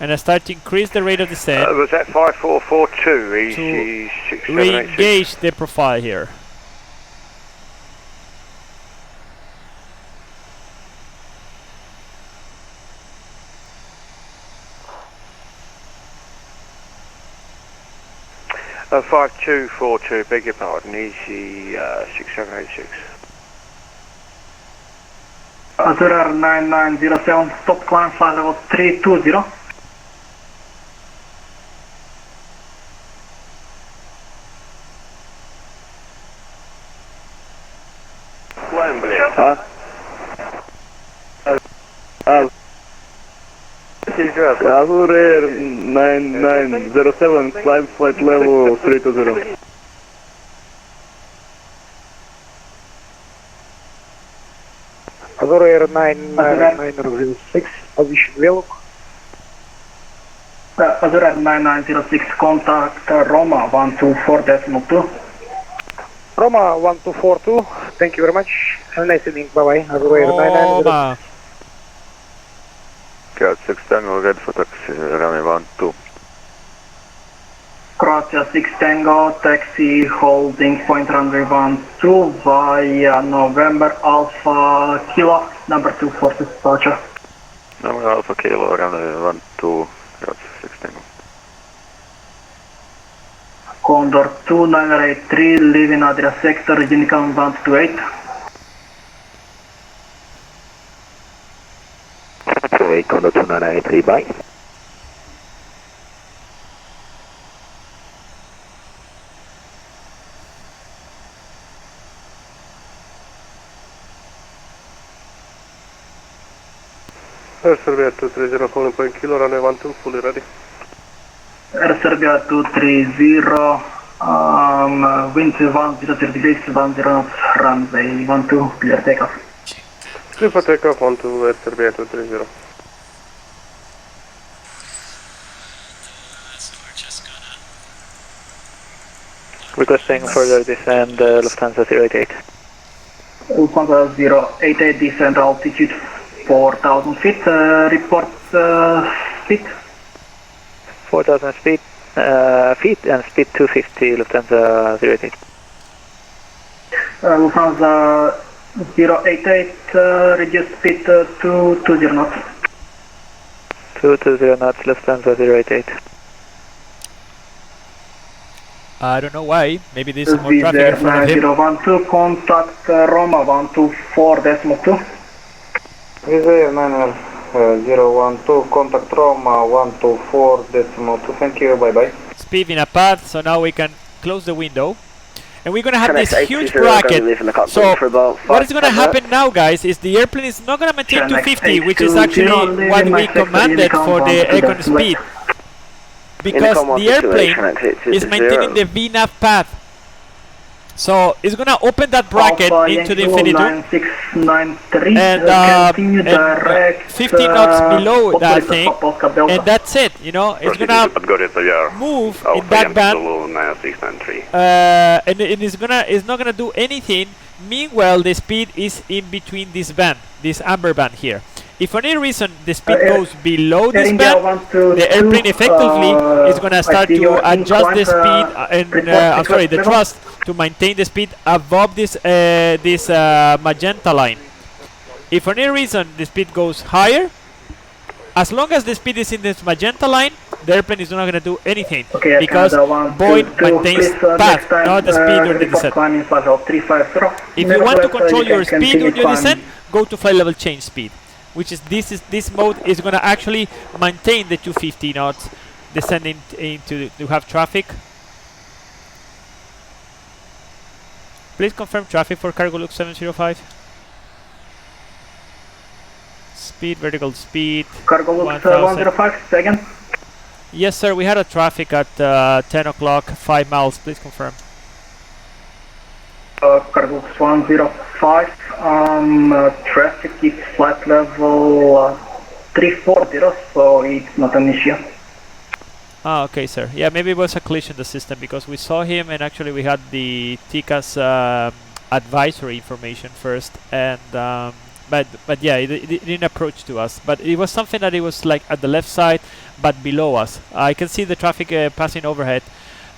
Speaker 1: And I start to increase the rate of descent.
Speaker 2: Was that 5442, easy 6786?
Speaker 1: Re-engage the profile here.
Speaker 2: 5242, beg your pardon, easy 6786.
Speaker 22: Azura 9907, stop climb, flight level 320.
Speaker 21: Wembley. Azure 9907, climb flight level 320.
Speaker 10: Azure Air 9906, position Veluk.
Speaker 22: Azure 9906, contact Roma 124.2.
Speaker 10: Roma 1242, thank you very much. Have a nice evening, bye bye. Azure Air 9906.
Speaker 4: Cat 6 Tango, red for taxi, runway 12.
Speaker 22: Croatia 6 Tango, taxi holding point runway 12 via November Alpha Kilo, number 2 for departure.
Speaker 4: November Alpha Kilo, runway 12, Cat 6 Tango.
Speaker 22: Condor 2983, leaving Adria sector, Unicom 128.
Speaker 16: 28, Condor 2983, bye.
Speaker 21: Air Serbia 230, holding point Kilo, runway 12, fully ready.
Speaker 22: Air Serbia 230, wind 1030 degrees, 10 knots, runway 12, clear takeoff.
Speaker 21: Clear for takeoff, 12, Air Serbia 230.
Speaker 12: Requesting further descend, Lufthansa 088.
Speaker 22: Lufthansa 088, descent altitude 4,000 feet, report speed.
Speaker 12: 4,000 feet and speed 250, Lufthansa 088.
Speaker 22: Lufthansa 088, reduce speed to 220 knots.
Speaker 12: 220 knots, Lufthansa 088.
Speaker 1: I don't know why. Maybe there's more traffic in front of him.
Speaker 22: 9012, contact Roma 124.2.
Speaker 21: Wizz Air 012, contact Roma 124.2, thank you, bye bye.
Speaker 1: Speed in a path, so now we can close the window. And we're gonna have this huge bracket. So what is gonna happen now, guys, is the airplane is not gonna maintain 250, which is actually what we commanded for the econ speed. Because the airplane is maintaining the VNAV path. So it's gonna open that bracket into the infinity and 15 knots below that thing, and that's it. You know, it's gonna move in that band, and it's not gonna do anything. Meanwhile, the speed is in between this band, this amber band here. If for any reason the speed goes below this band, the airplane effectively is going to start to adjust the speed and I'm sorry, the thrust to maintain the speed above this magenta line. If for any reason the speed goes higher, as long as the speed is in this magenta line, the airplane is not going to do anything because Boeing maintains path, not the speed during the descent. If you want to control your speed during your descent, go to flight level change speed, which is this mode is going to actually maintain the 250 knots descending into to have traffic. Please confirm traffic for cargo look 705. Speed, vertical speed.
Speaker 22: Cargo look 105, second.
Speaker 1: Yes, sir. We had a traffic at 10 o'clock, 5 miles. Please confirm.
Speaker 22: Cargo look 105. Traffic is flight level 340, so it's not an issue.
Speaker 1: Ah, okay, sir. Yeah, maybe it was a glitch in the system because we saw him and actually we had the TICAS advisory information first, and but yeah, it didn't approach to us. But it was something that it was like at the left side, but below us. I can see the traffic passing overhead,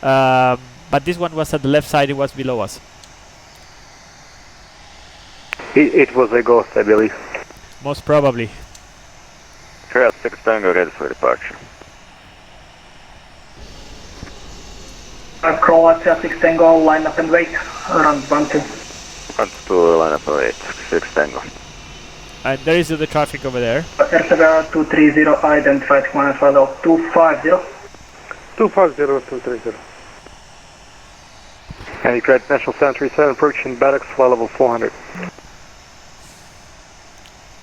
Speaker 1: but this one was at the left side. It was below us.
Speaker 21: It was a ghost, I believe.
Speaker 1: Most probably.
Speaker 7: Fiat 6 Tango ready for departure.
Speaker 22: Croatia 6 Tango, line up and wait, around 1-2.
Speaker 7: 1-2, line up and wait, 6 Tango.
Speaker 1: And there is the traffic over there.
Speaker 22: Air 230, identified command and follow 250.
Speaker 21: 250, 230. And you correct National 737 approaching Baddocks, flight level 400.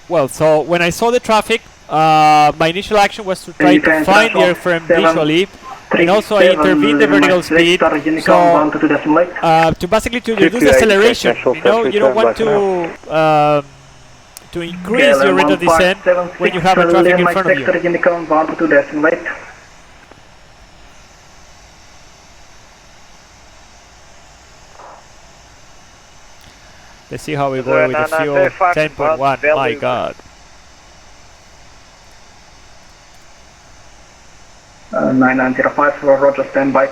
Speaker 1: Well, so when I saw the traffic, my initial action was to try to find the airframe visually, and also I intervened the vertical speed, so to basically to reduce acceleration. You know, you don't want to increase your rate of descent when you have a traffic in front of you. Let's see how we go with the fuel. 10.1. My God.
Speaker 22: 9905 for Roger, standby.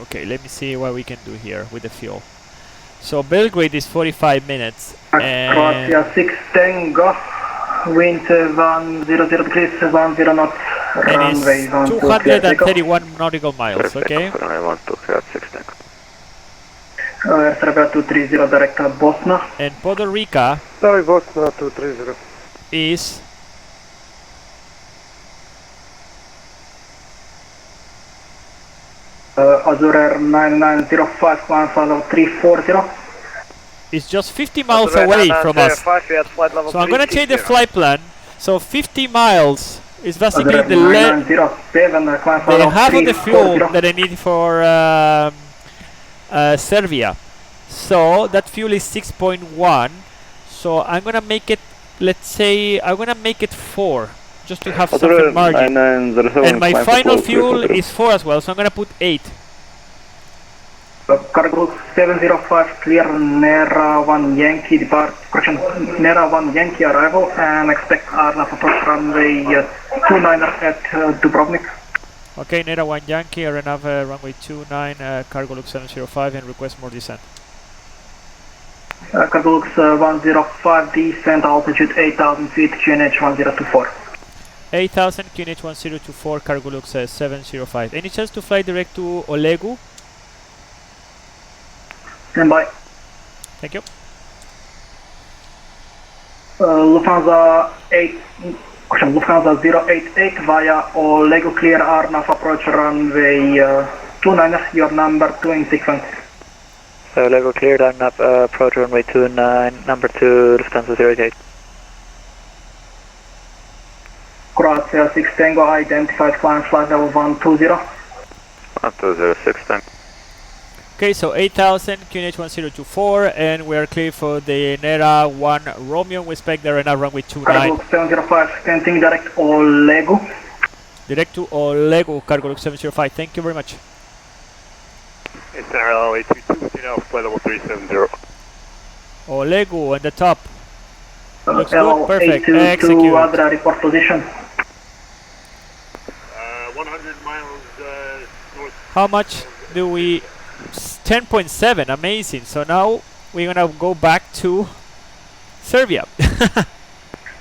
Speaker 1: Okay, let me see what we can do here with the fuel. So Belgrade is 45 minutes. And
Speaker 22: Croatia 6 Tango, wind 10 degrees, 10 knots, runway
Speaker 1: 231 nautical miles, okay?
Speaker 22: Air 230, direct Bosna.
Speaker 1: And Puerto Rico
Speaker 21: Sorry, Bosna 230.
Speaker 1: is
Speaker 22: Azure Air 9905, command follow 340.
Speaker 1: It's just 50 miles away from us. So I'm gonna change the flight plan. So 50 miles is basically the half of the fuel that I need for Serbia. So that fuel is 6.1. So I'm gonna make it, let's say, I'm gonna make it 4. Just to have something margin. And my final fuel is 4 as well, so I'm gonna put 8.
Speaker 22: Cargo 705 clear, Nera 1 Yankee depart, correction, Nera 1 Yankee arrival, and expect RNAV approach runway 29 at Dubrovnik.
Speaker 1: Okay, Nera 1 Yankee, RNAV runway 29, cargo look 705, and request more descent.
Speaker 22: Cargo looks 105, descent altitude 8000 feet, QNH 1024.
Speaker 1: 8000, QNH 1024, cargo looks 705. Any chance to fly direct to Olegu?
Speaker 22: Standby.
Speaker 1: Thank you.
Speaker 22: Lufthansa 088 via Olegu clear RNAV approach runway 29, your number 2 in sequence.
Speaker 12: Olegu cleared RNAV approach runway 29, number 2, Lufthansa 088.
Speaker 22: Croatia 6 Tango, identified climb flight level 120.
Speaker 7: 1206 Tango.
Speaker 1: Okay, so 8000, QNH 1024, and we are clear for the Nera 1 Romeo. We expect the RNAV runway 29.
Speaker 22: Cargo 705, continue direct Olegu.
Speaker 1: Direct to Olegu, cargo look 705. Thank you very much.
Speaker 7: It's runway 22, now flight level 370.
Speaker 1: Olegu on the top. Looks good,
Speaker 22: L
Speaker 1: perfect.
Speaker 22: 822
Speaker 1: Execute.
Speaker 22: Adra report position.
Speaker 7: 100 miles north.
Speaker 1: How much do we... 10.7, amazing. So now we're gonna go back to Serbia.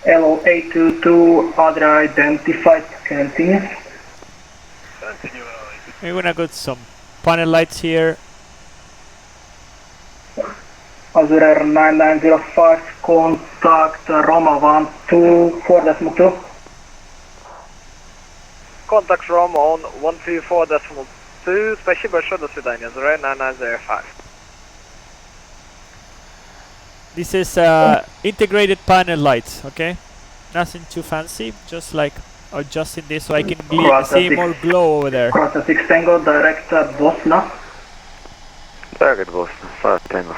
Speaker 22: L822 Adra identified, continue.
Speaker 1: We're gonna get some panel lights here.
Speaker 22: Azure Air 9905, contact Roma 124.2.
Speaker 5: Contact Roma on 124.2. Спасибо большое, до свидания. Azure Air 9905.
Speaker 1: This is integrated panel lights, okay? Nothing too fancy, just like adjusting this so I can see more glow over there.
Speaker 22: Croatia 6 Tango, direct Bosna.
Speaker 7: Target Bosna, 5 Tango.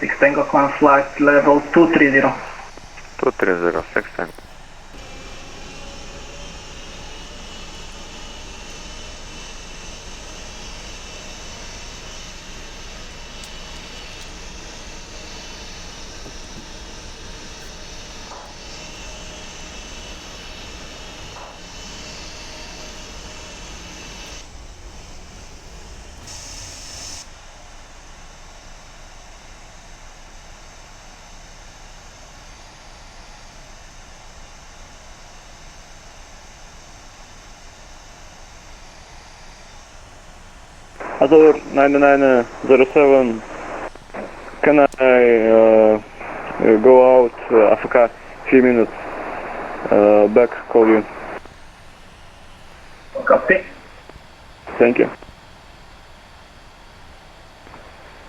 Speaker 22: 6 Tango climb flight level 230.
Speaker 4: 230, 6 Tango.
Speaker 21: Azure 9907, can I go out Africa few minutes, back call you.
Speaker 22: Copy.
Speaker 21: Thank you.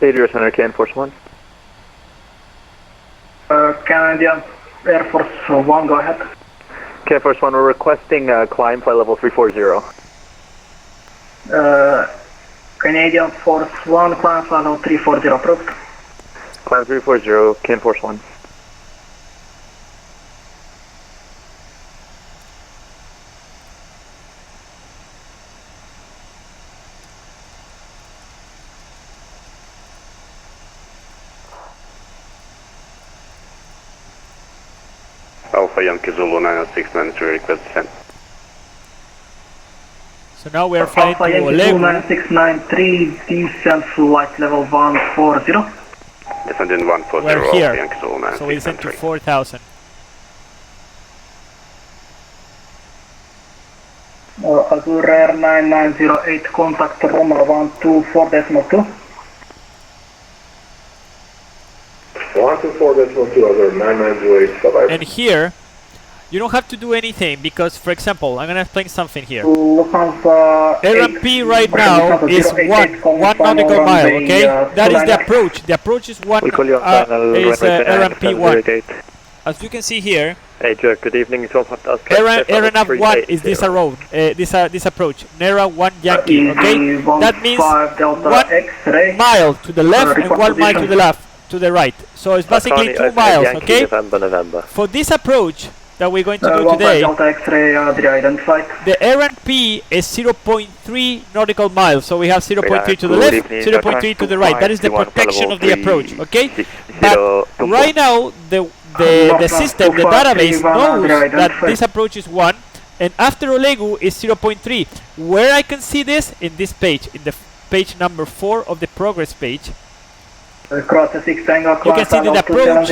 Speaker 3: Aviator Center, can Force 1.
Speaker 22: Canadian Air Force 1, go ahead.
Speaker 3: Can Force 1, we're requesting climb flight level 340.
Speaker 22: Canadian Force 1, climb flight level 340, approved.
Speaker 3: Climb 340, can Force 1.
Speaker 7: Alpha Yankee Zulu 969 request descent.
Speaker 1: So now we are flying
Speaker 22: Alpha
Speaker 1: to
Speaker 22: Yankee
Speaker 1: Olegu.
Speaker 22: 9693, descent flight level 140.
Speaker 7: Descending 140,
Speaker 1: We're
Speaker 7: Alpha
Speaker 1: here.
Speaker 7: Yankee Zulu
Speaker 1: So we descend to
Speaker 7: 969.
Speaker 1: 4,000.
Speaker 22: Azure Air 9908, contact Roma 124.2.
Speaker 17: 124.2, Azure 9908, bye-bye.
Speaker 1: And here, you don't have to do anything because, for example, I'm going to explain something here.
Speaker 22: Lufthansa
Speaker 1: RMP right now is one nautical mile, okay? That is the approach. The approach is RMP 1. As you can see here,
Speaker 3: Hey, Jack, good evening.
Speaker 1: RNAV 1 is this road, this approach. NERA 1 Yankee, okay? That means 1 mile to the left and 1 mile to the left, to the right. So it's basically 2 miles, okay?
Speaker 3: November.
Speaker 1: For this approach that we're going to do today, the RNP is 0.3 nautical miles. So we have 0.3 to the left, 0.3 to the right. That is the protection of the approach, okay? But right now, the system, the database knows that this approach is 1, and after Olegu is 0.3. Where I can see this? In this page, in the page number 4 of the progress page. You can see that the approach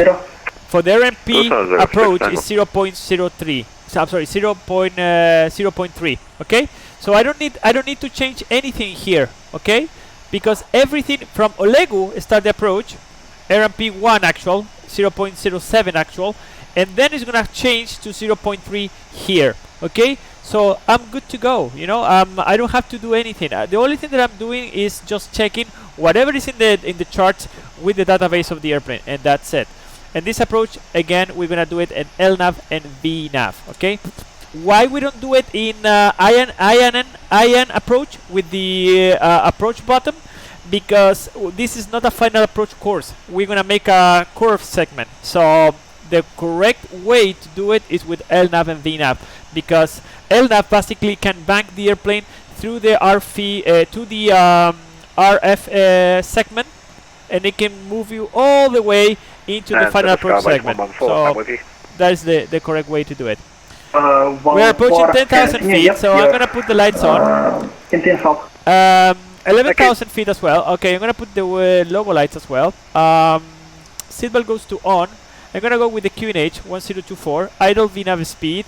Speaker 1: for the RMP approach is 0.03. So, I'm sorry, 0.3. Okay, so I don't need to change anything here. Okay, because everything from Olegu start the approach, RMP 1 actual, 0.07 actual, and then it's gonna change to 0.3 here. Okay, so I'm good to go. You know, I don't have to do anything. The only thing that I'm doing is just checking whatever is in the charts with the database of the airplane, and that's it. And this approach, again, we're gonna do it in LNAV and VNAV. Okay, why we don't do it in IN approach with the approach bottom? Because this is not a final approach course. We're gonna make a curve segment. So the correct way to do it is with LNAV and VNAV, because LNAV basically can bank the airplane through the RF segment, and it can move you all the way into the final approach segment. So that is the correct way to do it. We are approaching 10,000 feet, so I'm gonna put the lights on. 11,000 feet as well. Okay, I'm gonna put the logo lights as well. Seatbelt goes to on. I'm gonna go with the QNH 1024. Idle VNAV speed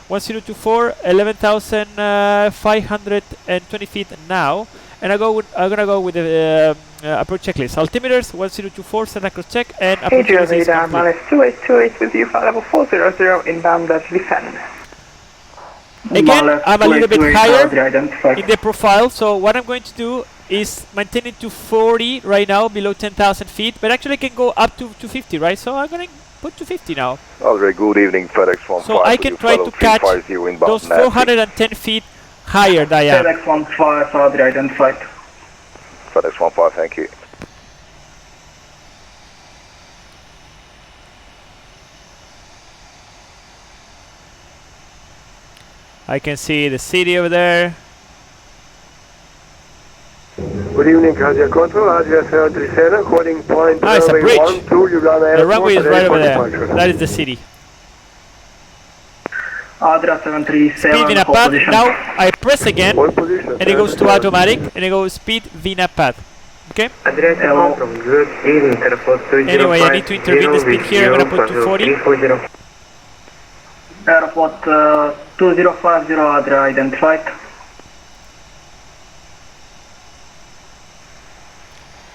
Speaker 1: 1024, 11,520 feet now. And I'm gonna go with the approach checklist. Altimeters 1024, send across check, and approach checklist is complete.
Speaker 22: 2828 with you, flight level 400, inbound descend.
Speaker 1: Again, I'm a little bit higher in the profile, so what I'm going to do is maintain it to 40 right now, below 10,000 feet, but actually I can go up to 250, right? So I'm going to put 250 now.
Speaker 4: Very good evening, FedEx 15.
Speaker 1: So I can try to catch those 410 feet higher that I am.
Speaker 22: FedEx 15, identified.
Speaker 4: FedEx 15, thank you.
Speaker 1: I can see the city over there.
Speaker 21: Good evening, Asia Control, Asia 737, calling point
Speaker 1: Ah, it's a
Speaker 21: runway
Speaker 1: bridge.
Speaker 21: 12, you run
Speaker 1: The runway is right over there.
Speaker 21: departure.
Speaker 1: That is the city.
Speaker 22: Adria 737,
Speaker 1: Speed VNAV
Speaker 22: hold
Speaker 1: path.
Speaker 22: position.
Speaker 1: Now I press again, and it goes to automatic, and it goes speed VNAV path. Okay?
Speaker 21: Adria Control, good evening, airport 205.
Speaker 1: Anyway, I need to intervene the speed here. I'm gonna put 240.
Speaker 22: Airport 2050, Adria identified.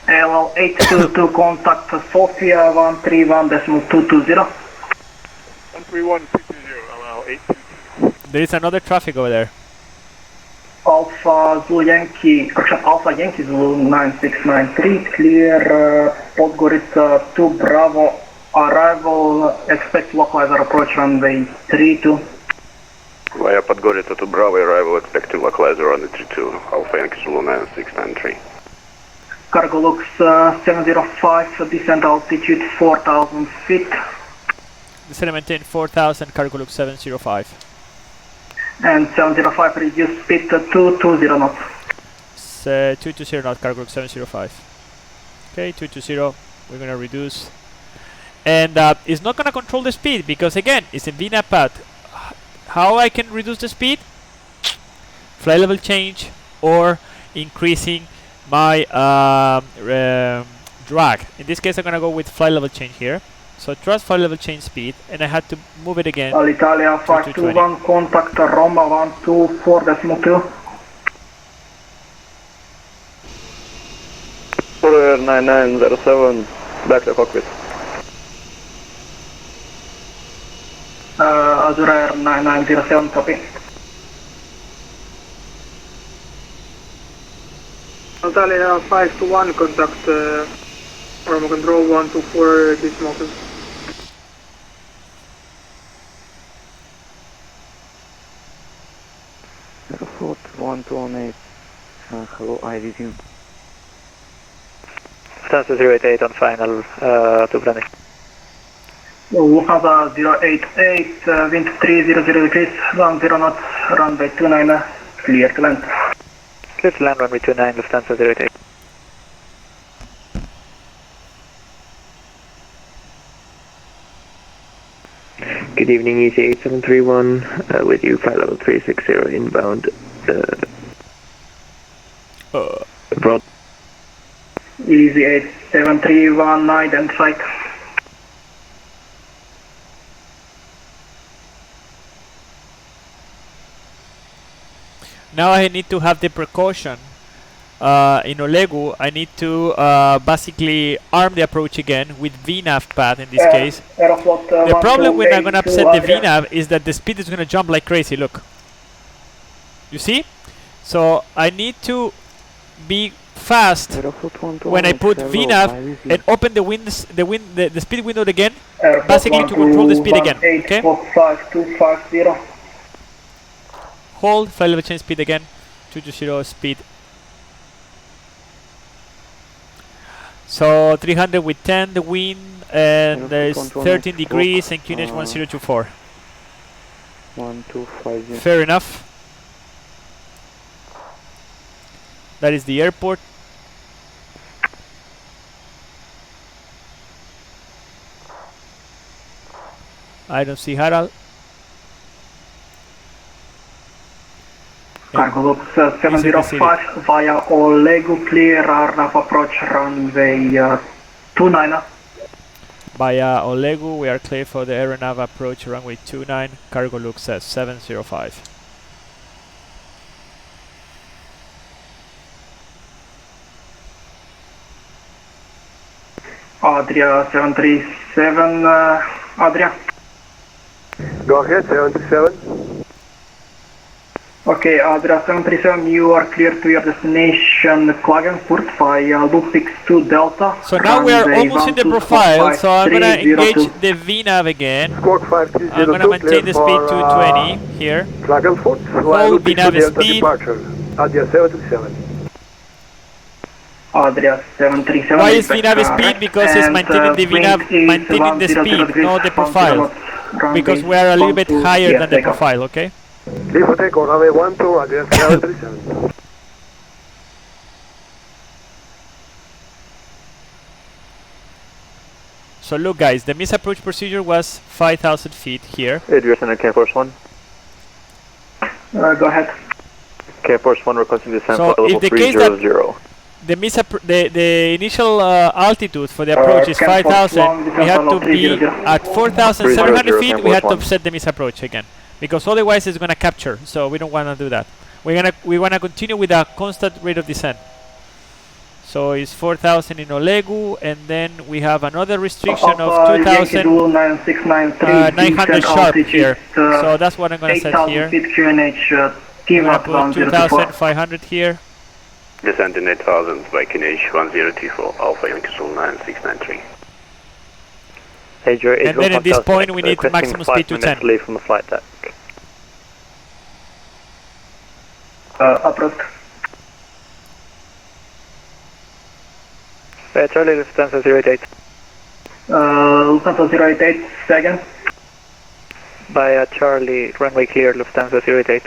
Speaker 22: LL 822 contact Sofia 131.220.
Speaker 17: 131.220, allow 822.
Speaker 1: There is another traffic over there.
Speaker 22: Alpha Zulu Yankee, correction, Alpha Yankee Zulu 9693, clear Podgorica 2 Bravo, arrival, expect localizer approach runway 32.
Speaker 7: Via Podgorica to Bravo, arrival, expecting localizer on the 32, Alpha Yankee Zulu 9693.
Speaker 22: Cargo looks 705, descent altitude 4,000 feet.
Speaker 1: Descend and maintain 4,000, cargo look 705.
Speaker 22: And 705 reduce speed to 220 knots.
Speaker 1: 220 knot, cargo look 705. Okay, 220, we're gonna reduce. And it's not gonna control the speed because again, it's in VNAV path. How I can reduce the speed? Flight level change or increasing my drag. In this case, I'm gonna go with flight level change here. So trust flight level change speed, and I had to move it again.
Speaker 22: Alitalia 521, contact Roma 124.2.
Speaker 21: Order 9907, back to cockpit.
Speaker 22: Azure Air 9907, copy.
Speaker 10: Alitalia 521, contact Roma Control 124 decimal 2.
Speaker 16: Airport 1218, hello, EDDM.
Speaker 12: Lufthansa 088 on final to Brunei.
Speaker 22: Lufthansa 088, wind 300 degrees, 10 knots, runway 29, clear to land.
Speaker 12: Clear to land runway 29, Lufthansa 088.
Speaker 3: Good evening, Easy 8731, with you, flight level 360 inbound. Broad.
Speaker 22: Easy 8731, identified.
Speaker 1: Now I need to have the precaution. In Olegu, I need to basically arm the approach again with VNAV path in this case. The problem when I'm going to upset the VNAV is that the speed is going to jump like crazy, look. You see? So I need to be fast when I put VNAV and open the speed window again, basically to control the speed again. Okay? Hold, flight level change speed again, 220 speed. So 300 with 10 the wind, and there's 13 degrees and QNH 1024.
Speaker 16: 1250.
Speaker 1: Fair enough. That is the airport. I don't see Harald.
Speaker 22: Cargo looks 705 via Olegu, clear RNAV approach runway 29.
Speaker 1: Via Olegu, we are clear for the aeronav approach runway 29. Cargo looks 705.
Speaker 22: Adria 737, Adria.
Speaker 21: Go ahead, 737.
Speaker 22: Okay, Adria 737, you are clear to your destination Klagenfurt via Loop X2 Delta.
Speaker 1: So now we are almost in the profile, so I'm going to engage the VNAV again. I'm going to maintain the speed 220 here.
Speaker 21: Klagenfurt,
Speaker 1: hold VNAV speed.
Speaker 21: Adria 737.
Speaker 22: Adria 737.
Speaker 1: Why is VNAV speed? Because it's maintaining the VNAV, maintaining the speed, not the profile. Because we are a little bit higher than the profile, okay?
Speaker 17: Clear for takeoff, runway 12, Adrian 737.
Speaker 1: So look guys, the misapproach procedure was 5,000 feet here.
Speaker 3: Adrian and Air Force 1.
Speaker 22: Go ahead.
Speaker 3: Air Force 1 requesting descent
Speaker 1: So
Speaker 3: for level
Speaker 1: if the case that
Speaker 3: 300.
Speaker 1: the initial altitude for the approach is 5,000, we had to be at 4,700 feet, we had to set the misapproach again. Because otherwise it's going to capture, so we don't want to do that. We want to continue with a constant rate of descent. So it's 4,000 in Olegu, and then we have another restriction of 2,900 sharp here. So that's what I'm going to set here. I'm going to put 2,500 here.
Speaker 7: Descending 8,000 by QNH 1024 Alpha Yankee Zulu 9693.
Speaker 3: And
Speaker 1: then at this point we need maximum speed to 10.
Speaker 3: Leave from the flight deck.
Speaker 22: Approved.
Speaker 3: Charlie, Lufthansa 088.
Speaker 22: Lufthansa 088, second.
Speaker 3: By Charlie, runway clear, Lufthansa 088.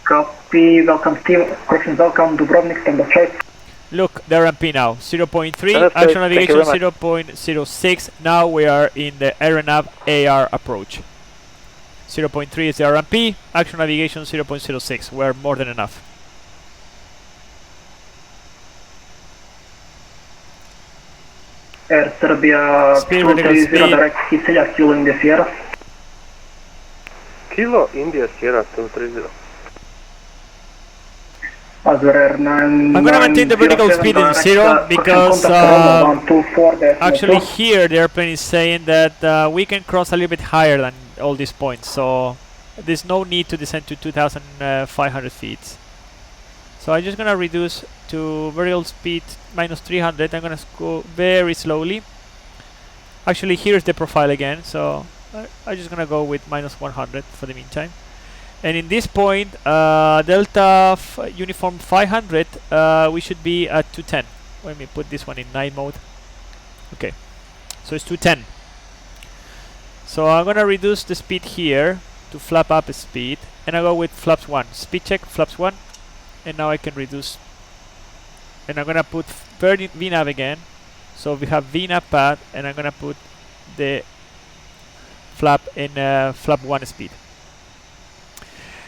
Speaker 22: Copy, welcome team, corrections welcome, Dubrovnik, standard choice.
Speaker 1: Look, the RMP now, 0.3, actual navigation 0.06, now we are in the aeronav AR approach. 0.3 is the RMP, actual navigation 0.06, we're more than enough.
Speaker 22: Air Serbia 230 direct Sicily, Kilo India Sierra.
Speaker 17: Kilo India Sierra 230.
Speaker 1: I'm going to maintain the vertical speed in 0 because actually here the airplane is saying that we can cross a little bit higher than all these points, so there's no need to descend to 2,500 feet. So I'm just going to reduce to vertical speed minus 300. I'm going to go very slowly. Actually here's the profile again, so I'm just going to go with minus 100 for the meantime. And in this point, Delta Uniform 500, we should be at 210. Let me put this one in night mode. Okay, so it's 210. So I'm gonna reduce the speed here to flap up speed, and I go with flaps 1. Speed check, flaps 1, and now I can reduce. And I'm gonna put VNAV again. So we have VNAV pad, and I'm gonna put the flap in flap 1 speed.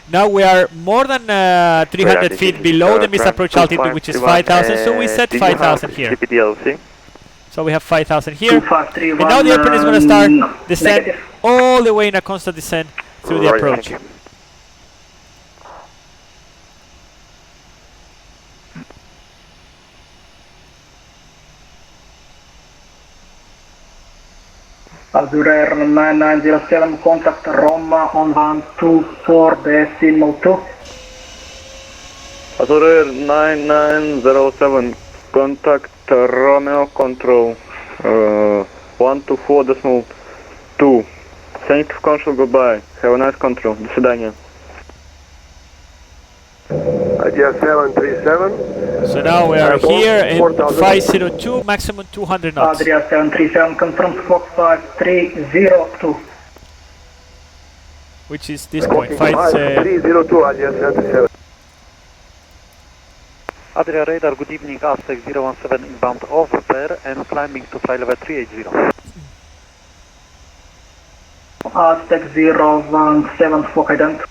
Speaker 1: Now we are more than 300 feet below the misapproach altitude, which is 5,000, so we set 5,000 here. So we have 5,000 here, and now the airplane is going to start descent all the way in a constant descent through the approach.
Speaker 22: Azure Air 9907, contact Roma on 124.2.
Speaker 21: Azure Air 9907, contact Romeo Control 124.2. Thank you, control, goodbye. Have a nice control. До свидания.
Speaker 17: Idea 737.
Speaker 1: So now we are here in 502, maximum 200 knots.
Speaker 22: Adria 737, confirm Fox 5302.
Speaker 1: Which is this point,
Speaker 17: 5302, Adria 737.
Speaker 3: Adria radar, good evening, Aztec 017 inbound over and climbing to flight level 380.
Speaker 22: Aztec 017, Fox ident.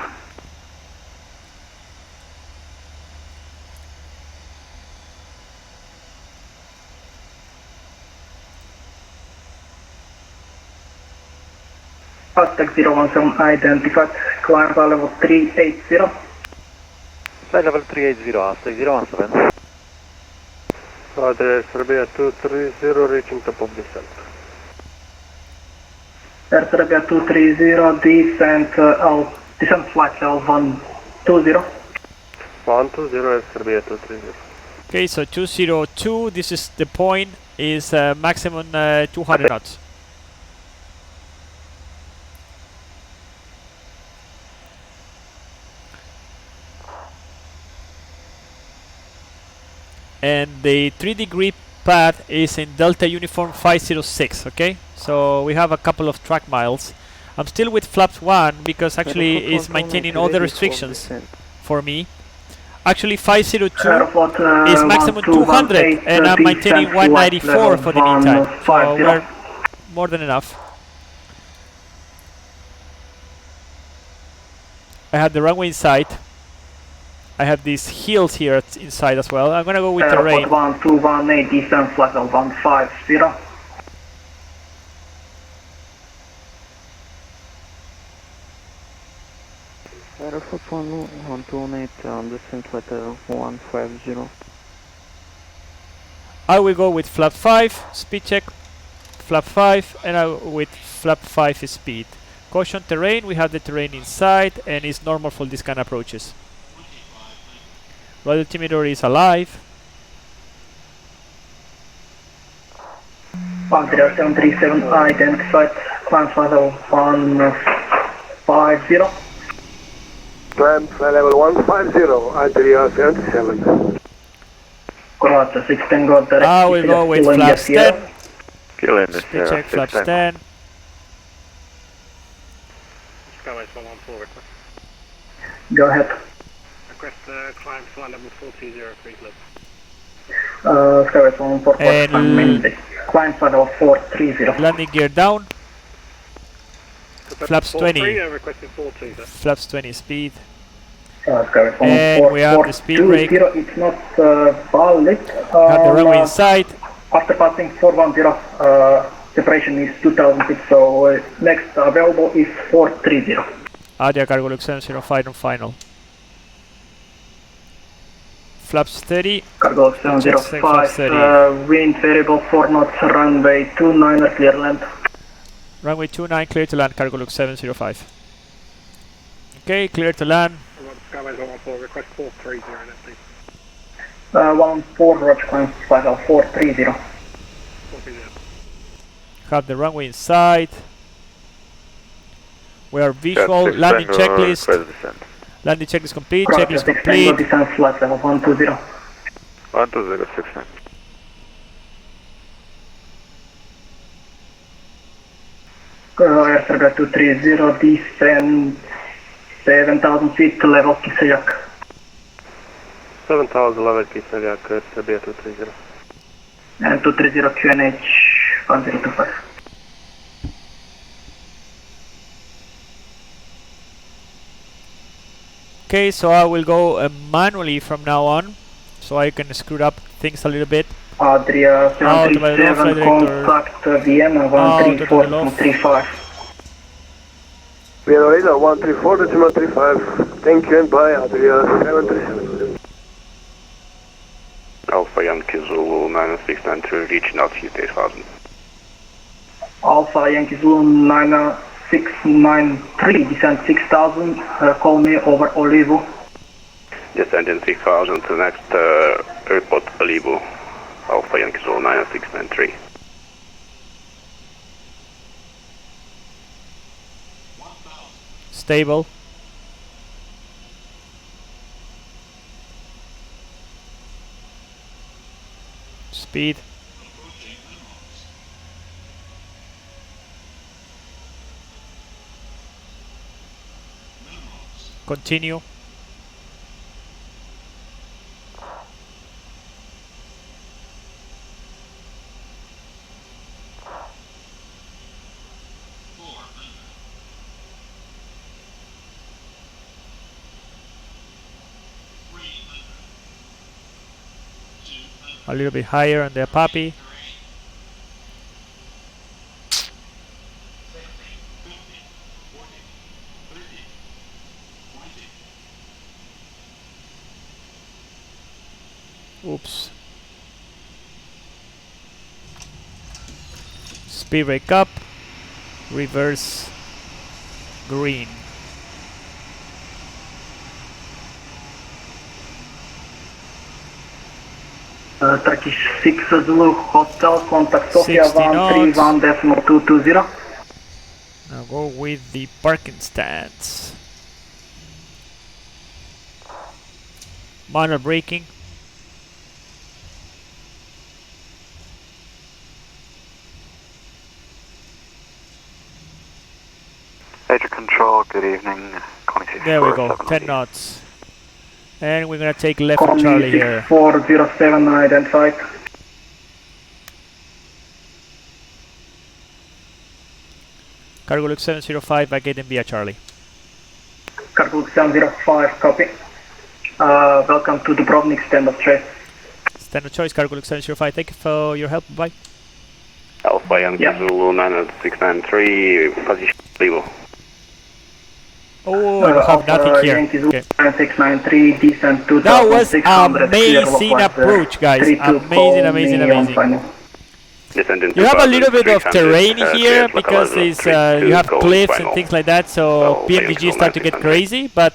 Speaker 22: Aztec 017 identified, climb by level 380.
Speaker 3: Flight level 380, Aztec 017.
Speaker 17: Adria Serbia 230, reaching top of descent.
Speaker 22: Air Serbia 230, descent flight level 120.
Speaker 17: 120, Air Serbia 230.
Speaker 1: Okay, so 202, this is the point, is maximum 200 knots. And the 3-degree path is in Delta Uniform 506, okay? So we have a couple of track miles I'm still with flaps 1 because actually it's maintaining all the restrictions for me. Actually 502 is maximum 200 and I'm maintaining 194 for the meantime. So we're more than enough. I have the runway inside. I have these hills here inside as well. I'm gonna go with terrain.
Speaker 22: 1218 descent flight level 150.
Speaker 21: Aeroflot 1218 on descent flight level 150.
Speaker 1: I will go with flap 5, speed check, flap 5, and I with flap 5 speed. Caution terrain, we have the terrain inside and it's normal for this kind of approaches. Rod altimeter is alive.
Speaker 22: 10737 identified, climb flight level 150.
Speaker 17: Climb flight level 150, Adria 77.
Speaker 22: Croatia 6 Tango direct.
Speaker 1: I will go with flaps 10.
Speaker 7: Speed
Speaker 1: check flaps 10.
Speaker 14: Skyways 114 request.
Speaker 22: Go ahead.
Speaker 14: Request climb flight level 420 please lift.
Speaker 22: Skyways 144 climb mainly. Climb flight level 430.
Speaker 1: Landing gear down. Flaps 20.
Speaker 14: Requesting 420.
Speaker 1: Flaps 20 speed.
Speaker 22: And
Speaker 1: we have the speed brake.
Speaker 22: It's not valid.
Speaker 1: Have the runway inside.
Speaker 22: After passing 410, separation is 2000 feet, so next available is 430.
Speaker 1: Adria cargo look 705 on final. Flaps 30.
Speaker 22: Cargo 705, wind variable 4 knots, runway 29 clear land.
Speaker 1: Runway 29 clear to land, cargo look 705. Okay, clear to land.
Speaker 14: Skyways 114 request 430 now please.
Speaker 22: 14 Roger climb flight level 430.
Speaker 14: 430.
Speaker 1: Have the runway inside. We are visual, landing checklist. Landing checklist complete, checklist complete.
Speaker 22: Descent flight level 120.
Speaker 7: 12069.
Speaker 22: Air Server 230, descend 7000 feet, level Kisayak.
Speaker 21: 7000 level Kisayak, SRB 230.
Speaker 22: And 230 QNH 1025.
Speaker 1: Okay, so I will go manually from now on, so I can screw up things a little bit.
Speaker 22: Adria 737, contact Vienna 134.35.
Speaker 17: Vienna radar 134.35. Thank you and bye, Adria 737.
Speaker 7: Alpha Yankee Zulu 9693, reaching altitude 8000.
Speaker 22: Alpha Yankee Zulu 9693, descent 6000, call me over Olivo.
Speaker 7: Descending 6000 to next airport Olivo. Alpha Yankee Zulu 9693.
Speaker 1: Stable. Speed. Continue. A little bit higher on the puppy. Oops. Speed brake up. Reverse green.
Speaker 22: Turkish 6 Zulu Hotel, contact Sofia
Speaker 1: 60 knots.
Speaker 22: 131.220.
Speaker 1: Now go with the parking stance. Minor braking.
Speaker 14: control, good evening.
Speaker 1: There we go, 10 knots. And we're gonna take left for Charlie here.
Speaker 22: 407 identified.
Speaker 1: Cargo Luke 705, vacate and via Charlie.
Speaker 22: Cargo Luke 705, copy. Welcome to Dubrovnik, standard choice.
Speaker 1: Standard choice, Cargo Luke 705, thank you for your help, bye.
Speaker 7: Alpha Yankee Zulu 90693, position level.
Speaker 1: Oh, I don't have nothing here. Okay.
Speaker 22: 9693, descent to
Speaker 1: That was amazing approach, guys. Amazing. You have a little bit of terrain here because it's, you have cliffs and things like that, so PMDG start to get crazy, but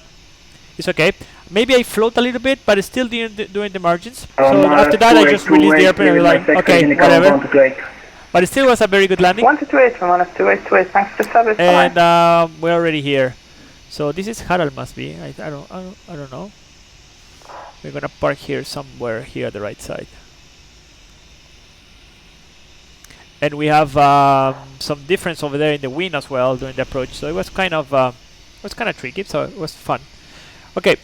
Speaker 1: it's okay. Maybe I float a little bit, but it's still doing the margins. So after that, I just released the airplane and we're like, okay, whatever. But it still was a very good landing.
Speaker 8: 1228 from 1228, thanks for service.
Speaker 1: And we're already here. So this is Harald, must be. I don't know. We're gonna park here somewhere here at the right side. And we have some difference over there in the wind as well during the approach. So it was kind of tricky. So it was fun. Okay,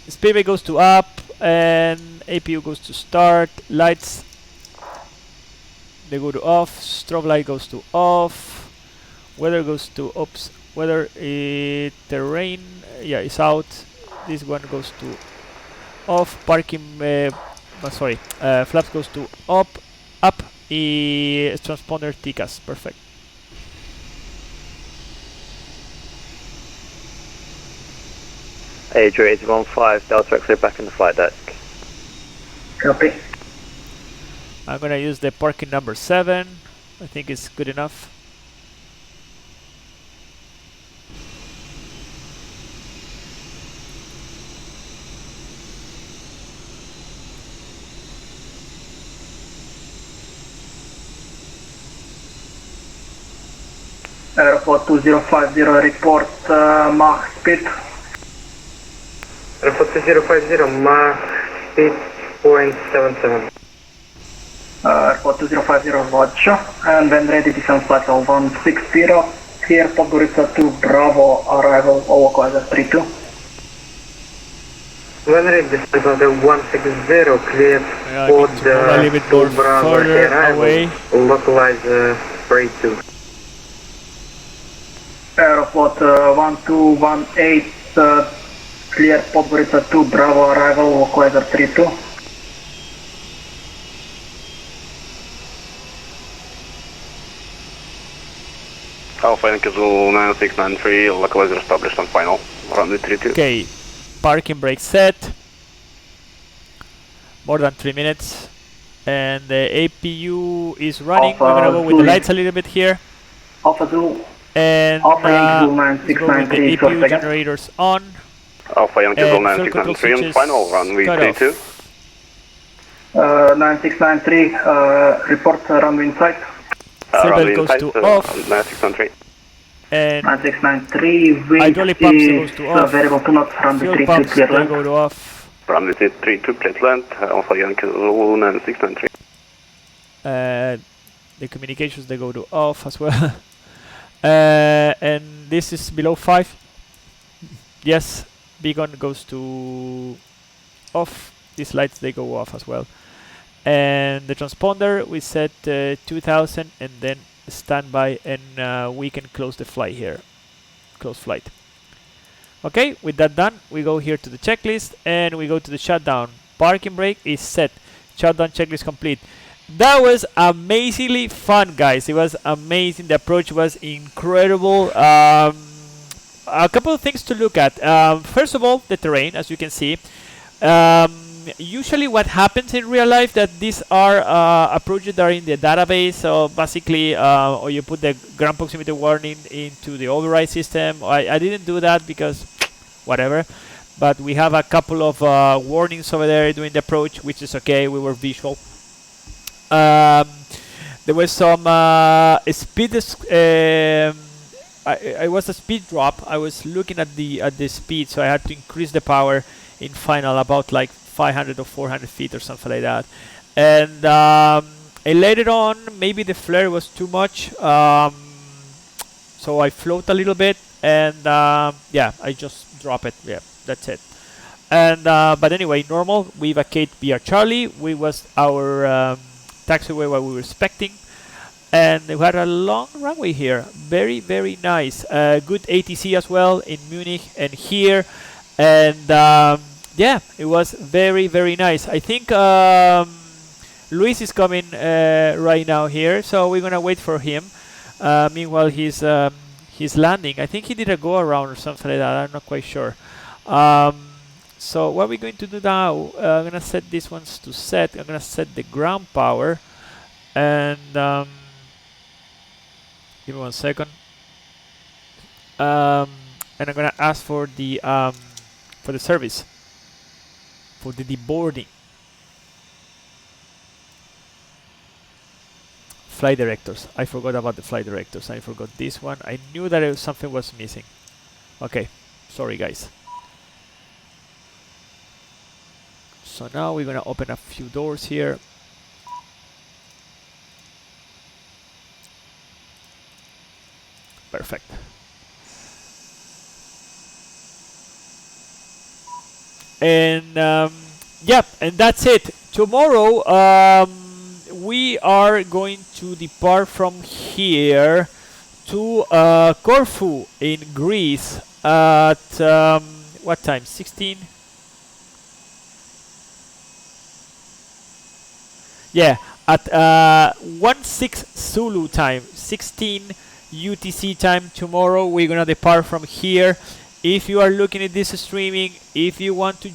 Speaker 1: speedway goes to up and APU goes to start. Lights, they go to off. Strobe light goes to off. Weather goes to oops. Weather terrain, yeah, is out. This one goes to off. Parking, flaps goes to up. Transponder TCAS, perfect.
Speaker 3: Adria 815, Delta X-ray back in the flight deck.
Speaker 22: Copy.
Speaker 1: I'm gonna use the parking number 7. I think it's good enough.
Speaker 22: Airport 2050 report Mach speed.
Speaker 21: Airport 2050 Mach speed 0.77.
Speaker 22: Airport 2050 roger. And when ready, descent flight level 160. Here Podgorica 2 Bravo, arrival localizer 32.
Speaker 21: When ready, descent level 160, clear pod
Speaker 1: a little bit more
Speaker 21: Bravo,
Speaker 1: further
Speaker 21: arrival,
Speaker 1: away.
Speaker 21: localizer 32.
Speaker 22: Airport 1218, clear Podgorica 2 Bravo, arrival localizer 32.
Speaker 7: Alpha Yankee Zulu 9693, localizer established on final, runway 32.
Speaker 1: Okay, parking brake set. More than 3 minutes. And the APU is running.
Speaker 22: Alpha
Speaker 1: We're gonna go with the
Speaker 22: Zulu.
Speaker 1: lights a little bit here.
Speaker 22: Alpha Zulu.
Speaker 1: And
Speaker 22: Alpha Yankee Zulu
Speaker 1: let's go with the
Speaker 22: 9693,
Speaker 1: APU
Speaker 22: second.
Speaker 1: generators on.
Speaker 7: Alpha Yankee Zulu
Speaker 1: And fuel control
Speaker 7: 9693 on
Speaker 1: switches
Speaker 7: final, runway
Speaker 1: cut
Speaker 7: 32.
Speaker 22: 9693, report runway inside.
Speaker 1: Seatbelt goes to off.
Speaker 7: 9693.
Speaker 1: And
Speaker 22: 9693, wind
Speaker 1: hydraulic pumps
Speaker 22: is
Speaker 1: goes to off.
Speaker 22: variable to knots, runway
Speaker 1: Fuel
Speaker 22: 32
Speaker 1: pumps
Speaker 22: clear
Speaker 1: they
Speaker 22: land.
Speaker 1: go to off.
Speaker 7: Runway 32, plate land, Alpha Yankee Zulu 9693.
Speaker 1: The communications they go to off as well. And this is below 5. Yes, beacon goes to off. These lights they go off as well. And the transponder we set 2000 and then standby, and we can close the flight here. Close flight. Okay, with that done, we go here to the checklist and we go to the shutdown. Parking brake is set. Shutdown checklist complete. That was amazingly fun, guys. It was amazing. The approach was incredible. A couple of things to look at. First of all, the terrain, as you can see. Usually what happens in real life that these are approaches that are in the database. So basically, or you put the ground proximity warning into the override system. I didn't do that because whatever. But we have a couple of warnings over there during the approach, which is okay. We were visual. There was some speed. I was a speed drop. I was looking at the speed, so I had to increase the power in final about like 500 or 400 feet or something like that. And later on, maybe the flare was too much, so I float a little bit and yeah, I just drop it. Yeah, that's it. And but anyway, normal. We vacate BR Charlie. We was our taxiway what we were expecting, and we had a long runway here. Very very nice. Good ATC as well in Munich and here, and yeah, it was very very nice. I think Luis is coming right now here, so we're gonna wait for him. Meanwhile, he's landing. I think he did a go around or something like that. I'm not quite sure. So what we're going to do now, I'm gonna set these ones to set. I'm gonna set the ground power, and give me 1 second. And I'm gonna ask for the service, for the deboarding. Flight directors. I forgot about the flight directors. I forgot this one. I knew that something was missing. Okay, sorry guys. So now we're gonna open a few doors here. Perfect. And yeah, and that's it. Tomorrow we are going to depart from here to Corfu in Greece at what time? 16? Yeah, at 16 Zulu time, 16 UTC time. Tomorrow we're gonna depart from here. If you are looking at this streaming, if you want to